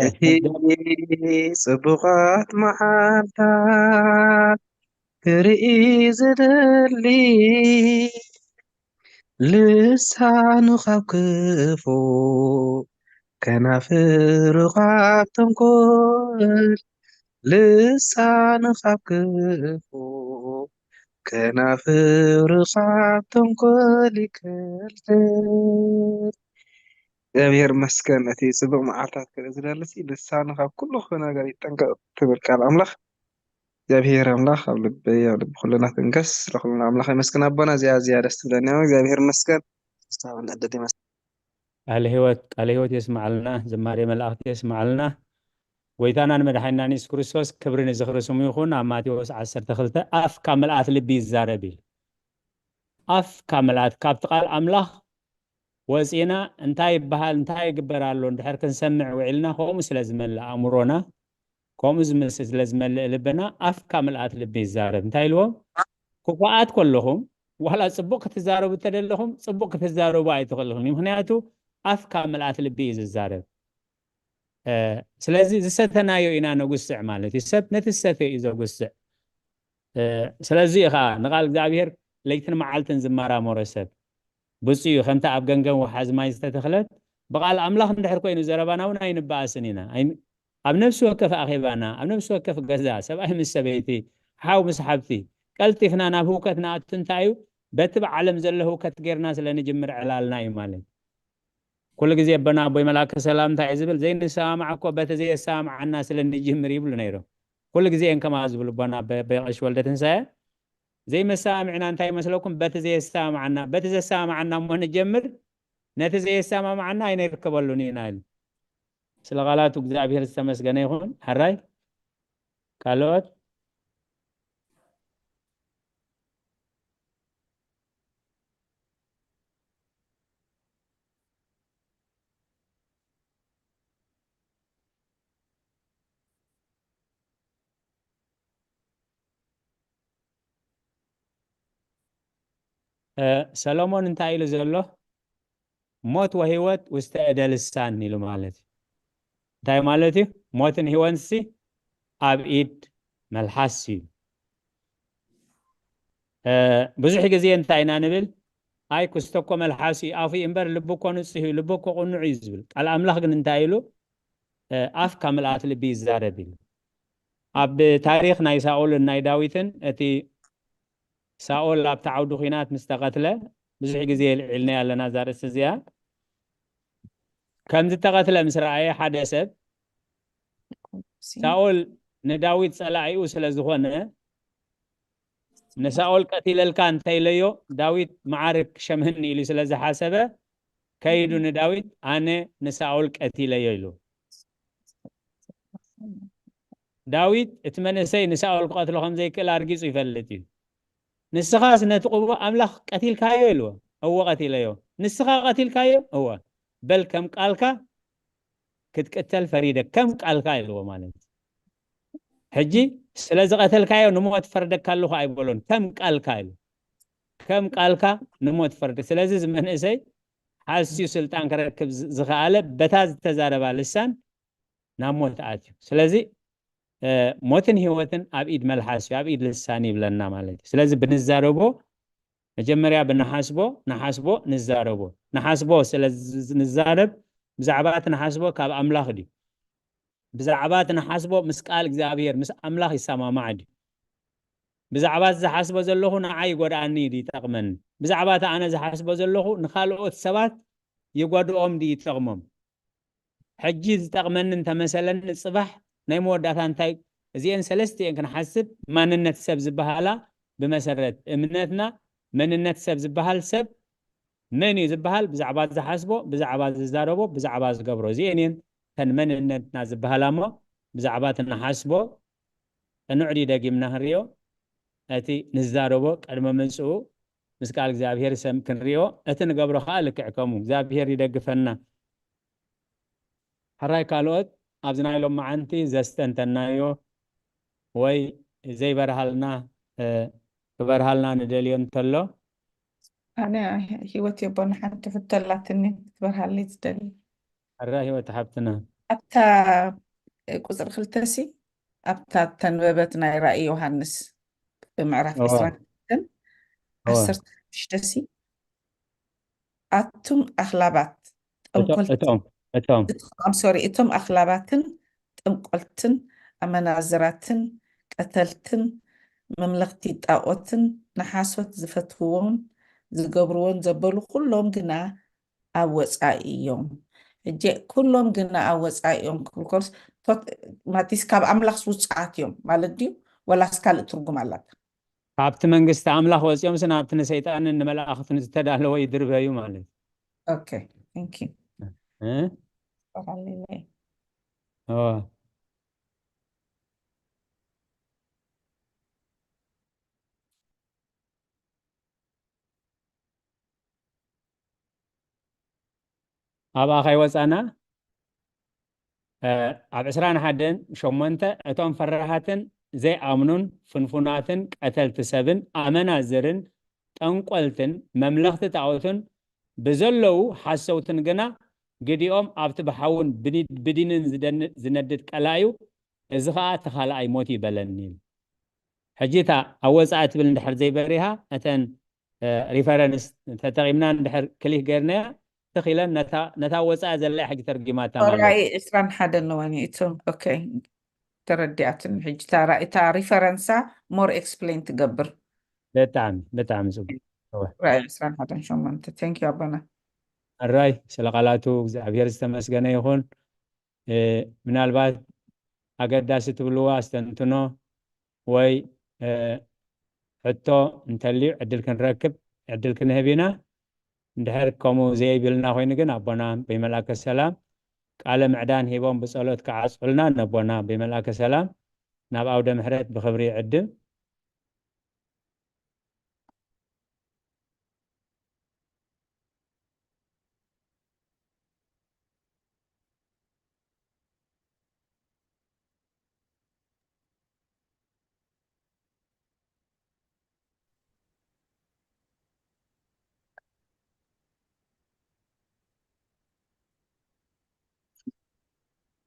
እቲ ጽቡቓት መዓልታት ክርኢ ዝደሊ ልሳኑ ካብ ክፉ ከናፍሩ ካብ ተንኮል ልሳኑ ካብ ክፉ ከናፍሩ ካብ ተንኮል ይከልክል እግዚአብሔር መስገን እቲ ጽቡቕ መዓልታት ክርኢ ዝደልሲ ልሳኑ ካብ ኩሉ ነገር ይጠንቀቕ ትብል ቃል ኣምላኽ እግዚአብሔር ኣምላኽ ኣብ ልበይ ኣብ ልቢ ኩልና ትንገስ ለኩልና ኣምላኽ ይመስገን ኣቦና እዚኣ ደስ ትብለኒ እግዚአብሔር መስገን ስታውን ዕደት ይመስገን ቃለ ሕይወት የስማዓልና ዝማሬ መላእክት የስማዓልና ጎይታናን መድሓኒናን ኢየሱስ ክርስቶስ ክብሪ ንዝኽሪ ስሙ ይኹን ኣብ ማቴዎስ 12 ኣፍ ካብ መልኣት ልቢ ይዛረብ ኢሉ ኣፍ ካብ መልኣት ካብቲ ቃል ኣምላኽ ወፂና እንታይ ይበሃል እንታይ ይግበር ኣሎ እንድሕር ክንሰምዕ ውዒልና ከምኡ ስለ ዝመልእ ኣእምሮና ከምኡ ስለ ዝመልእ ልብና ኣፍ ካብ መልኣት ልቢ ይዛረብ እንታይ ኢልዎም ክኳኣት ከለኹም ዋላ ፅቡቅ ክትዛረቡ ተደለኹም ፅቡቅ ክትዛረቡ ኣይትኽእልኹም ምክንያቱ ኣፍ ካብ መልኣት ልቢ እዩ ዝዛረብ ስለዚ ዝሰተናዮ ኢና ነጉስዕ ማለት እዩ ሰብ ነቲ ዝሰተዮ እዩ ዘጉስዕ ስለዚ ከዓ ንቃል እግዚአብሔር ለይትን መዓልትን ዝመራመሮ ሰብ ብፁዕ እዩ ከምቲ ኣብ ገንገን ወሓዝ ማይ ዝተተኽለት ብቃል ኣምላኽ እንድሕር ኮይኑ ዘረባና እውን ኣይንበኣስን ኢና ኣብ ነፍሲ ወከፍ ኣኼባና ኣብ ነፍሲ ወከፍ ገዛ ሰብኣይ ምስ ሰበይቲ ሓው ምስ ሓብቲ ቀልጢፍና ናብ ህውከት ንኣቱ እንታይ እዩ በቲ ብዓለም ዘሎ ህውከት ጌርና ስለንጅምር ዕላልና እዩ ማለት ኩሉ ግዜ ኣቦና ኣቦይ መላከ ሰላም እንታይ ዝብል ዘይንሰማዕ እኮ በቲ ዘየሰማዓና ስለንጅምር ይብሉ ነይሮም ኩሉ ግዜ ከማ ዝብሉ ኣቦና በቀሽ ወልደ ትንሳኤ ዘይመሰማዕና እንታይ ይመስለኩም በቲ ዘየሰማዓና በቲ ዘሰማዓና እሞ ንጀምር ነቲ ዘየሰማዓና ኣይንርከበሉን ኢና ኢሉ ስለ ቃላቱ እግዚአብሔር ዝተመስገነ ይኹን ሓራይ ካልኦት ሰሎሞን እንታይ ኢሉ ዘሎ ሞት ወህይወት ውስተ እደ ልሳን ኢሉ ማለት እዩ እንታይ ማለት እዩ ሞትን ህይወትሲ ኣብ ኢድ መልሓስ እዩ ብዙሕ ግዜ እንታይ ኢና ንብል ኣይ ክስተኮ መልሓስ እዩ ኣፉ እምበር ልብኮ ንፁህ እዩ ልብኮ ቁኑዕ እዩ ዝብል ቃል ኣምላኽ ግን እንታይ ኢሉ ኣፍ ካብ መልኣት ልቢ ይዛረብ ኢሉ ኣብ ታሪክ ናይ ሳኦልን ናይ ዳዊትን እቲ ሳኦል ኣብቲ ዓውዲ ኩናት ምስ ተቐትለ ብዙሕ ግዜ ልዕልና ኣለና ዛርእስቲ እዚኣ ከምዚ ተቐትለ ምስ ረኣየ ሓደ ሰብ ሳኦል ንዳዊት ፀላኢኡ ስለ ዝኾነ ንሳኦል ቀቲለልካ እንተይለዮ ዳዊት ማዓርግ ሸምህኒ ኢሉ ስለ ዝሓሰበ ከይዱ ንዳዊት ኣነ ንሳኦል ቀቲለዮ ኢሉ ዳዊት እቲ መንእሰይ ንሳኦል ክቐትሎ ከምዘይክእል ኣርጊፁ ይፈልጥ እዩ ንስኻስ ነቲ ቅቡእ ኣምላኽ ቀቲልካዮ ኢልዎ እወ ቀቲለዮ ንስኻ ቀቲልካዮ እወ በል ከም ቃልካ ክትቅተል ፈሪደ ከም ቃልካ ኢልዎ ማለት ሕጂ ስለ ዝቀተልካዮ ንሞት ፈርደካ ኣለኹ ኣይበሎን ከም ቃልካ ኢሉ ከም ቃልካ ንሞት ፈርደ ስለዚ ዝመንእሰይ ሓስዩ ስልጣን ክረክብ ዝኸኣለ በታ ዝተዛረባ ልሳን ናብ ሞት ኣትዩ ስለዚ ሞትን ህይወትን ኣብ ኢድ መልሓስ ኣብ ኢድ ልሳን ይብለና ማለት እዩ ስለዚ ብንዛረቦ مجمريا نحاسبو نزاربو نحاسبو نزارب بزعبات نحاسبو كاب أملاخ دي بزعبات نحاسبو مسقال እግዚአብሔር مس أملاخ يسمع دي بزعبات زحاسبو زلخو نعاي قراني دي تقمن بزعبات أنا زحاسبو زلخو نخالقوت سبات يقودوهم دي تقمم حجي تقمن انت مثلا الصباح ناي موداتان تاي زين سلستي ان كنحسب ماننت سب زبهالا بمسرت امنتنا مننت سب زبهال سب مني زبهال بزعبات زحاسبو بزعبات زداربو بزعبات زقبرو زينين كان مننتنا زبهالامو بزعبات نحاسبو نعدي دقي من هريو اتي نزداربو قدم منصو مسقال እግዚአብሔር سم كنريو اتن قبرو خالك عكمو እግዚአብሔር يدقفنا حراي كالوت أبزنا لهم معنتي زستنتنايو وي زي برهالنا برهالنا ندليون تلو أنا هيوتي بون حتى في التلاتني برهالي تدلي الراهي وتحبتنا أبتا قصر خلتسي أبتا تنببتنا رأي يوحنس بمعرف إسرائيل عصرت شتسي أتم أخلابات I'm sorry إتم أخلاباتن تنقلتن أمنازراتن قتلتن مملختي طاقوتن نحاسوت زفتوون زقبرون زبلو كلهم قنا أوصائيهم كلهم قنا أوصائيهم كلكوس ما تسكاب أملاخ سوصاتيهم مالديو ولا سكال ترجم على عبت منقست أملاخ وصيوم سنابتنا سيطان إن ملاخت نستدعى لو يدربها يوم عليه Okay thank you أبا خي وصانا أب عسران حدن شومنت أتوم فرحاتن زي آمنون فنفوناتن قتلت سبن آمنا زرن تنقلتن مملخت تعوتن بزلو حسوتن جنا قديوم أبت بحاون بدين زندت كلايو إزغاء تخلى موتي بلنين حجيتا أول ساعة بالندحر زي بريها أتن ريفرنس تتغيمنا ندحر كليه غيرنا تخيلا نتا وساعة زي حاجة ترجمات رأي إسران حدا نواني إتم أوكي تردياتن حجتا رأي تا ريفرنسا مور إكسبلين تقبر بتعم زوج رأي إسران حدا شو ما أنت thank you أبانا الرأي سلقالاتو زعبير استمسجنا يخون من البعض أقداس تبلوا استنتنو وي حتى نتلي عدل كنركب عدل كنهبينا ندحر كمو زي بلنا خوين جن أبونا بملاك السلام على معدان هيبون بسألوت كعصلنا نبونا بملاك السلام نبعود محرت بخبري عدم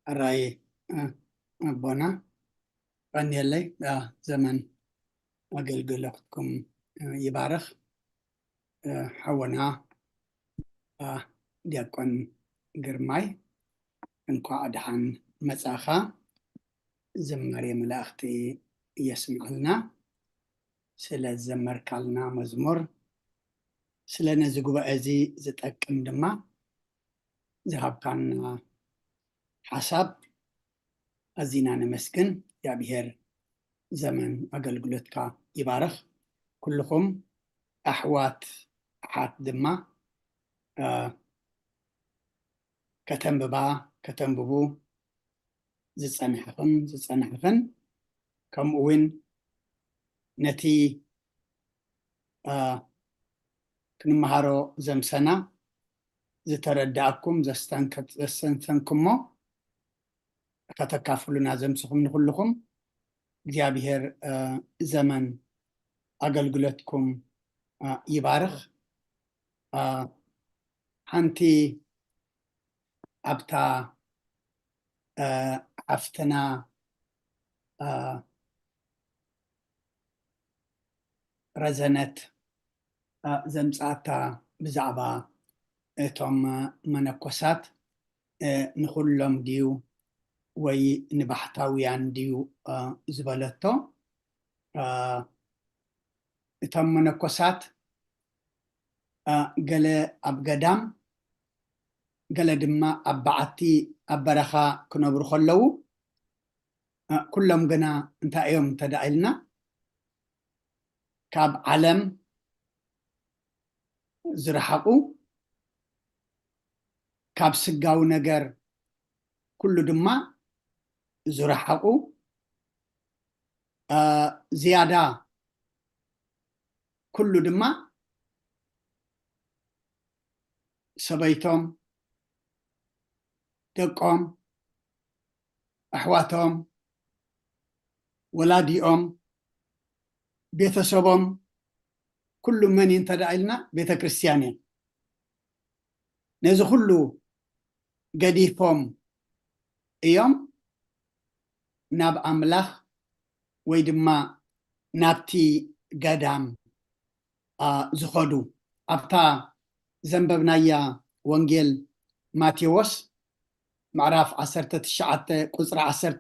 الرأي أبونا راني لي زمن أقلقلكم يبارخ حونا ديكون قرماي انكو أدحان مساخا زمري ملاختي يسمع لنا سلا زمر كالنا مزمور سلا نزقوا بأزي زتأكم دما ذهب كان حساب أزينا نمسكن يا بهير زمن أقلقلتك يبارخ كلكم أحوات أحات دما كتنببو زتصنحخن كم وين نتي كنمهارو زمسنا زترداكم زستنكمو كتكافلنا زمسكم نخلكم እግዚአብሔር زمن أقلقلتكم يبارخ حنتي أبتا عفتنا رزنت زمصاتا بزعبا توم منكوسات نخلهم ديو وي نبحتاويان ديو زبالتو توم منكوسات قال أبقدام قال دما أبعتي أبرخا كنبر خلو كلهم قنا انت يوم تدعيلنا كاب علم زرحقو كاب سقاو نجر كل دما زرحقو زيادة كل دما سبيتهم دقهم أحواتهم ولاديهم بيتسبهم كل من ينتدعيلنا بيت كريستيانين نزو كله قديفهم ايوم ناب أملاخ ويدما نابتي قدام زخدو أبتا زنببنايا وانجيل ماتيوس معراف 19 قصر 10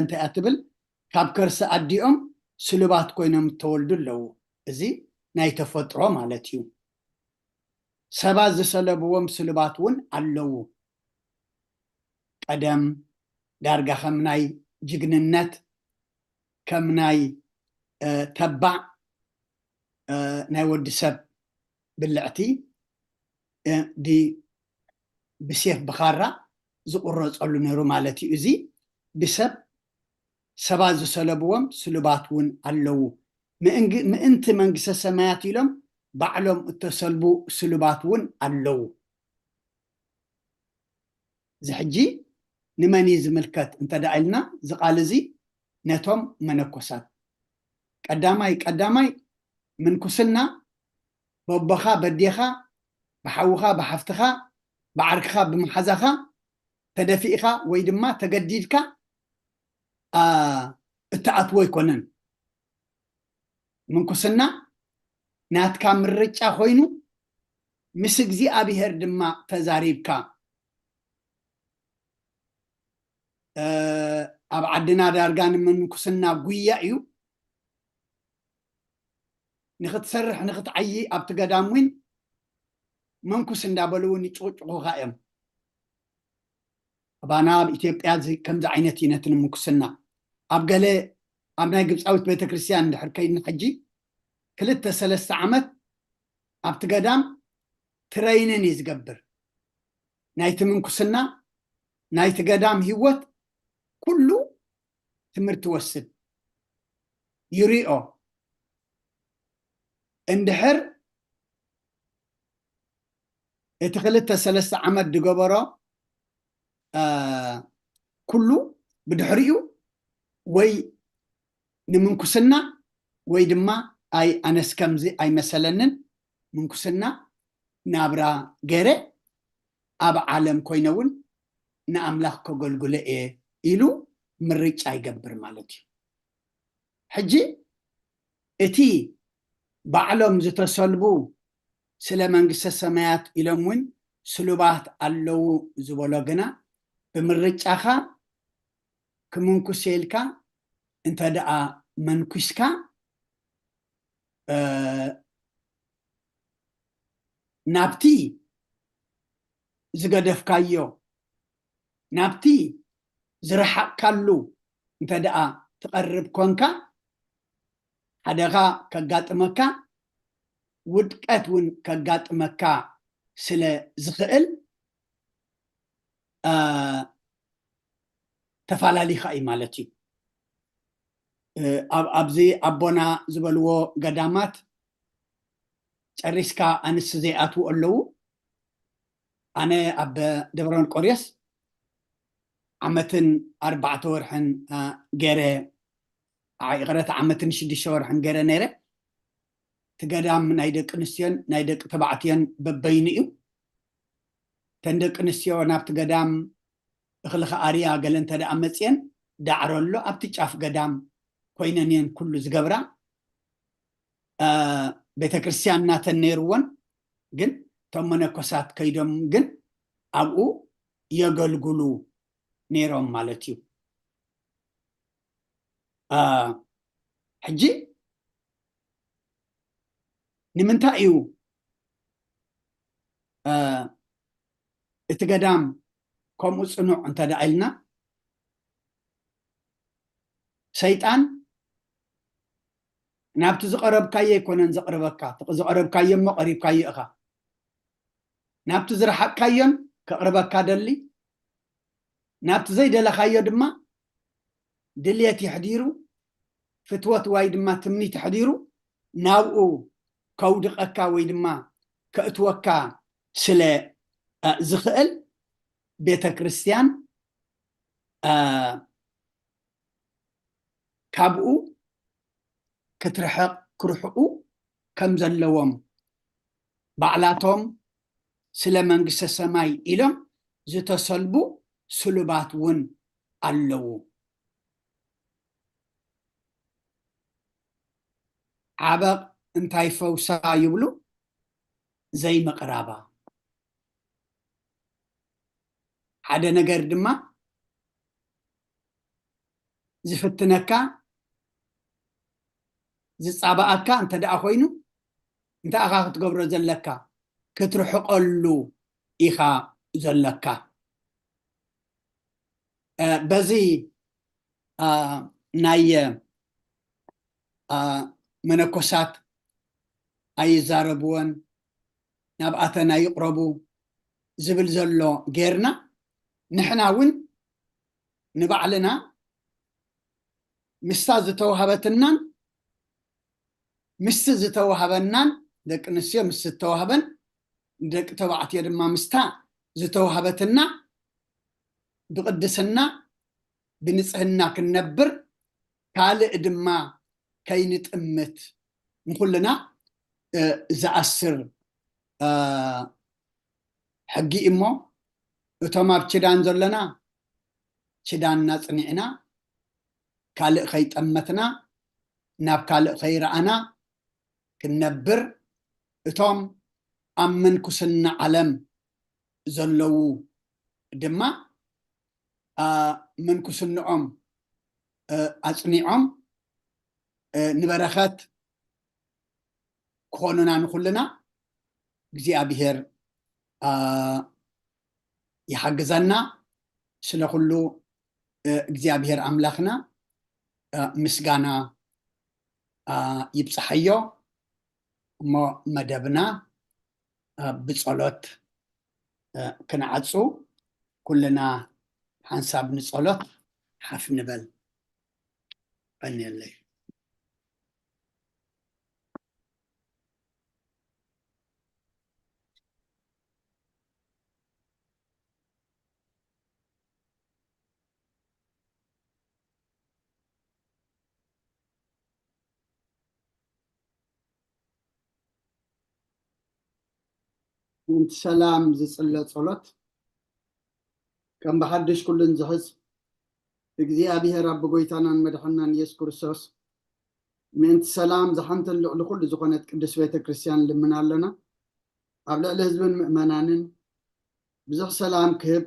تأتبل كاب كرس أديهم سلوبات كوينم تولدو لو ازي ناي تفطرو مالتيو سباز سلبوهم سلوباتون اللو قدم دارغا خمناي جغننت كمناي تبع ناي ود سب بلعتي دي بسيف بخارة زقرص علو نيرو مالتي ازي بسب سباز سلبوهم سلوباتون اللو مئنت منقس السمايات لهم بعلم التسلبو سلوباتون اللو زحجي نماني زملكت انت دعيلنا زقال زي نتهم منكوسات قداماي من كسلنا ببخا بديخا بحوخا بحفتخا بعركخا بمحزخا تدفئخا ويدما تجديدكا التعطوي يكونن من كسلنا ناتكا مرجع خوينو مسجزي أبيهر دما تزاريبكا أب عدنا دارجان من كسلنا قوية أيو نخت سرح نخت عيي أب تقداموين من كسلنا بلوني تشوشو غائم أبانا بإثيوبيا زي كم زعينتي نتن من كسلنا أب قالي أبنا يقبس أوت بيت كريستيان حركين حجي كلتا 3 عمت أب تقدام ترينين يزقبر نايت من كسلنا نايت قدام هيوت كله تمر توسد يريئو اندحر اتخلت 3 عمد دقبرا كله بدحريو وي نمنكسنا وي دما اي انسكمزي اي مسلنن منكسنا نابرا غيري اب عالم كوينون نأملاخ كغلغله ايه إلو مريج يقبر مالتي حجي اتي بعلم زتسلبو سلمانقس السمايات إلمون سلوبات اللو زبولوغنا بمريج اخا كمونكو سيلكا انت دعا منكسكا نابتي زقدف كايو نابتي زرحق كالو انت دعا تقرب كونكا حدغا كقاط مكا ودقاتون كقاط مكا سلا زخئل تفالالي خاي مالتي أبزي أبونا زبلو قدامات تريسكا أنس زياتو اللو أنا أب دبران قريس عمتن 4 ورحن جيري غرات عمتن 6 ورحن جيري نيري تقدام نايدك نسيان نايدك تبعتين ببينيو تندك نسيو نابت قدام اخلخ آريا قلن تدا أمتين دعرولو أبتجاف قدام كوينانين كله زقبرا بيت كريستيان ناتن نيروان جن تمنا كسات كيدم جن أبو يقلقلو نيرهم مالتيو حجي نمنتا إيو اتقدام كم أصنع أنت دعيلنا سيطان نابت زقرب كاي يكونن زقربكا زقرب كاي ما قريب كاي أخا نابت زرحق كايم كقربكا دلي نابت زي دلا خايو دما دليتي حديرو فتوات وايد ما تمني تحديرو ناوو كودقكا ويد ما كأتوكا سلا زخل بيت كريستيان كابو كترحق كرحقو كم زلوم بعلاتهم سلا منقس السماي إلهم زتصلبو سلبات ون اللو عبق انتاي فوسا يبلو زي مقرابا حدا نجر دما زفتنكا زصاباكا انت دا خوينو انت اخا تقبر زلكا كترحقلو إخا زلكا بزي ناي منكوسات أي زاربون نبعثنا يقربوا زبل زلو غيرنا نحنا وين نبعلنا مستاز توهبتنا مستز توهبنان دك نسيا مست توهبن دك تبعت يد ما مستا زتوهبتنا بقدسنا بنصحنا كنبر كال دما كاينت امت نقولنا زعسر حقي امو وتما بشدان زلنا شدان نصنعنا كال خيط امتنا ناب كال خيرنا كنبر اتوم امن كسنا علم زلو دما من كسنعم اصنعم نبرخات كوننا نخلنا እግዚአብሔር يحجزنا ስለሁሉ እግዚአብሔር አምላክና ምስጋና ይብጽሐዮ እሞ መደብና ብጸሎት ክንዓጹ ኩልና ሓንሳብ ንጸሎት ሓፍ ንበል ቀኒየለይ انت سلام زصلى صلاه كم بحدش كلن زحز እግዚአብሔር አብ ጎይታናን መድኃኒታን ኢየሱስ ክርስቶስ من سلام زحمت لكل زخنت قدس بيت كريستيان لمنالنا ኣብ ልዕሊ ህዝብን ምእመናንን ብዙሕ ሰላም ክህብ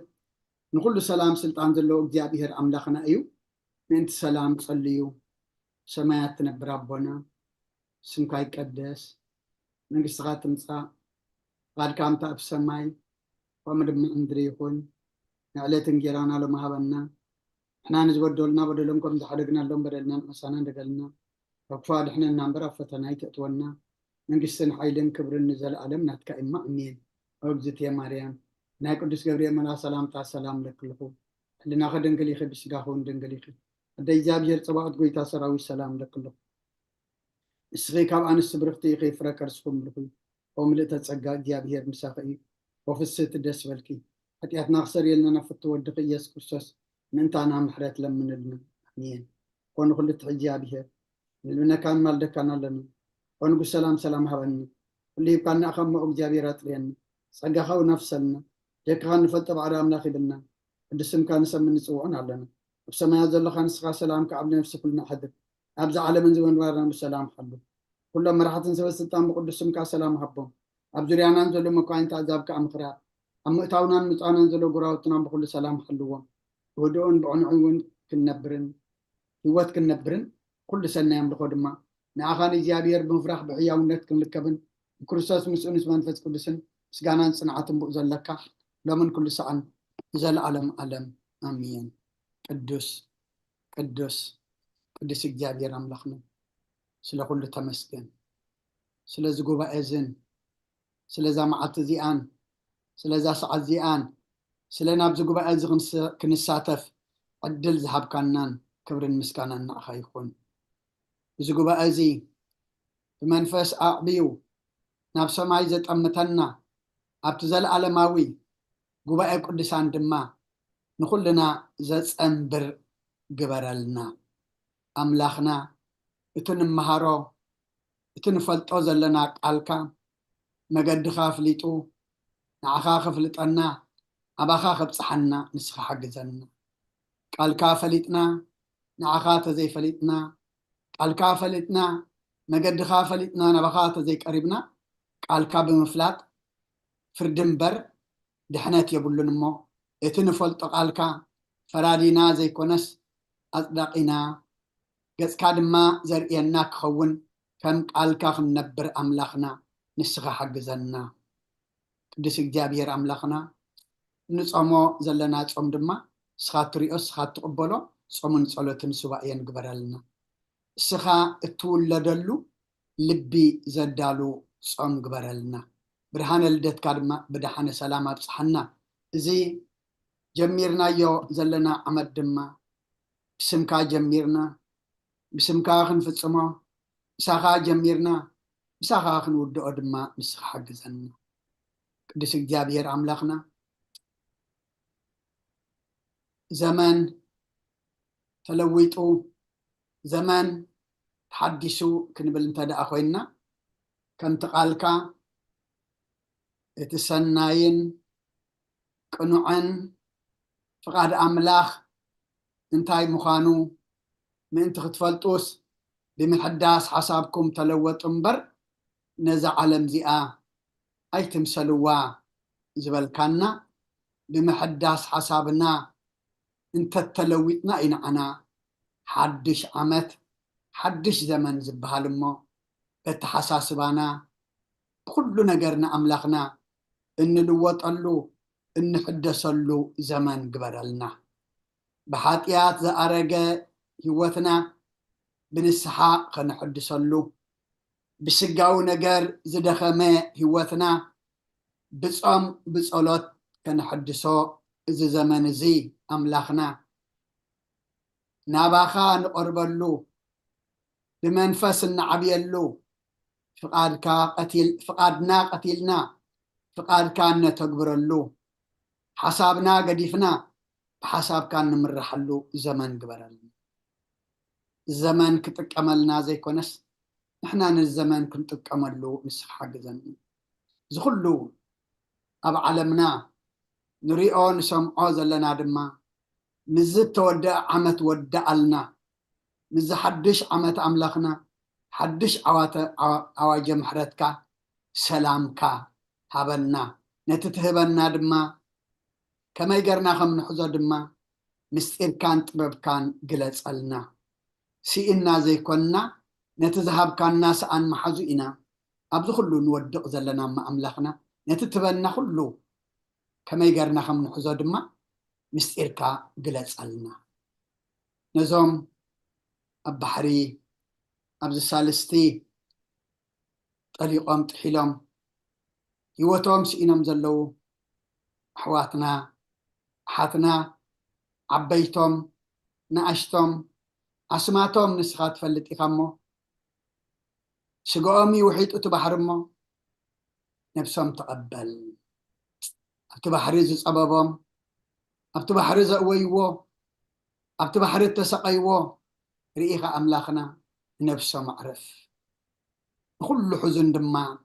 ንኩሉ ሰላም ስልጣን ዘለዎ እግዚአብሔር አምላክና እዩ من سلام ጸልዩ ሰማያት ትነብር አቦና ስምካ ይቀደስ መንግስትኻ ትምጻእ ቃልካ እምታ ኣብ ሰማይ ከምኡ ድማ ምድሪ ይኹን ንዕለት እንጀራና ሎሚ ሃበና ንሕና ንዝበደሉና በደሎም ከም ዝሓደግናሎም በደልና ንዕሳና እንደገልና ወክፋ ድሕነና እምበር ኣብ ፈተና ይተእትወና መንግስትን ሓይልን ክብርን ንዘለኣለም ናትካ እማ ኣሜን እግዝእትየ ማርያም ናይ ቅዱስ ገብርኤል መልኣክ ሰላምታ ሰላም ለክልኹ ሕሊናኸ ድንግል ኢኺ ብስጋኹን ድንግል ኢኺ ኣደ እግዚኣብሔር ፀባኦት ጎይታ ሰራዊት ሰላም ለክልኹ እስኺ ካብ ኣንስቲ ብርክቲ ኢኺ ፍረ ከርስኩም ልኹ وملئت تصقى እግዚአብሔር ምሳኺ وفسት ደስ በልኪ ኃጢአትና ክሰርየልና ነፍት ወድኺ ኢየሱስ ክርስቶስ ምንታና ምሕረት ለምንልና አሜን ኮኑ ሁሉ እግዚአብሔር ልብነካን ማልደካን ኣለና ኮኑ ሰላም ሰላም ሃበኒ ሁሉ ይብቃና ከመ እግዚአብሔር አጥሪየና ጸጋኻው ነፍሰልና ደካን ንፈልጥ ባዕዳ አምላኽ ይብልና ቅድስምካ ንሰምን ንጽውዖን ኣለና ኣብ ሰማያት ዘለኻ ንስኻ ሰላም ከዓብ ነፍሲ ኩልና ሓድር ኣብዛ ዓለምን ዝወንባርና ብሰላም ሓሉ كلهم مرحتن سبب السلطان بقدس سمك سلام حبهم أبزريانا نزلوا مكوين تعذاب كأمخرا أما إتاونا متانا نزلوا قراوتنا بكل سلام حلوهم ودون بعنعون كنبرن هوات كنبرن كل سنة يملكوا دما نعخاني زيابير بمفرح بحياونات كنلكبن كرساس مسؤول اسمان فس كدسن سجانان صنعاتن بؤزل لك لمن كل سعن زل علم علم آمين قدس قدس قدس زيابير أملخنا سلا كل تمسكن سلا زقوبة أزن سلا زامعات زيان سلا زاسعة زيان سلا ناب زقوبة أزن كنساتف عدل ذهب كانان كبر المسكانان نعخا يكون زقوبة أزي بمنفس أعبيو ناب سماي زت أمتنا أبتزل علماوي قبائل قدسان دما نخلنا زت أمبر قبرلنا أملاخنا اتن مهارو اتن فلطو زلنا قالكا مقد خافليتو نعخا خفلطنا أباخا خبصحنا نسخ حقزنا قالكا فليتنا نعخا تزي فليتنا قالكا فليتنا مقد خافليتنا نبخا تزي قريبنا قالكا بمفلاط فردنبر دحنات يبلون مو اتنفلط قالكا فرادينا زي كونس أصدقنا قز كادما زرئينا كخون كم قالكا خنبر أملاخنا نسخة حقزنا قدس እግዚአብሔር أملاخنا نصومو زلنا صوم دما سخات ريوس سخات تقبلو صومن صلوتن سبايان غبرالنا سخا اتولدلو لبي زدالو صوم غبرالنا برهان الدت كادما بدحان سلام ابصحنا زي جميرنا يو زلنا عمد دما بسمكا جميرنا بسمكا خنفصمو بساخا جميرنا بساخا خنودو دما مسخ حقزنا قدس እግዚአብሔር أملاخنا زمان تلويتو زمان تحدثو كنبل انتدى أخوينا كم تقالكا اتسناين قنوعن فقاد أملاخ انتاي مخانو من انت ختفلتوس بمحداس حسابكم تلوت انبر نزع علم زئا أي تمسلوا زبالكانا بمحداس حسابنا انت تلويتنا إن أنا حدش عمت حدش زمن زبهالمو بتحساسبانا كل نجرنا أملاخنا إن لوط اللو إن حدث اللو زمن قبرلنا بحاتيات ذا أرجع هوتنا بنسحاق خنا حدث اللو بسجاو نجر زدخمة هوتنا بصام بصلات كنا حدثو إذا زمن زي أملاخنا ناباخا نقربلو بمنفس النعبيلو فقادنا قتيلنا فقاد كان نتقبرلو حسابنا قديفنا بحساب كان نمرحلو زمن قبرلنا الزمن كتكملنا زي كونس نحنا الزمن كنتكملو نسخ حقزن زخلو أب علمنا نريئو نسمعو زلنا دما مزد تودع عمت ودعلنا مز حدش عمت أملاخنا حدش عواجه محرتك سلامك هبنا نتتهبنا دما كما يقرنا خم نحزو دما مستير كان طبب كان قلت ألنا سيئنا زي كنا نتذهب كان ناس عن محزوئنا أبدو خلو نودق زلنا ما أملاخنا نتتبنا خلو كما يقرنا خم نحزو دما مستير كا قلت ألنا نزوم البحري أبز السالستي طريقهم تحيلهم يوتهم سئنهم زلو أحواتنا حاتنا عبيتهم نعشتهم أسماتهم نسخات فلت إخامو سقومي وحيد أتبحرمو نفسهم تقبل أبتبحري زي أبابهم أبتبحري زي أويوو أبتبحري تسقيوو رئيخ أملاخنا نفسه معرف كل حزن دما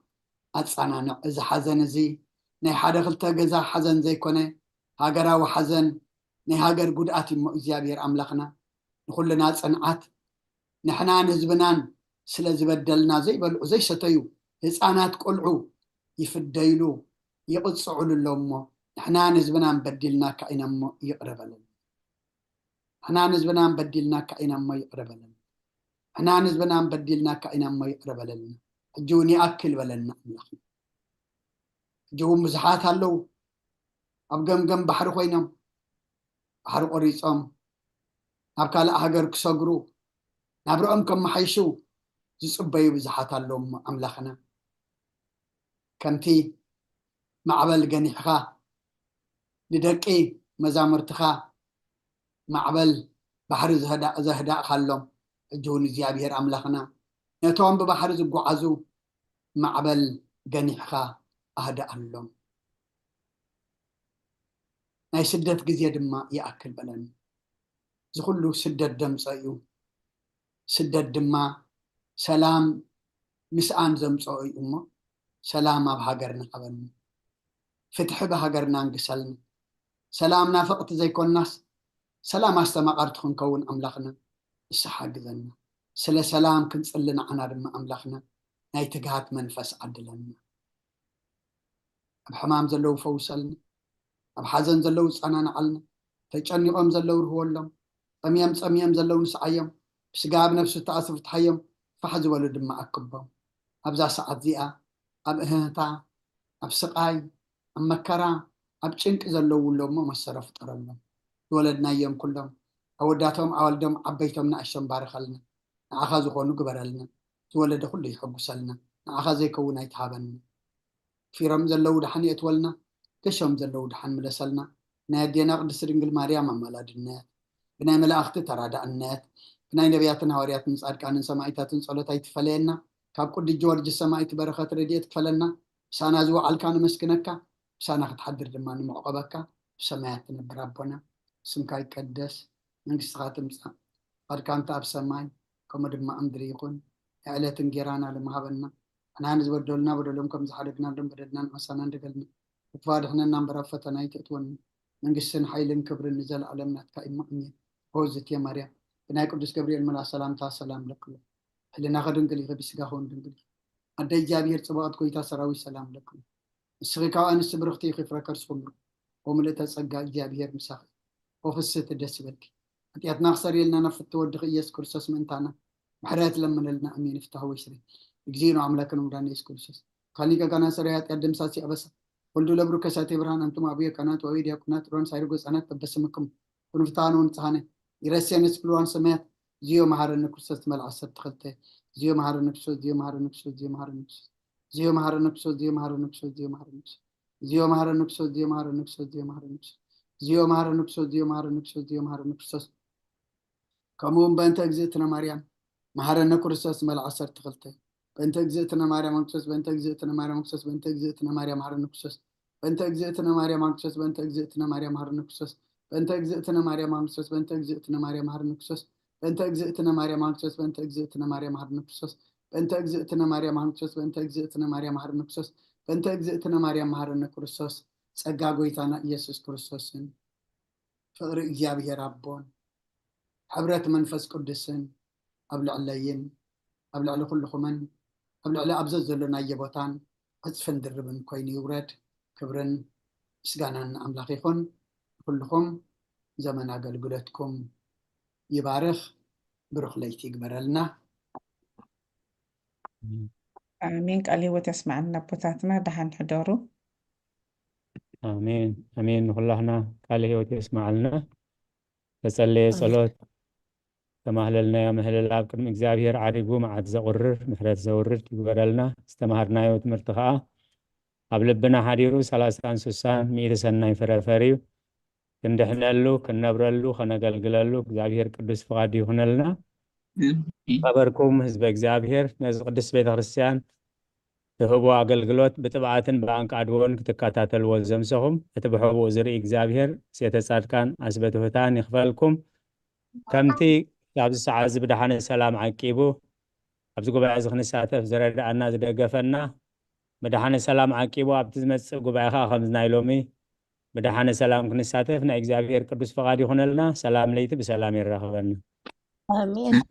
أتصنع إذا حزن زي ني حدا خلتا جزا حزن زي كونه هاجرا وحزن ني هاجر قداتي مؤذيابير أملاخنا نقول لنا صنعات نحنا نزبنان سلازي بدلنا زي بلعو زي ستيو هزانات قلعو يفديلو يقصعوا للمو احنا نزبنا نبدلنا كأينا مو يقرب لنا احنا نزبنا نبدلنا كأينا مو يقرب لنا احنا نزبنا نبدلنا كأينا مو يقرب لنا جوني أكل بلنا أملاخنا جو مزحات هلو أبقم بحر خوينم بحر قريصام أبكال أهجر كسجرو نبرأم كم حيشو زصبيو بزحات هلو أملاخنا كمتي معبل جنيحها لدقي مزامرتها معبل بحر زهداء خلهم جوني زيابير أملاخنا نتوم ببحر زقعزو معبل جنيحها أهدأ لهم ناي سدت جزية دما يأكل بلن زخلو سدت دم صيو سدت دما سلام مسآن زم صيو أمه سلام بهاجرنا قبلنا فتح بهاجرنا انقسلنا سلام نافقت زي كل الناس سلام استمقرتخن كون أملاخنا السحاق ذنا سلا سلام كنت لنا عنا دما أملاخنا ناي تقهات منفس عدلنا بحمام زلو فوسلنا بحزن زلو صنان علنا تجنقهم زلو رهولهم طميم زلو نسعيهم بسقاب نفسه تأسف تحيهم فحز ولد ما أكبهم أبزا ساعة زيئة أب إهنتا أب سقاي أب مكرا أب چنك زلو ولهم مسرف طرلهم ولدنا يوم كلهم أوداتهم أولدهم عبيتهم نأشم بارخلنا نأخذ خونو قبرلنا تولد كله يحب سلنا نأخذ يكون يتحابنا في رمز اللو دحن يتولنا كشم زلو دحن ملسلنا نادينا قدس رنجل مريم ملاد النات بناي ملاأخت ترادع النات بناي نبياتنا ورياتنا صادقان سمايتاتن صلوتاي تفلينا كاب قد جورج السمايت بركات رديت تفلنا سانا زو علكان مسكنكا سانا تحضر دمان معقبكا سماياتنا بربنا سمكاي قدس منكس خاتمصا قد كانت اب سماي كما دما امدري يكون علات انجيرانا لمهابنا أنا هنز بدلهم كم زحرقنا دم بدنا نحسنا ندقلنا وفادحنا نمبر فتنا يتأتون ننقسن حيلن كبر النزال علمنا كائم مأمين هوزت يا مريم بناي قدس جبريل ملا سلام تا سلام لكم حلنا غدن قلي بسقاهون دنقلي أدي جابير صباط كويتا سراوي سلام لكم السغيكا أن السبرختي خفرا كرسخمر وملتا سقا جابير مساخي وفسة الدسبك أتياتنا خسري لنا نفت ودخ إياس كرسس منتانا محرات لما لنا أمين افتحوا ويسري يجزينو عملكن ودان يسكرسس خليك كان سريات قدم ساسي أبس قلت لبرو كساتي برهان أنتم أبي كانت وعيد يكونات رون سايرغوس أنا تبسمكم ونفتانون تهاني يرسي نسبلوان سمات زيو مهار النكسوس مال عصر تخلته زيو مهار النكسوس زيو مهار النكسوس زيو مهار النكسوس زيو مهار النكسوس زيو مهار النكسوس زيو مهار النكسوس زيو مهار النكسوس زيو مهار النكسوس زيو مهار النكسوس زيو مهار النكسوس زيو مهار النكسوس زيو مهار النكسوس كمون بنت أجزتنا مريم مهار النكسوس مال عصر تخلته بنت أجزتنا مريم مكسوس بنت أجزتنا مريم مكسوس بنت أجزتنا مريم مهار النكسوس بنت أجزتنا مريم مكسوس بنت أجزتنا مريم مهار النكسوس بنت أجزتنا مريم مكسوس بنت أجزتنا مريم مهار النكسوس بنت أجزتنا مريم مكسوس بنت أجزتنا مريم مهار النكسوس بنت أجزتنا مريم مكسوس بنت أجزتنا مريم مهار النكسوس بنت أجزتنا مريم مهار النكسوس ጸጋ ጎይታና ኢየሱስ ክርስቶስን ፍቅሪ እግዚአብሔር አቦን ሕብረት መንፈስ ቅዱስን ኣብ ልዕለይን ኣብ ልዕሊ ኩልኹምን ኣብ ልዕሊ ኣብዘ ዘሎናየ ቦታን ቅፅፍን ድርብን ኮይኑ ይውረድ ክብርን ምስጋናን ኣምላኽ ይኹን ኩልኹም ዘመን ኣገልግሎትኩም ይባርኽ ብሩኽ ለይቲ ይግበረልና آمين قال هو تسمعنا بوتاتنا دحن حضورو آمين آمين كلنا قال هو يسمع لنا تصلي صلاة تمهللنا يا مهل الاب كرم እግዚአብሔር عارقو مع زغرر محرت زورر يقبلنا استمهرنا يوت مرتخا ኣብ ልብና ሓዲሩ 30 60 100 ሰናይ ፍረፈሪዩ ክንድሕነሉ ክነብረሉ ከነገልግለሉ እግዚአብሔር ቅዱስ ፍቃድ ይሁነልና خبركم ህዝበ እግዚአብሔር ነዚ ቅዱስ ቤተክርስቲያን ትህቦ አገልግሎት ብጥብዓትን በአንቃድዎን ክትከታተልዎ ዘምሰኹም እቲ ብሕቡእ ዝርኢ እግዚአብሔር ሴተ ጻድቃን ኣስበትሁታን ይኽፈልኩም ከምቲ ኣብዚ ሰዓት እዚ ብድሓነ ሰላም ዓቂቡ ኣብዚ ጉባኤ እዚ ክንሳተፍ ዝረዳእና ዝደገፈና ብድሓነ ሰላም ዓቂቡ ኣብቲ ዝመፅእ ጉባኤ ከዓ ከምዚ ናይ ሎሚ ብድሓነ ሰላም ክንሳተፍ ናይ እግዚአብሔር ቅዱስ ፍቃድ ይኹነልና ሰላም ለይቲ ብሰላም ይራኸበና آمين